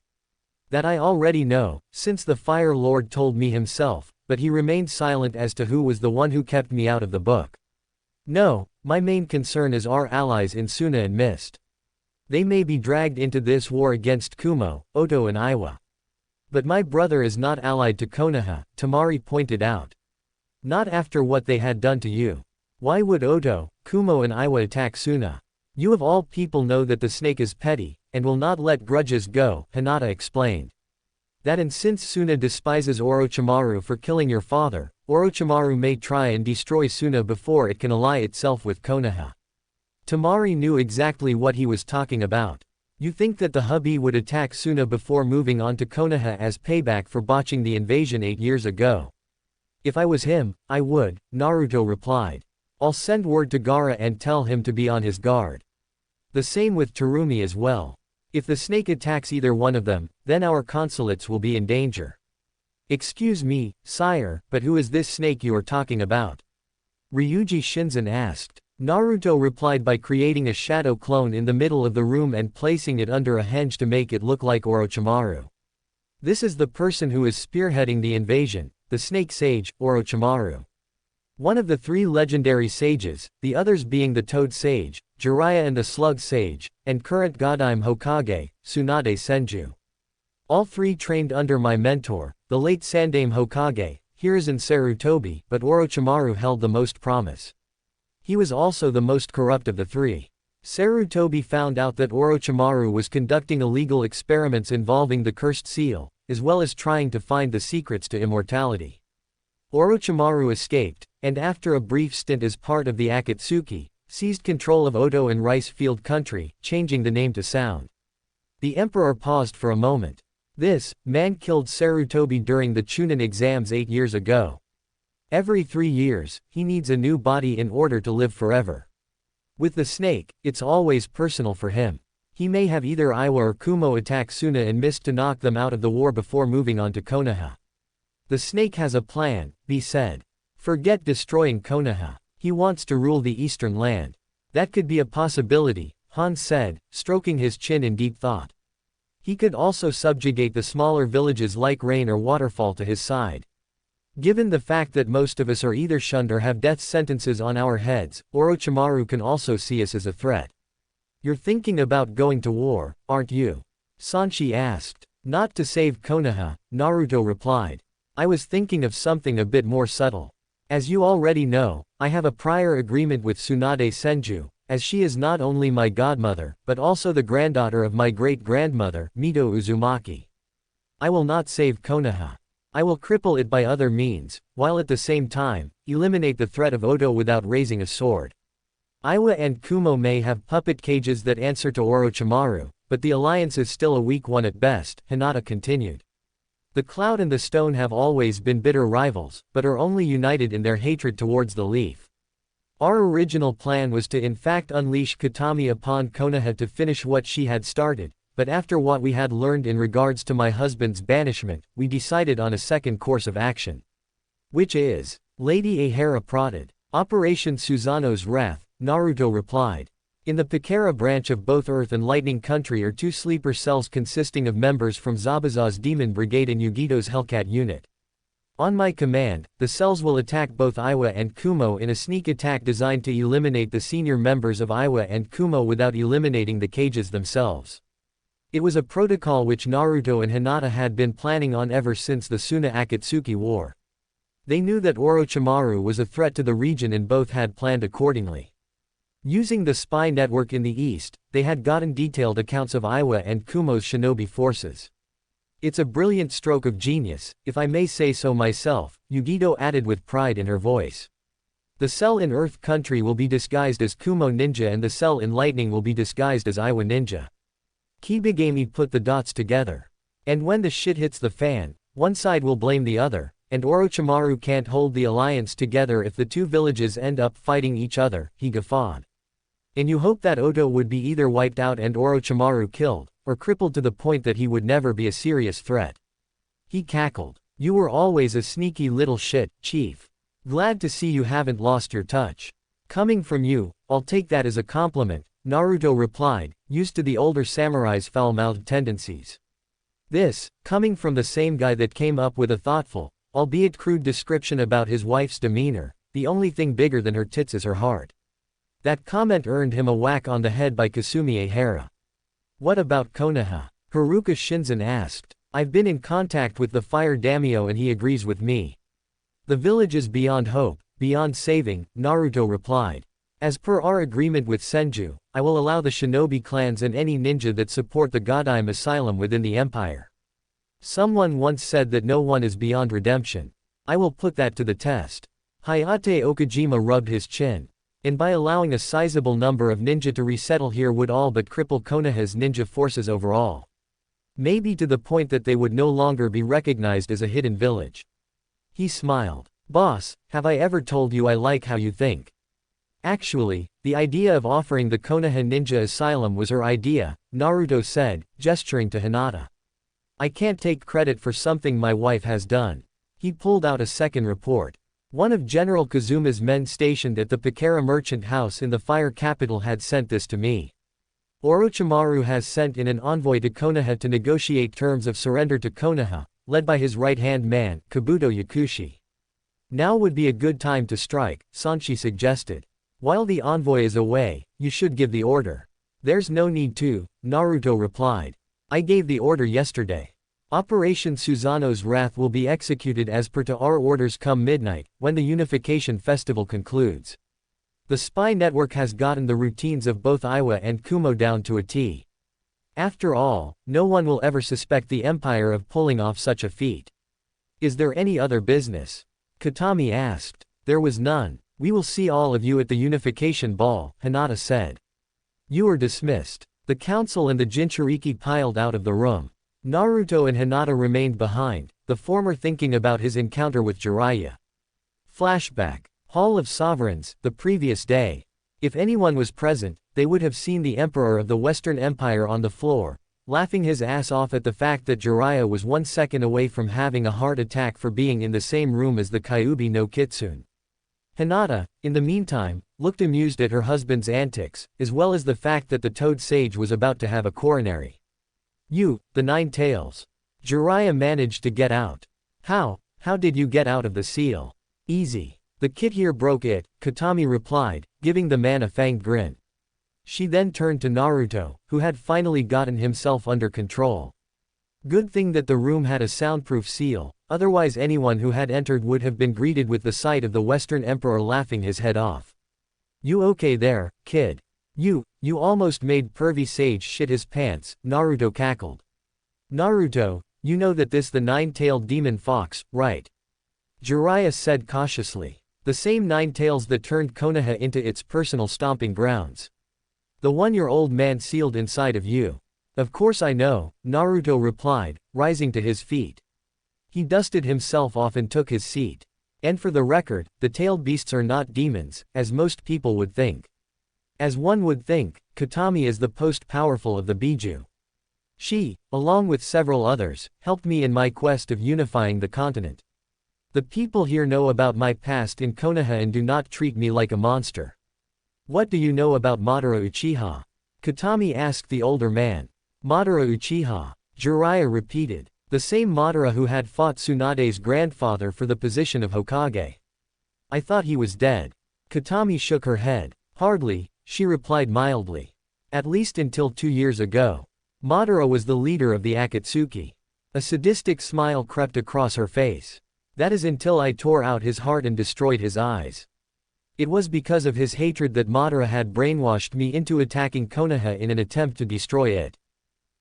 That I already know, since the Fire Lord told me himself, but he remained silent as to who was the one who kept me out of the book. No, my main concern is our allies in Suna and Mist. They may be dragged into this war against Kumo, Oto and Iwa. But my brother is not allied to Konoha, Tamari pointed out. Not after what they had done to you. Why would Oto, Kumo and Iwa attack Suna? You of all people know that the snake is petty, and will not let grudges go, Hinata explained. That and since Suna despises Orochimaru for killing your father, Orochimaru may try and destroy Suna before it can ally itself with Konoha. Tamari knew exactly what he was talking about. You think that the hubby would attack Suna before moving on to Konoha as payback for botching the invasion 8 years ago? If I was him, I would, Naruto replied. I'll send word to Gaara and tell him to be on his guard. The same with Terumi as well. If the snake attacks either one of them, then our consulates will be in danger. Excuse me, sire, but who is this snake you are talking about? Ryuji Shinzen asked. Naruto replied by creating a shadow clone in the middle of the room and placing it under a henge to make it look like Orochimaru. This is the person who is spearheading the invasion, the snake sage, Orochimaru. One of the 3 legendary sages, the others being the Toad Sage, Jiraiya and the Slug Sage, and current Godime Hokage, Tsunade Senju. All 3 trained under my mentor, the late Sandaime Hokage, Hiruzen Sarutobi, but Orochimaru held the most promise. He was also the most corrupt of the 3. Sarutobi found out that Orochimaru was conducting illegal experiments involving the Cursed Seal, as well as trying to find the secrets to immortality. Orochimaru escaped, and after a brief stint as part of the Akatsuki, seized control of Oto and Rice Field Country, changing the name to Sound. The Emperor paused for a moment. This man killed Sarutobi during the Chunin exams 8 years ago. Every 3 years, he needs a new body in order to live forever. With the snake, it's always personal for him. He may have either Iwa or Kumo attack Suna and Mist to knock them out of the war before moving on to Konoha. The snake has a plan, B said. Forget destroying Konoha. He wants to rule the eastern land. That could be a possibility, Han said, stroking his chin in deep thought. He could also subjugate the smaller villages like Rain or Waterfall to his side. Given the fact that most of us are either shunned or have death sentences on our heads, Orochimaru can also see us as a threat. You're thinking about going to war, aren't you? Sanshi asked. Not to save Konoha, Naruto replied. I was thinking of something a bit more subtle. As you already know, I have a prior agreement with Tsunade Senju, as she is not only my godmother, but also the granddaughter of my great-grandmother, Mito Uzumaki. I will not save Konoha. I will cripple it by other means, while at the same time, eliminate the threat of Odo without raising a sword. Iwa and Kumo may have puppet cages that answer to Orochimaru, but the alliance is still a weak one at best, Hinata continued. The Cloud and the Stone have always been bitter rivals, but are only united in their hatred towards the Leaf. Our original plan was to in fact unleash Katami upon Konoha to finish what she had started, but after what we had learned in regards to my husband's banishment, we decided on a second course of action. Which is? Lady Ahara prodded. Operation Susanoo's Wrath, Naruto replied. In the Pakara branch of both Earth and Lightning Country are two sleeper cells consisting of members from Zabuza's Demon Brigade and Yugito's Hellcat unit. On my command, the cells will attack both Iwa and Kumo in a sneak attack designed to eliminate the senior members of Iwa and Kumo without eliminating the cages themselves. It was a protocol which Naruto and Hinata had been planning on ever since the Suna Akatsuki War. They knew that Orochimaru was a threat to the region and both had planned accordingly. Using the spy network in the east, they had gotten detailed accounts of Iwa and Kumo's shinobi forces. It's a brilliant stroke of genius, if I may say so myself, Yugito added with pride in her voice. The cell in Earth Country will be disguised as Kumo Ninja and the cell in Lightning will be disguised as Iwa Ninja. Kibigami put the dots together. And when the shit hits the fan, one side will blame the other, and Orochimaru can't hold the alliance together if the two villages end up fighting each other, he guffawed. And you hope that Odo would be either wiped out and Orochimaru killed, or crippled to the point that he would never be a serious threat. He cackled. You were always a sneaky little shit, Chief. Glad to see you haven't lost your touch. Coming from you, I'll take that as a compliment, Naruto replied, used to the older samurai's foul-mouthed tendencies. This, coming from the same guy that came up with a thoughtful, albeit crude description about his wife's demeanor, the only thing bigger than her tits is her heart. That comment earned him a whack on the head by Kasumi Ahara. What about Konoha? Haruka Shinzen asked. I've been in contact with the fire daimyo and he agrees with me. The village is beyond hope, beyond saving, Naruto replied. As per our agreement with Senju, I will allow the shinobi clans and any ninja that support the Godime Asylum within the empire. Someone once said that no one is beyond redemption. I will put that to the test. Hayate Okajima rubbed his chin. And by allowing a sizable number of ninja to resettle here would all but cripple Konoha's ninja forces overall. Maybe to the point that they would no longer be recognized as a hidden village. He smiled. Boss, have I ever told you I like how you think? Actually, the idea of offering the Konoha Ninja Asylum was her idea, Naruto said, gesturing to Hinata. I can't take credit for something my wife has done. He pulled out a second report. One of General Kazuma's men stationed at the Pakara merchant house in the fire capital had sent this to me. Orochimaru has sent in an envoy to Konoha to negotiate terms of surrender to Konoha, led by his right-hand man, Kabuto Yakushi. Now would be a good time to strike, Sanshi suggested. While the envoy is away, you should give the order. There's no need to, Naruto replied. I gave the order yesterday. Operation Susanoo's Wrath will be executed as per to our orders come midnight, when the Unification Festival concludes. The spy network has gotten the routines of both Iwa and Kumo down to a T. After all, no one will ever suspect the Empire of pulling off such a feat. Is there any other business? Katami asked. There was none. We will see all of you at the Unification Ball, Hinata said. You are dismissed. The council and the Jinchuriki piled out of the room. Naruto and Hinata remained behind, the former thinking about his encounter with Jiraiya. Flashback. Hall of Sovereigns, the previous day. If anyone was present, they would have seen the Emperor of the Western Empire on the floor, laughing his ass off at the fact that Jiraiya was 1 second away from having a heart attack for being in the same room as the Kyuubi no Kitsune. Hinata, in the meantime, looked amused at her husband's antics, as well as the fact that the Toad Sage was about to have a coronary. You, the Nine Tails. Jiraiya managed to get out. How did you get out of the seal? Easy. The kid here broke it, Katami replied, giving the man a fanged grin. She then turned to Naruto, who had finally gotten himself under control. Good thing that the room had a soundproof seal, otherwise anyone who had entered would have been greeted with the sight of the Western Emperor laughing his head off. You okay there, kid? You almost made pervy Sage shit his pants, Naruto cackled. Naruto, You know that this the nine-tailed demon fox, right? Jiraiya said cautiously. The same nine tails that turned Konoha into its personal stomping grounds. The one your old man sealed inside of you. Of course I know, Naruto replied, rising to his feet. He dusted himself off and took his seat. And for the record, the tailed beasts are not demons, as most people would think. As one would think, Katami is the most powerful of the Biju. She, along with several others, helped me in my quest of unifying the continent. The people here know about my past in Konoha and do not treat me like a monster. What do you know about Madara Uchiha? Katami asked the older man. Madara Uchiha, Jiraiya repeated. The same Madara who had fought Tsunade's grandfather for the position of Hokage. I thought he was dead. Katami shook her head. Hardly, she replied mildly. At least until 2 years ago. Madara was the leader of the Akatsuki. A sadistic smile crept across her face. That is until I tore out his heart and destroyed his eyes. It was because of his hatred that Madara had brainwashed me into attacking Konoha in an attempt to destroy it.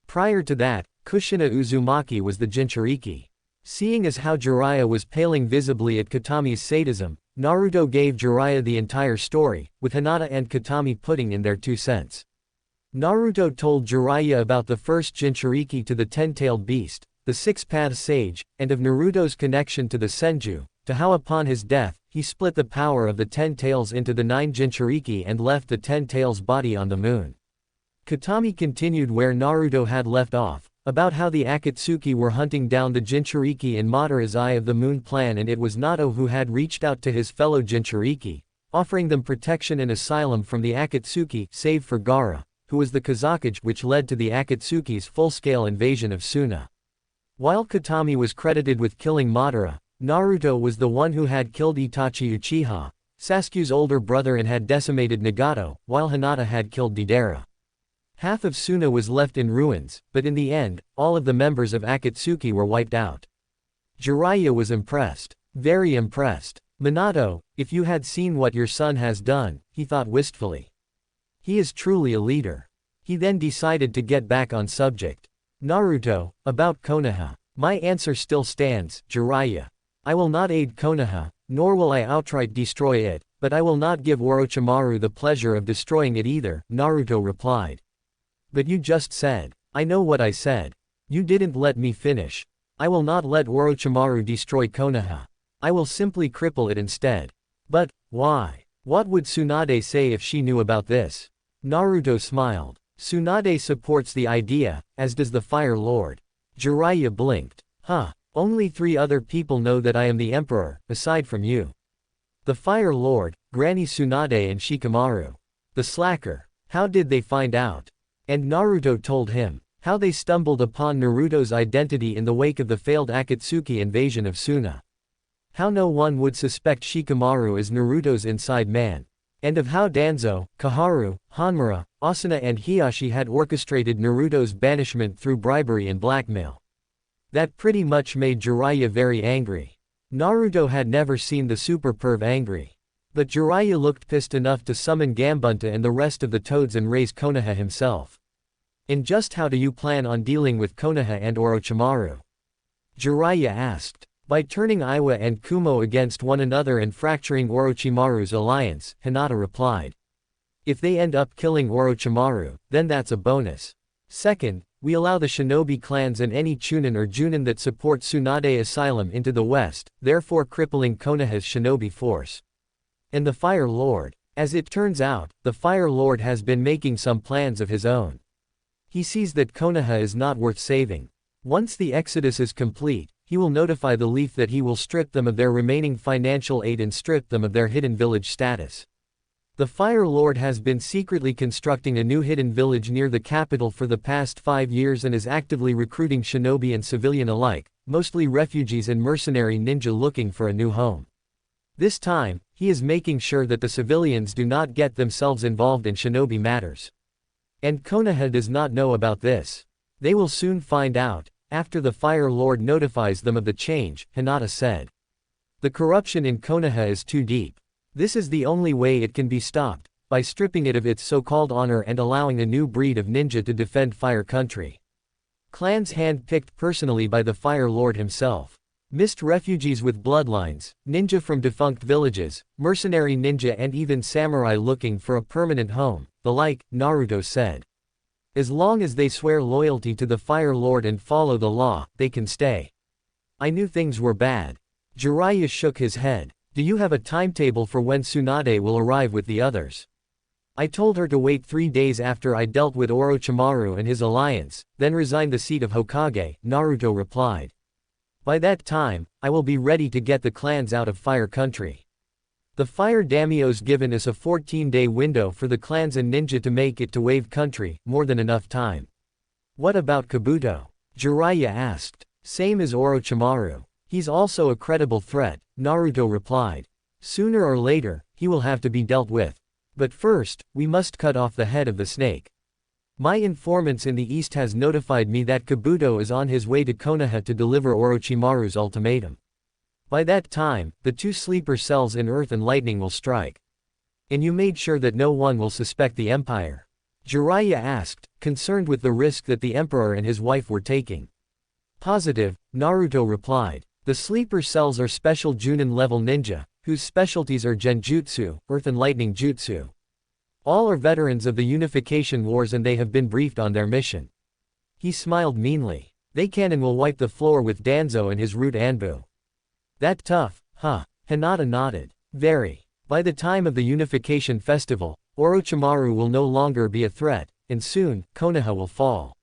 Prior to that, Kushina Uzumaki was the Jinchuriki. Seeing as how Jiraiya was paling visibly at Katami's sadism, Naruto gave Jiraiya the entire story, with Hinata and Katami putting in their 2 cents. Naruto told Jiraiya about the first Jinchuriki to the 10-tailed beast, the 6-path sage, and of Naruto's connection to the Senju, to how upon his death, he split the power of the 10 tails into the 9 Jinchuriki and left the 10 tails body on the moon. Katami continued where Naruto had left off, about how the Akatsuki were hunting down the Jinchuriki in Madara's Eye of the Moon plan, and it was Nato who had reached out to his fellow Jinchuriki, offering them protection and asylum from the Akatsuki, save for Gaara, who was the Kazakage which led to the Akatsuki's full-scale invasion of Suna. While Katami was credited with killing Madara, Naruto was the one who had killed Itachi Uchiha, Sasuke's older brother, and had decimated Nagato, while Hinata had killed Deidara. Half of Suna was left in ruins, but in the end, all of the members of Akatsuki were wiped out. Jiraiya was impressed. Very impressed. Minato, if you had seen what your son has done, he thought wistfully. He is truly a leader. He then decided to get back on subject. Naruto, about Konoha. My answer still stands, Jiraiya. I will not aid Konoha, nor will I outright destroy it, but I will not give Orochimaru the pleasure of destroying it either, Naruto replied. But you just said. I know what I said. You didn't let me finish. I will not let Orochimaru destroy Konoha. I will simply cripple it instead. But, why? What would Tsunade say if she knew about this? Naruto smiled. Tsunade supports the idea, as does the Fire Lord. Jiraiya blinked. Huh. Only 3 other people know that I am the Emperor, aside from you. The Fire Lord, Granny Tsunade and Shikamaru. The slacker. How did they find out? And Naruto told him how they stumbled upon Naruto's identity in the wake of the failed Akatsuki invasion of Suna. How no one would suspect Shikamaru as Naruto's inside man. And of how Danzo, Kaharu, Hanmura, Asuna and Hiyashi had orchestrated Naruto's banishment through bribery and blackmail. That pretty much made Jiraiya very angry. Naruto had never seen the super perv angry. But Jiraiya looked pissed enough to summon Gambunta and the rest of the toads and raise Konoha himself. And just how do you plan on dealing with Konoha and Orochimaru? Jiraiya asked. By turning Iwa and Kumo against one another and fracturing Orochimaru's alliance, Hinata replied. If they end up killing Orochimaru, then that's a bonus. Second, we allow the shinobi clans and any Chunin or Junin that support Tsunade asylum into the west, therefore crippling Konoha's shinobi force. And the Fire Lord. As it turns out, the Fire Lord has been making some plans of his own. He sees that Konoha is not worth saving. Once the exodus is complete, he will notify the Leaf that he will strip them of their remaining financial aid and strip them of their hidden village status. The Fire Lord has been secretly constructing a new hidden village near the capital for the past 5 years and is actively recruiting shinobi and civilian alike, mostly refugees and mercenary ninja looking for a new home. This time, he is making sure that the civilians do not get themselves involved in shinobi matters. And Konoha does not know about this. They will soon find out, after the Fire Lord notifies them of the change, Hinata said. The corruption in Konoha is too deep. This is the only way it can be stopped, by stripping it of its so-called honor and allowing a new breed of ninja to defend Fire Country. Clans hand-picked personally by the Fire Lord himself. Mist refugees with bloodlines, ninja from defunct villages, mercenary ninja and even samurai looking for a permanent home, the like, Naruto said. As long as they swear loyalty to the Fire Lord and follow the law, they can stay. I knew things were bad. Jiraiya shook his head. Do you have a timetable for when Tsunade will arrive with the others? I told her to wait 3 days after I dealt with Orochimaru and his alliance, then resign the seat of Hokage, Naruto replied. By that time, I will be ready to get the clans out of Fire Country. The Fire Daimyo's given us a 14-day window for the clans and ninja to make it to Wave Country, more than enough time. What about Kabuto? Jiraiya asked. Same as Orochimaru. He's also a credible threat, Naruto replied. Sooner or later, he will have to be dealt with. But first, we must cut off the head of the snake. My informants in the east has notified me that Kabuto is on his way to Konoha to deliver Orochimaru's ultimatum. By that time, the 2 sleeper cells in Earth and Lightning will strike. And you made sure that no one will suspect the Empire? Jiraiya asked, concerned with the risk that the Emperor and his wife were taking. Positive, Naruto replied. The sleeper cells are special Junin-level ninja, whose specialties are Genjutsu, Earth and Lightning Jutsu. All are veterans of the Unification Wars and they have been briefed on their mission. He smiled meanly. They can and will wipe the floor with Danzo and his root Anbu. That tough, huh? Hinata nodded. Very. By the time of the Unification Festival, Orochimaru will no longer be a threat, and soon, Konoha will fall.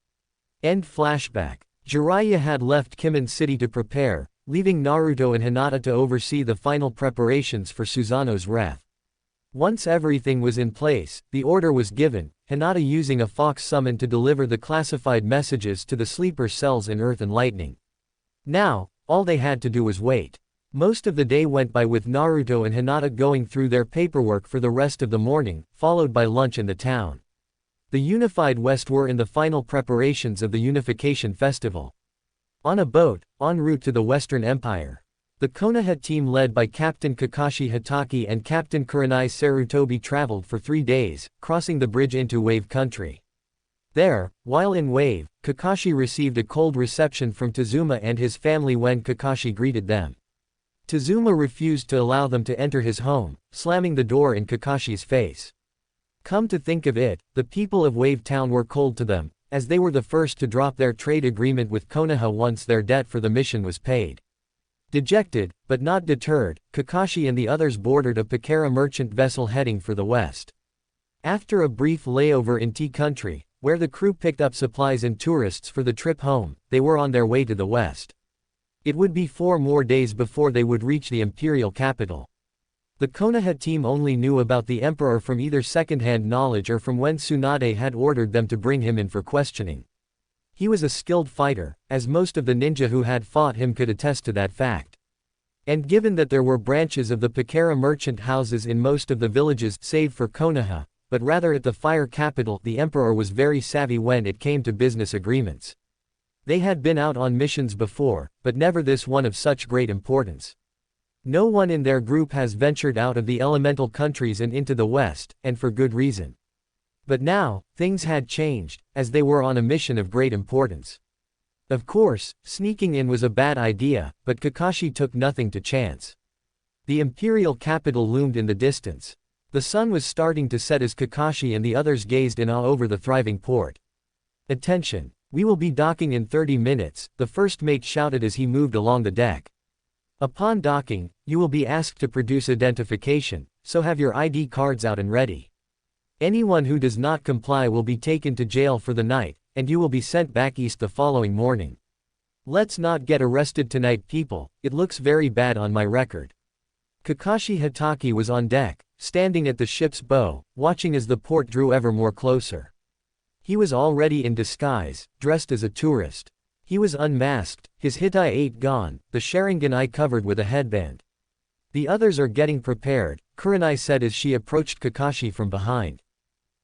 End flashback. Jiraiya had left Kimen City to prepare, leaving Naruto and Hinata to oversee the final preparations for Susanoo's wrath. Once everything was in place, the order was given, Hinata using a fox summon to deliver the classified messages to the sleeper cells in Earth and Lightning. Now, all they had to do was wait. Most of the day went by with Naruto and Hinata going through their paperwork for the rest of the morning, followed by lunch in the town. The Unified West were in the final preparations of the Unification Festival. On a boat, en route to the Western Empire. The Konoha team led by Captain Kakashi Hatake and Captain Kurenai Sarutobi traveled for 3 days, crossing the bridge into Wave Country. There, while in Wave, Kakashi received a cold reception from Tazuma and his family when Kakashi greeted them. Tazuma refused to allow them to enter his home, slamming the door in Kakashi's face. Come to think of it, the people of Wave Town were cold to them, as they were the first to drop their trade agreement with Konoha once their debt for the mission was paid. Dejected, but not deterred, Kakashi and the others boarded a Pakera merchant vessel heading for the west. After a brief layover in Tea Country, where the crew picked up supplies and tourists for the trip home, they were on their way to the west. It would be 4 more days before they would reach the imperial capital. The Konoha team only knew about the emperor from either second-hand knowledge or from when Tsunade had ordered them to bring him in for questioning. He was a skilled fighter, as most of the ninja who had fought him could attest to that fact. And given that there were branches of the Pakera merchant houses in most of the villages save for Konoha, but rather at the fire capital, the emperor was very savvy when it came to business agreements. They had been out on missions before, but never this one of such great importance. No one in their group has ventured out of the elemental countries and into the west, and for good reason. But now, things had changed, as they were on a mission of great importance. Of course, sneaking in was a bad idea, but Kakashi took nothing to chance. The imperial capital loomed in the distance. The sun was starting to set as Kakashi and the others gazed in awe over the thriving port. Attention! We will be docking in 30 minutes, the first mate shouted as he moved along the deck. Upon docking, you will be asked to produce identification, so have your ID cards out and ready. Anyone who does not comply will be taken to jail for the night, and you will be sent back east the following morning. Let's not get arrested tonight, people, it looks very bad on my record. Kakashi Hatake was on deck, standing at the ship's bow, watching as the port drew ever more closer. He was already in disguise, dressed as a tourist. He was unmasked, his Hitai-8 gone, the Sharingan eye covered with a headband. The others are getting prepared, Kurenai said as she approached Kakashi from behind.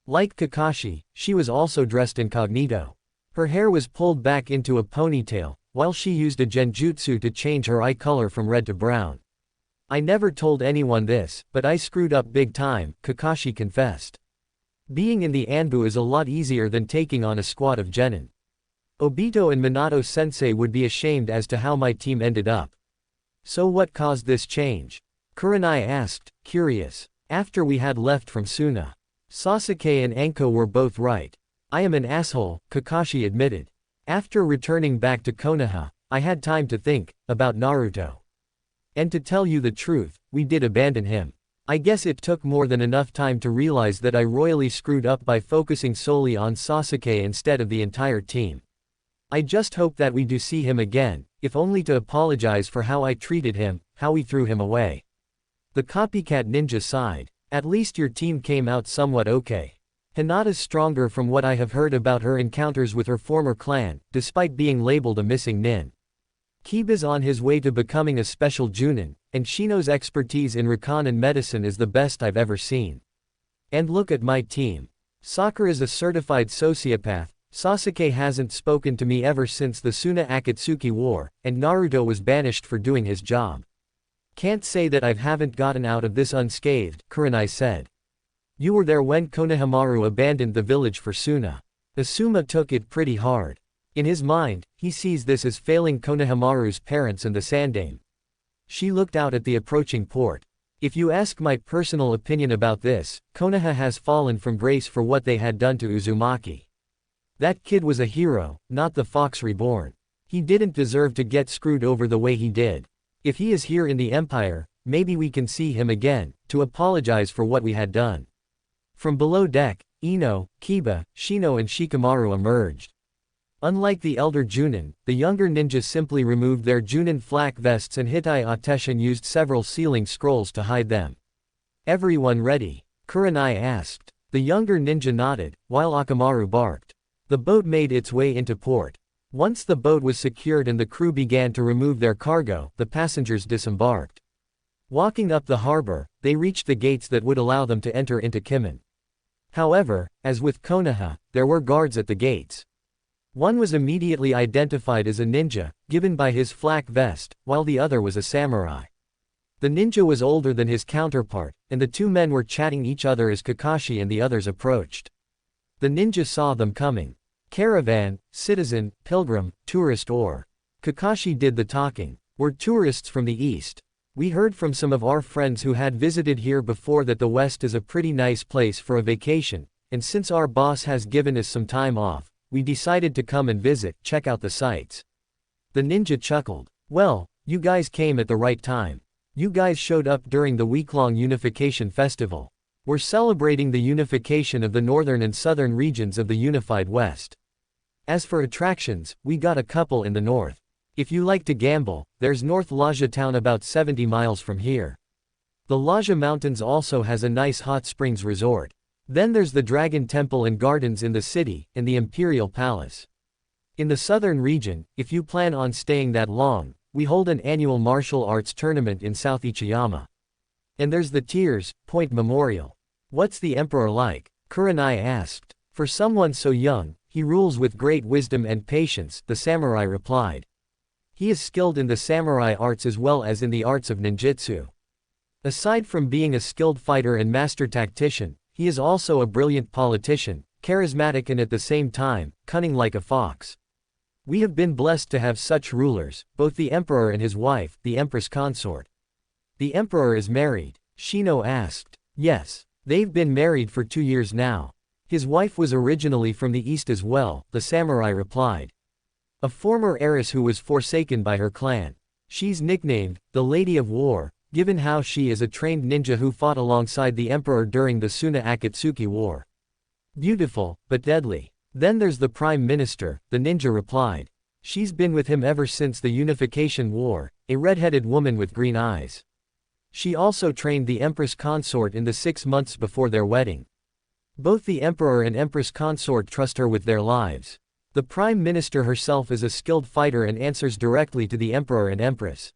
Like Kakashi, she was also dressed incognito. Her hair was pulled back into a ponytail, while she used a genjutsu to change her eye color from red to brown. I never told anyone this, but I screwed up big time, Kakashi confessed. Being in the Anbu is a lot easier than taking on a squad of genin. Obito and Minato-sensei would be ashamed as to how my team ended up. So what caused this change? Kurenai asked, curious. After we had left from Suna. Sasuke and Anko were both right. I am an asshole, Kakashi admitted. After returning back to Konoha, I had time to think about Naruto. And to tell you the truth, we did abandon him. I guess it took more than enough time to realize that I royally screwed up by focusing solely on Sasuke instead of the entire team. I just hope that we do see him again, if only to apologize for how I treated him, how we threw him away. The copycat ninja sighed. At least your team came out somewhat okay. Hinata's stronger from what I have heard about her encounters with her former clan, despite being labeled a missing nin. Kiba's on his way to becoming a special Junin, and Shino's expertise in recon and medicine is the best I've ever seen. And look at my team. Sakura's a certified sociopath, Sasuke hasn't spoken to me ever since the Suna Akatsuki War, and Naruto was banished for doing his job. Can't say that I haven't gotten out of this unscathed, Kurenai said. You were there when Konohamaru abandoned the village for Suna. Asuma took it pretty hard. In his mind, he sees this as failing Konohamaru's parents and the Sandaime. She looked out at the approaching port. If you ask my personal opinion about this, Konoha has fallen from grace for what they had done to Uzumaki. That kid was a hero, not the Fox Reborn. He didn't deserve to get screwed over the way he did. If he is here in the Empire, maybe we can see him again, to apologize for what we had done. From below deck, Ino, Kiba, Shino and Shikamaru emerged. Unlike the elder Junin, the younger ninjas simply removed their Junin flak vests and Hitai Ateshin used several sealing scrolls to hide them. Everyone ready? Kurenai asked. The younger ninja nodded, while Akamaru barked. The boat made its way into port. Once the boat was secured and the crew began to remove their cargo, the passengers disembarked. Walking up the harbor, they reached the gates that would allow them to enter into Kimen. However, as with Konoha, there were guards at the gates. One was immediately identified as a ninja, given by his flak vest, while the other was a samurai. The ninja was older than his counterpart, and the two men were chatting each other as Kakashi and the others approached. The ninja saw them coming. Caravan, citizen, pilgrim, tourist or. Kakashi did the talking. We're tourists from the east. We heard from some of our friends who had visited here before that the west is a pretty nice place for a vacation, and since our boss has given us some time off, we decided to come and visit, check out the sights. The ninja chuckled. Well, you guys came at the right time. You guys showed up during the week-long Unification Festival. We're celebrating the unification of the northern and southern regions of the unified West. As for attractions, we got a couple in the north. If you like to gamble, there's North Lajja town about 70 miles from here. The Lajja Mountains also has a nice hot springs resort. Then there's the Dragon Temple and gardens in the city, and the Imperial Palace. In the southern region, if you plan on staying that long, we hold an annual martial arts tournament in South Ichiyama. And there's the Tears Point Memorial. What's the Emperor like? Kurenai asked. For someone so young, he rules with great wisdom and patience, the samurai replied. He is skilled in the samurai arts as well as in the arts of ninjutsu. Aside from being a skilled fighter and master tactician, he is also a brilliant politician, charismatic and at the same time, cunning like a fox. We have been blessed to have such rulers, both the emperor and his wife, the empress consort. The emperor is married? Shino asked. Yes. They've been married for 2 years now. His wife was originally from the east as well, the samurai replied. A former heiress who was forsaken by her clan. She's nicknamed, the Lady of War, given how she is a trained ninja who fought alongside the emperor during the Suna Akatsuki War. Beautiful, but deadly. Then there's the Prime Minister, the ninja replied. She's been with him ever since the Unification War, a red-headed woman with green eyes. She also trained the Empress Consort in the 6 months before their wedding. Both the Emperor and Empress Consort trust her with their lives. The Prime Minister herself is a skilled fighter and answers directly to the Emperor and Empress.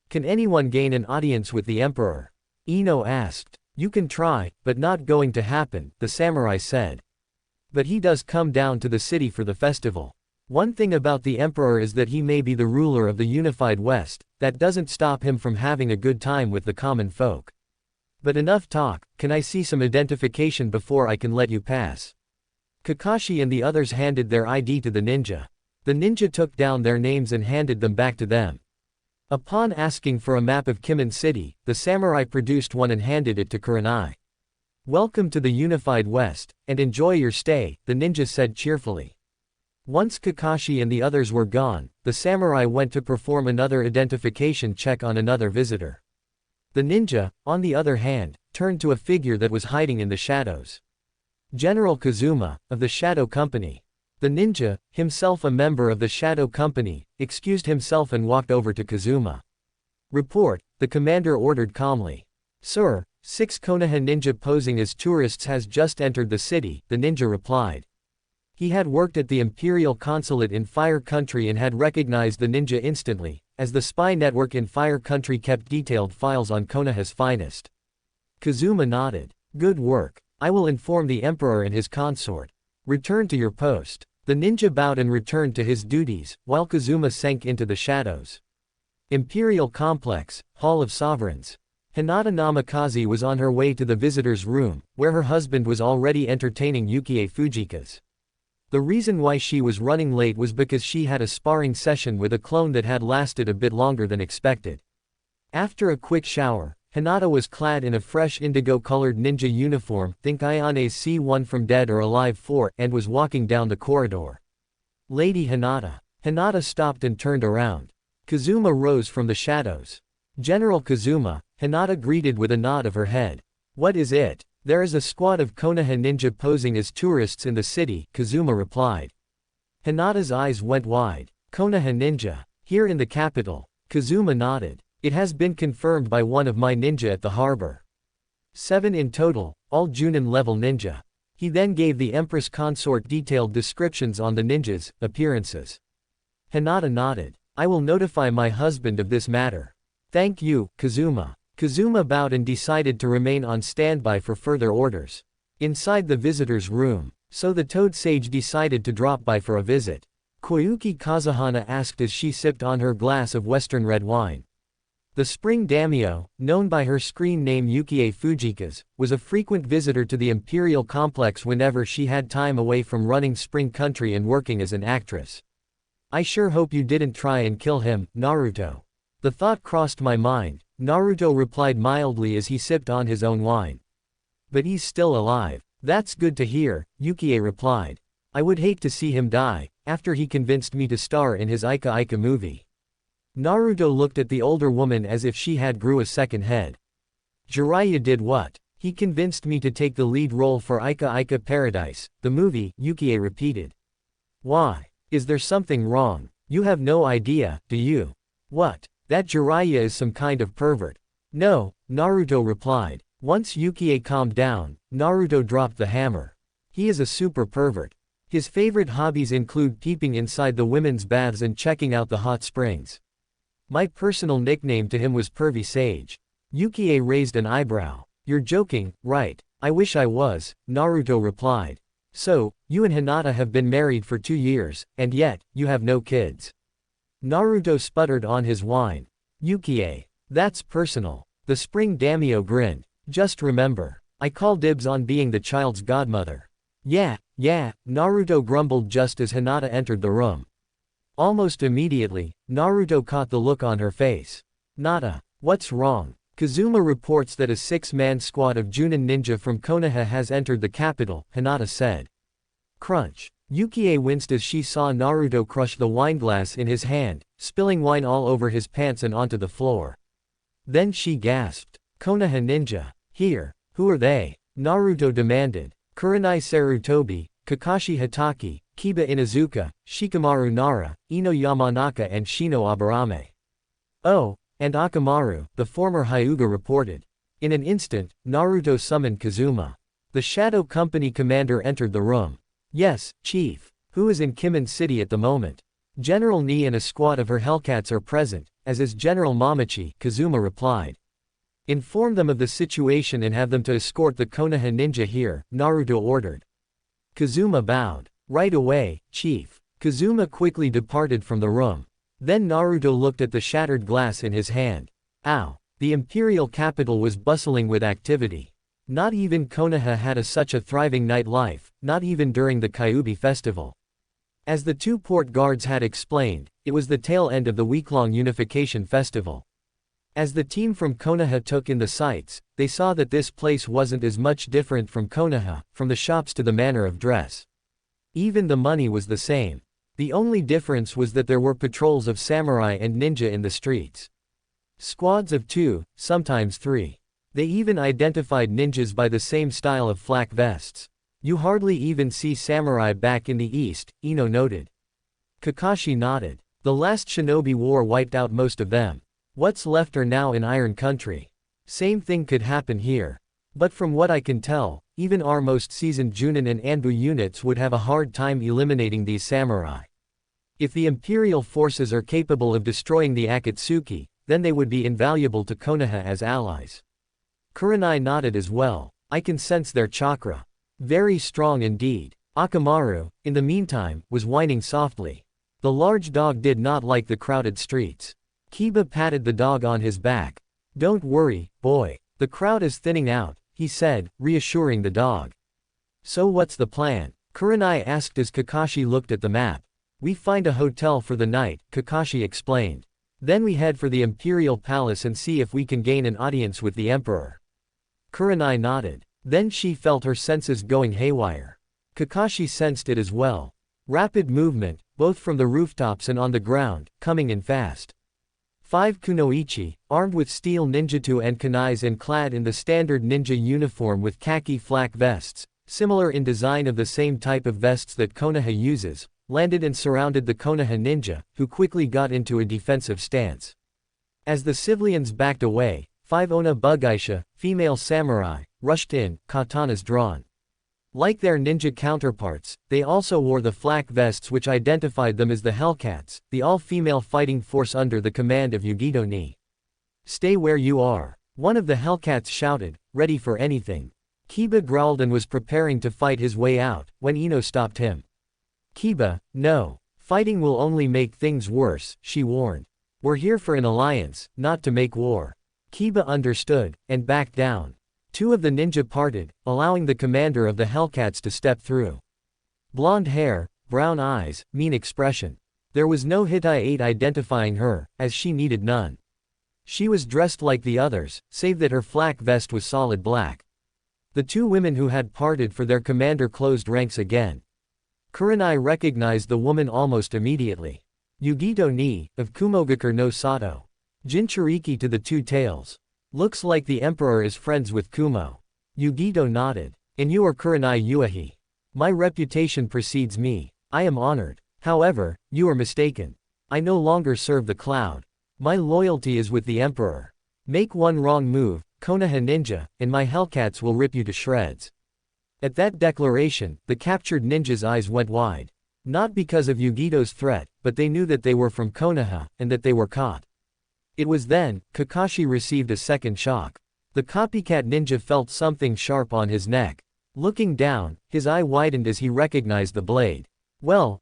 Can anyone gain an audience with the Emperor? Ino asked. You can try, but not going to happen, the samurai said. But he does come down to the city for the festival. One thing about the Emperor is that he may be the ruler of the unified West, that doesn't stop him from having a good time with the common folk. But enough talk, can I see some identification before I can let you pass? Kakashi and the others handed their ID to the ninja. The The ninja took down their names and handed them back to them. Upon asking for a map of Kimin City, the samurai produced one and handed it to Kurenai. "Welcome to the unified West, and enjoy your stay," the ninja said cheerfully. Once Kakashi and the others were gone, the samurai went to perform another identification check on another visitor. The ninja, on the other hand, turned to a figure that was hiding in the shadows. General Kazuma, of the Shadow Company. The ninja, himself a member of the Shadow Company, excused himself and walked over to Kazuma. "Report," the commander ordered calmly. "Sir, 6 Konoha ninja posing as tourists has just entered the city," the ninja replied. He had worked at the Imperial Consulate in Fire Country and had recognized the ninja instantly, as the spy network in Fire Country kept detailed files on Konoha's finest. Kazuma nodded. "Good work. I will inform the Emperor and his consort. Return to your post." The ninja bowed and returned to his duties, while Kazuma sank into the shadows. Imperial Complex, Hall of Sovereigns. Hinata Namikaze was on her way to the visitor's room, where her husband was already entertaining Yukie Fujikaze. The reason why she was running late was because she had a sparring session with a clone that had lasted a bit longer than expected. After a quick shower, Hinata was clad in a fresh indigo-colored ninja uniform, think Ayane's C1 from Dead or Alive 4, and was walking down the corridor. "Lady Hinata." Hinata stopped and turned around. Kazuma rose from the shadows. "General Kazuma," Hinata greeted with a nod of her head. "What is it?" "There is a squad of Konoha ninja posing as tourists in the city," Kazuma replied. Hinata's eyes went wide. "Konoha ninja? Here in the capital?" Kazuma nodded. "It has been confirmed by one of my ninja at the harbor. 7 in total, all Junin-level ninja." He then gave the Empress consort detailed descriptions on the ninjas' appearances. Hinata nodded. "I will notify my husband of this matter." "Thank you, Kazuma." Kazuma bowed and decided to remain on standby for further orders. Inside the visitor's room, so the Toad Sage decided to drop by for a visit. Koyuki Kazuhana asked as she sipped on her glass of Western red wine. The spring daimyo, known by her screen name Yukie Fujikaze, was a frequent visitor to the Imperial Complex whenever she had time away from running Spring Country and working as an actress. "I sure hope you didn't try and kill him, Naruto." "The thought crossed my mind," Naruto replied mildly as he sipped on his own wine. "But he's still alive." "That's good to hear," Yukie replied. "I would hate to see him die, after he convinced me to star in his Ika Ika movie." Naruto looked at the older woman as if she had grew a second head. "Jiraiya did what?" "He convinced me to take the lead role for Ika Ika Paradise, the movie," Yukie repeated. "Why? Is there something wrong? You have no idea, do you?" "What? That Jiraiya is some kind of pervert." "No," Naruto replied. Once Yukie calmed down, Naruto dropped the hammer. "He is a super pervert. His favorite hobbies include peeping inside the women's baths and checking out the hot springs. My personal nickname to him was Pervy Sage." Yukie raised an eyebrow. "You're joking, right?" "I wish I was," Naruto replied. "So, you and Hinata have been married for 2 years, and yet, you have no kids." Naruto sputtered on his wine. "Yukie. That's personal." The spring daimyo grinned. "Just remember, I call dibs on being the child's godmother." Yeah, Naruto grumbled just as Hinata entered the room. Almost immediately, Naruto caught the look on her face. "Nata, what's wrong?" "Kazuma reports that a 6-man squad of Junin ninja from Konoha has entered the capital," Hinata said. Crunch. Yukie winced as she saw Naruto crush the wineglass in his hand, spilling wine all over his pants and onto the floor. Then she gasped. "Konoha ninja. Here. Who are they?" Naruto demanded. "Kurenai Sarutobi, Kakashi Hatake, Kiba Inuzuka, Shikamaru Nara, Ino Yamanaka and Shino Aburame." "Oh, and Akamaru," the former Hyuga reported. In an instant, Naruto summoned Kazuma. The Shadow Company commander entered the room. "Yes, Chief. Who is in Kimin City at the moment?" "General Ni and a squad of her Hellcats are present, as is General Mamachi," Kazuma replied. "Inform them of the situation and have them to escort the Konoha ninja here," Naruto ordered. Kazuma bowed. "Right away, Chief." Kazuma quickly departed from the room. Then Naruto looked at the shattered glass in his hand. Ow. The imperial capital was bustling with activity. Not even Konoha had such a thriving nightlife, not even during the Kyubi festival. As the two port guards had explained, it was the tail end of the week-long unification festival. As the team from Konoha took in the sights, they saw that this place wasn't as much different from Konoha, from the shops to the manner of dress. Even the money was the same. The only difference was that there were patrols of samurai and ninja in the streets. Squads of 2, sometimes 3. They even identified ninjas by the same style of flak vests. You hardly even see samurai back in the east, Ino noted. Kakashi nodded. The last shinobi war wiped out most of them. What's left are now in Iron Country. Same thing could happen here. But from what I can tell, even our most seasoned Junin and Anbu units would have a hard time eliminating these samurai. If the Imperial forces are capable of destroying the Akatsuki, then they would be invaluable to Konoha as allies. Kurenai nodded as well. I can sense their chakra. Very strong indeed. Akamaru, in the meantime, was whining softly. The large dog did not like the crowded streets. Kiba patted the dog on his back. Don't worry, boy. The crowd is thinning out, he said, reassuring the dog. So what's the plan? Kurenai asked as Kakashi looked at the map. We find a hotel for the night, Kakashi explained. Then we head for the Imperial Palace and see if we can gain an audience with the Emperor. Kurenai nodded. Then she felt her senses going haywire. Kakashi sensed it as well. Rapid movement, both from the rooftops and on the ground, coming in fast. 5 kunoichi, armed with steel ninjutsu and kunais and clad in the standard ninja uniform with khaki flak vests, similar in design of the same type of vests that Konoha uses, landed and surrounded the Konoha ninja, who quickly got into a defensive stance. As the civilians backed away, 5 Onna Bugaisha, female samurai, rushed in, katanas drawn. Like their ninja counterparts, they also wore the flak vests which identified them as the Hellcats, the all-female fighting force under the command of Yugito Ni. Stay where you are. One of the Hellcats shouted, ready for anything. Kiba growled and was preparing to fight his way out, when Ino stopped him. Kiba, no. Fighting will only make things worse, she warned. We're here for an alliance, not to make war. Kiba understood, and backed down. 2 of the ninja parted, allowing the commander of the Hellcats to step through. Blonde hair, brown eyes, mean expression. There was no Hittite identifying her, as she needed none. She was dressed like the others, save that her flak vest was solid black. The 2 women who had parted for their commander closed ranks again. Kurenai recognized the woman almost immediately. Yugito Ni, of Kumogakure no Sato. Jinchuriki to the 2 tails. Looks like the Emperor is friends with Kumo. Yugito nodded. And you are Kurenai Uehi. My reputation precedes me. I am honored. However, you are mistaken. I no longer serve the cloud. My loyalty is with the Emperor. Make one wrong move, Konoha ninja, and my Hellcats will rip you to shreds. At that declaration, the captured ninja's eyes went wide. Not because of Yugito's threat, but they knew that they were from Konoha, and that they were caught. It was then, Kakashi received a second shock. The copycat ninja felt something sharp on his neck. Looking down, his eye widened as he recognized the blade. Well.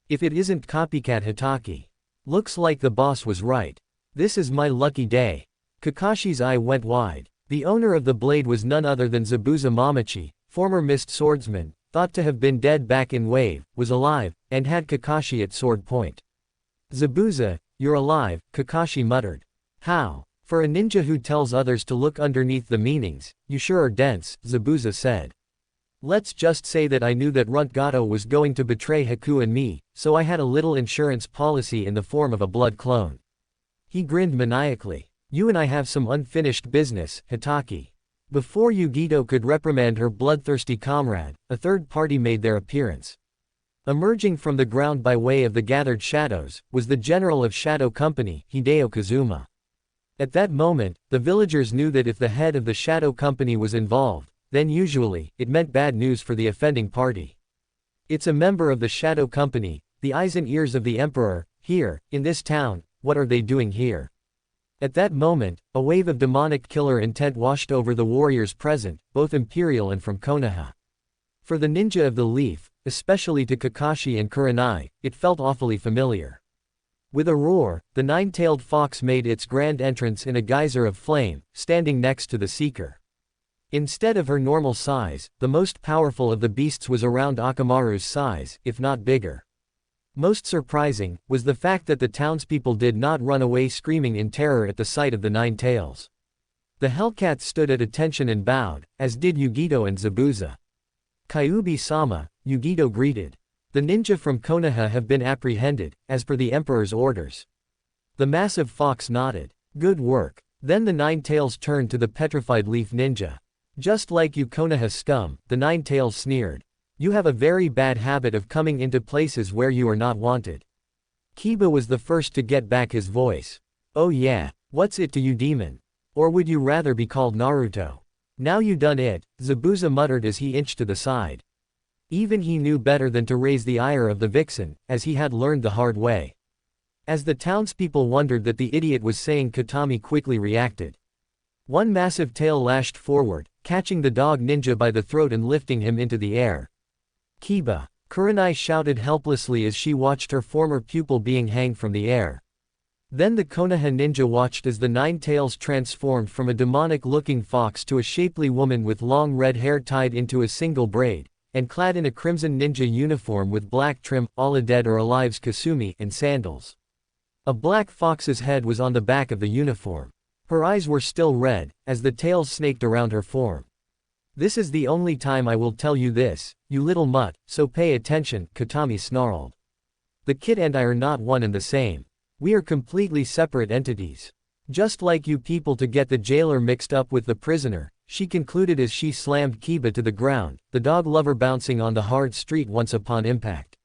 If it isn't copycat Hitaki. Looks like the boss was right. This is my lucky day. Kakashi's eye went wide. The owner of the blade was none other than Zabuza Mamachi, former mist swordsman, thought to have been dead back in Wave, was alive, and had Kakashi at sword point. Zabuza, you're alive, Kakashi muttered. How? For a ninja who tells others to look underneath the meanings, you sure are dense, Zabuza said. Let's just say that I knew that Runt Gato was going to betray Haku and me, so I had a little insurance policy in the form of a blood clone. He grinned maniacally. You and I have some unfinished business, Hitaki. Before Yugito could reprimand her bloodthirsty comrade, a third party made their appearance. Emerging from the ground by way of the gathered shadows, was the general of Shadow Company, Hideo Kazuma. At that moment, the villagers knew that if the head of the Shadow Company was involved, then usually, it meant bad news for the offending party. It's a member of the Shadow Company, the eyes and ears of the Emperor, here, in this town. What are they doing here? At that moment, a wave of demonic killer intent washed over the warriors present, both Imperial and from Konoha. For the ninja of the leaf, especially to Kakashi and Kurenai, it felt awfully familiar. With a roar, the nine-tailed fox made its grand entrance in a geyser of flame, standing next to the seeker. Instead of her normal size, the most powerful of the beasts was around Akamaru's size, if not bigger. Most surprising, was the fact that the townspeople did not run away screaming in terror at the sight of the nine tails. The Hellcats stood at attention and bowed, as did Yugito and Zabuza. Kyuubi-sama, Yugito greeted. The ninja from Konoha have been apprehended, as per the Emperor's orders. The massive fox nodded. Good work. Then the nine tails turned to the petrified leaf ninja. Just like you Konoha scum, the nine tails sneered. You have a very bad habit of coming into places where you are not wanted. Kiba was the first to get back his voice. Oh yeah, what's it to you demon? Or would you rather be called Naruto? Now you done it, Zabuza muttered as he inched to the side. Even he knew better than to raise the ire of the vixen, as he had learned the hard way. As the townspeople wondered that the idiot was saying, Katami quickly reacted. One massive tail lashed forward, catching the dog ninja by the throat and lifting him into the air. Kiba! Kurenai shouted helplessly as she watched her former pupil being hanged from the air. Then the Konoha ninja watched as the nine tails transformed from a demonic-looking fox to a shapely woman with long red hair tied into a single braid, and clad in a crimson ninja uniform with black trim, all dead or alive's Kasumi, and sandals. A black fox's head was on the back of the uniform. Her eyes were still red, as the tails snaked around her form. This is the only time I will tell you this, you little mutt, so pay attention, Katami snarled. The kid and I are not one and the same. We are completely separate entities. Just like you people to get the jailer mixed up with the prisoner, she concluded as she slammed Kiba to the ground, the dog lover bouncing on the hard street once upon impact.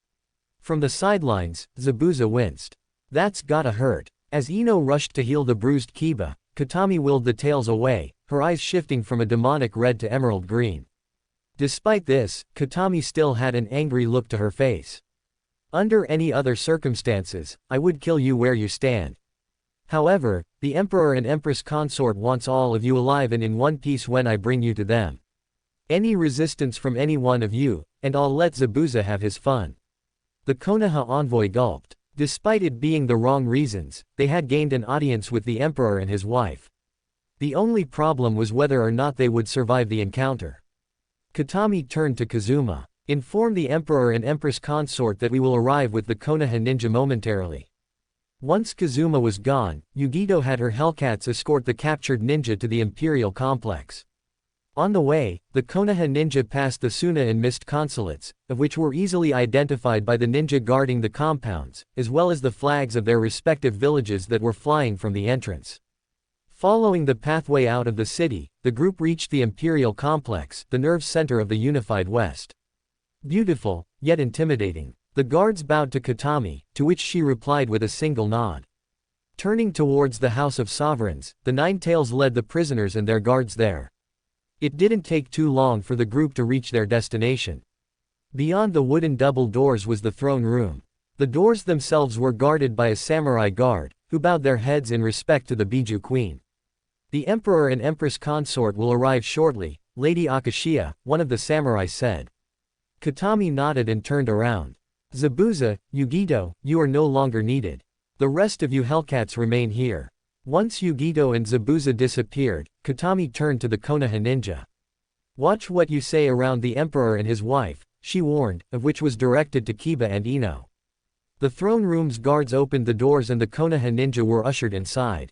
From the sidelines, Zabuza winced. That's gotta hurt. As Ino rushed to heal the bruised Kiba, Katami willed the tails away, her eyes shifting from a demonic red to emerald green. Despite this, Katami still had an angry look to her face. Under any other circumstances, I would kill you where you stand. However, the Emperor and Empress Consort wants all of you alive and in one piece when I bring you to them. Any resistance from any one of you, and I'll let Zabuza have his fun. The Konoha envoy gulped. Despite it being the wrong reasons, they had gained an audience with the Emperor and his wife. The only problem was whether or not they would survive the encounter. Katami turned to Kazuma. Inform the Emperor and Empress Consort that we will arrive with the Konoha ninja momentarily. Once Kazuma was gone, Yugito had her Hellcats escort the captured ninja to the Imperial Complex. On the way, the Konoha ninja passed the Suna and Mist consulates, of which were easily identified by the ninja guarding the compounds, as well as the flags of their respective villages that were flying from the entrance. Following the pathway out of the city, the group reached the Imperial Complex, the nerve center of the unified West. Beautiful, yet intimidating. The guards bowed to Katami, to which she replied with a single nod. Turning towards the House of Sovereigns, the Nine Tails led the prisoners and their guards there. It didn't take too long for the group to reach their destination. Beyond the wooden double doors was the throne room. The doors themselves were guarded by a samurai guard, who bowed their heads in respect to the Biju Queen. The Emperor and Empress Consort will arrive shortly, Lady Akashiya, one of the samurai said. Katami nodded and turned around. Zabuza, Yugito, you are no longer needed. The rest of you Hellcats remain here. Once Yugito and Zabuza disappeared, Katami turned to the Konoha ninja. Watch what you say around the Emperor and his wife, she warned, of which was directed to Kiba and Ino. The throne room's guards opened the doors and the Konoha ninja were ushered inside.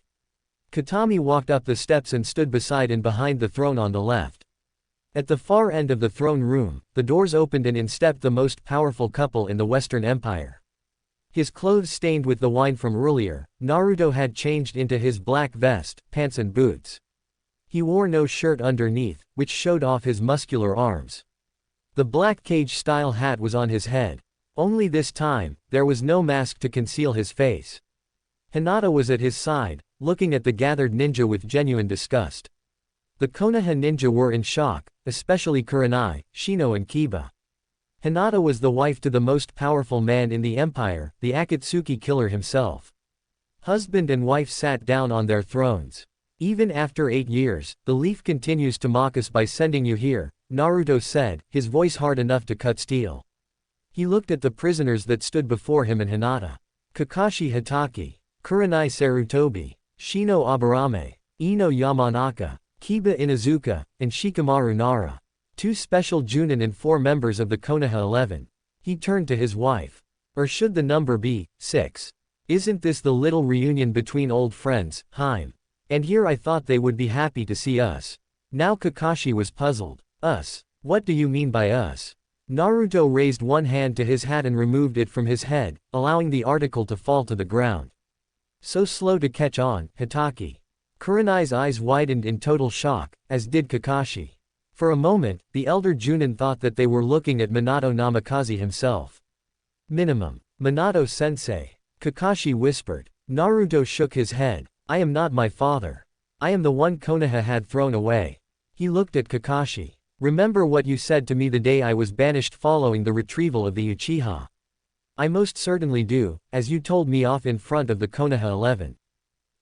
Katami walked up the steps and stood beside and behind the throne on the left. At the far end of the throne room, the doors opened and in stepped the most powerful couple in the Western Empire. His clothes stained with the wine from earlier, Naruto had changed into his black vest, pants and boots. He wore no shirt underneath, which showed off his muscular arms. The black cage-style hat was on his head. Only this time, there was no mask to conceal his face. Hinata was at his side, looking at the gathered ninja with genuine disgust. The Konoha ninja were in shock, especially Kurenai, Shino and Kiba. Hinata was the wife to the most powerful man in the empire, the Akatsuki killer himself. Husband and wife sat down on their thrones. Even after 8 years, the leaf continues to mock us by sending you here, Naruto said, his voice hard enough to cut steel. He looked at the prisoners that stood before him and Hinata. Kakashi Hitaki, Kurenai Sarutobi, Shino Aburame, Ino Yamanaka, Kiba Inuzuka, and Shikamaru Nara. 2 special Junin and 4 members of the Konoha 11. He turned to his wife. Or should the number be 6? Isn't this the little reunion between old friends, Haim? And here I thought they would be happy to see us. Now Kakashi was puzzled. Us? What do you mean by us? Naruto raised one hand to his hat and removed it from his head, allowing the article to fall to the ground. So slow to catch on, Hitaki. Kurenai's eyes widened in total shock, as did Kakashi. For a moment, the elder Junin thought that they were looking at Minato Namikaze himself. Minimum. Minato-sensei. Kakashi whispered. Naruto shook his head. I am not my father. I am the one Konoha had thrown away. He looked at Kakashi. Remember what you said to me the day I was banished following the retrieval of the Uchiha. I most certainly do, as you told me off in front of the Konoha 11.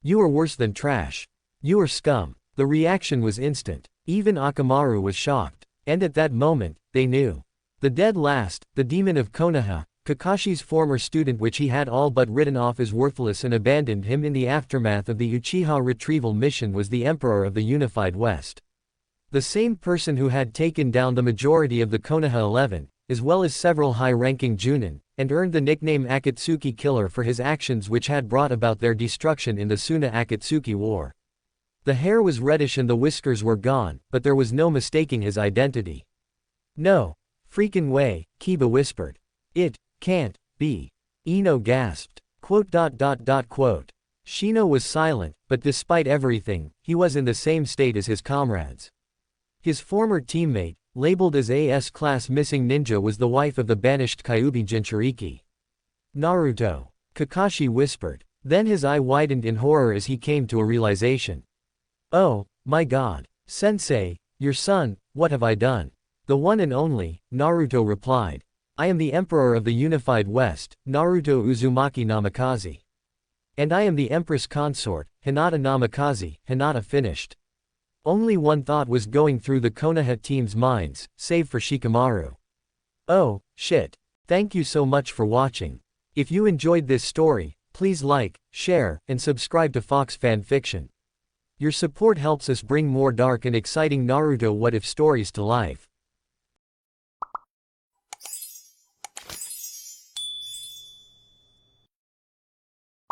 You are worse than trash. You are scum. The reaction was instant. Even Akamaru was shocked. And at that moment, they knew. The dead last, the demon of Konoha, Kakashi's former student, which he had all but written off as worthless and abandoned him in the aftermath of the Uchiha retrieval mission, was the Emperor of the Unified West. The same person who had taken down the majority of the Konoha 11, as well as several high-ranking Junin, and earned the nickname Akatsuki Killer for his actions which had brought about their destruction in the Suna Akatsuki War. The hair was reddish and the whiskers were gone, but there was no mistaking his identity. No freaking way, Kiba whispered. It can't be. Ino gasped. Shino was silent, but despite everything, he was in the same state as his comrades. His former teammate, labeled as AS Class Missing Ninja, was the wife of the banished Kyuubi Jinchuriki. Naruto. Kakashi whispered. Then his eye widened in horror as he came to a realization. Oh, my god. Sensei, your son, what have I done? The one and only, Naruto replied. I am the Emperor of the Unified West, Naruto Uzumaki Namikaze. And I am the Empress Consort, Hinata Namikaze. Hinata finished. Only one thought was going through the Konoha team's minds, save for Shikamaru. Oh, shit. Thank you so much for watching. If you enjoyed this story, please like, share, and subscribe to FoxFanFiction. Your support helps us bring more dark and exciting Naruto what-if stories to life.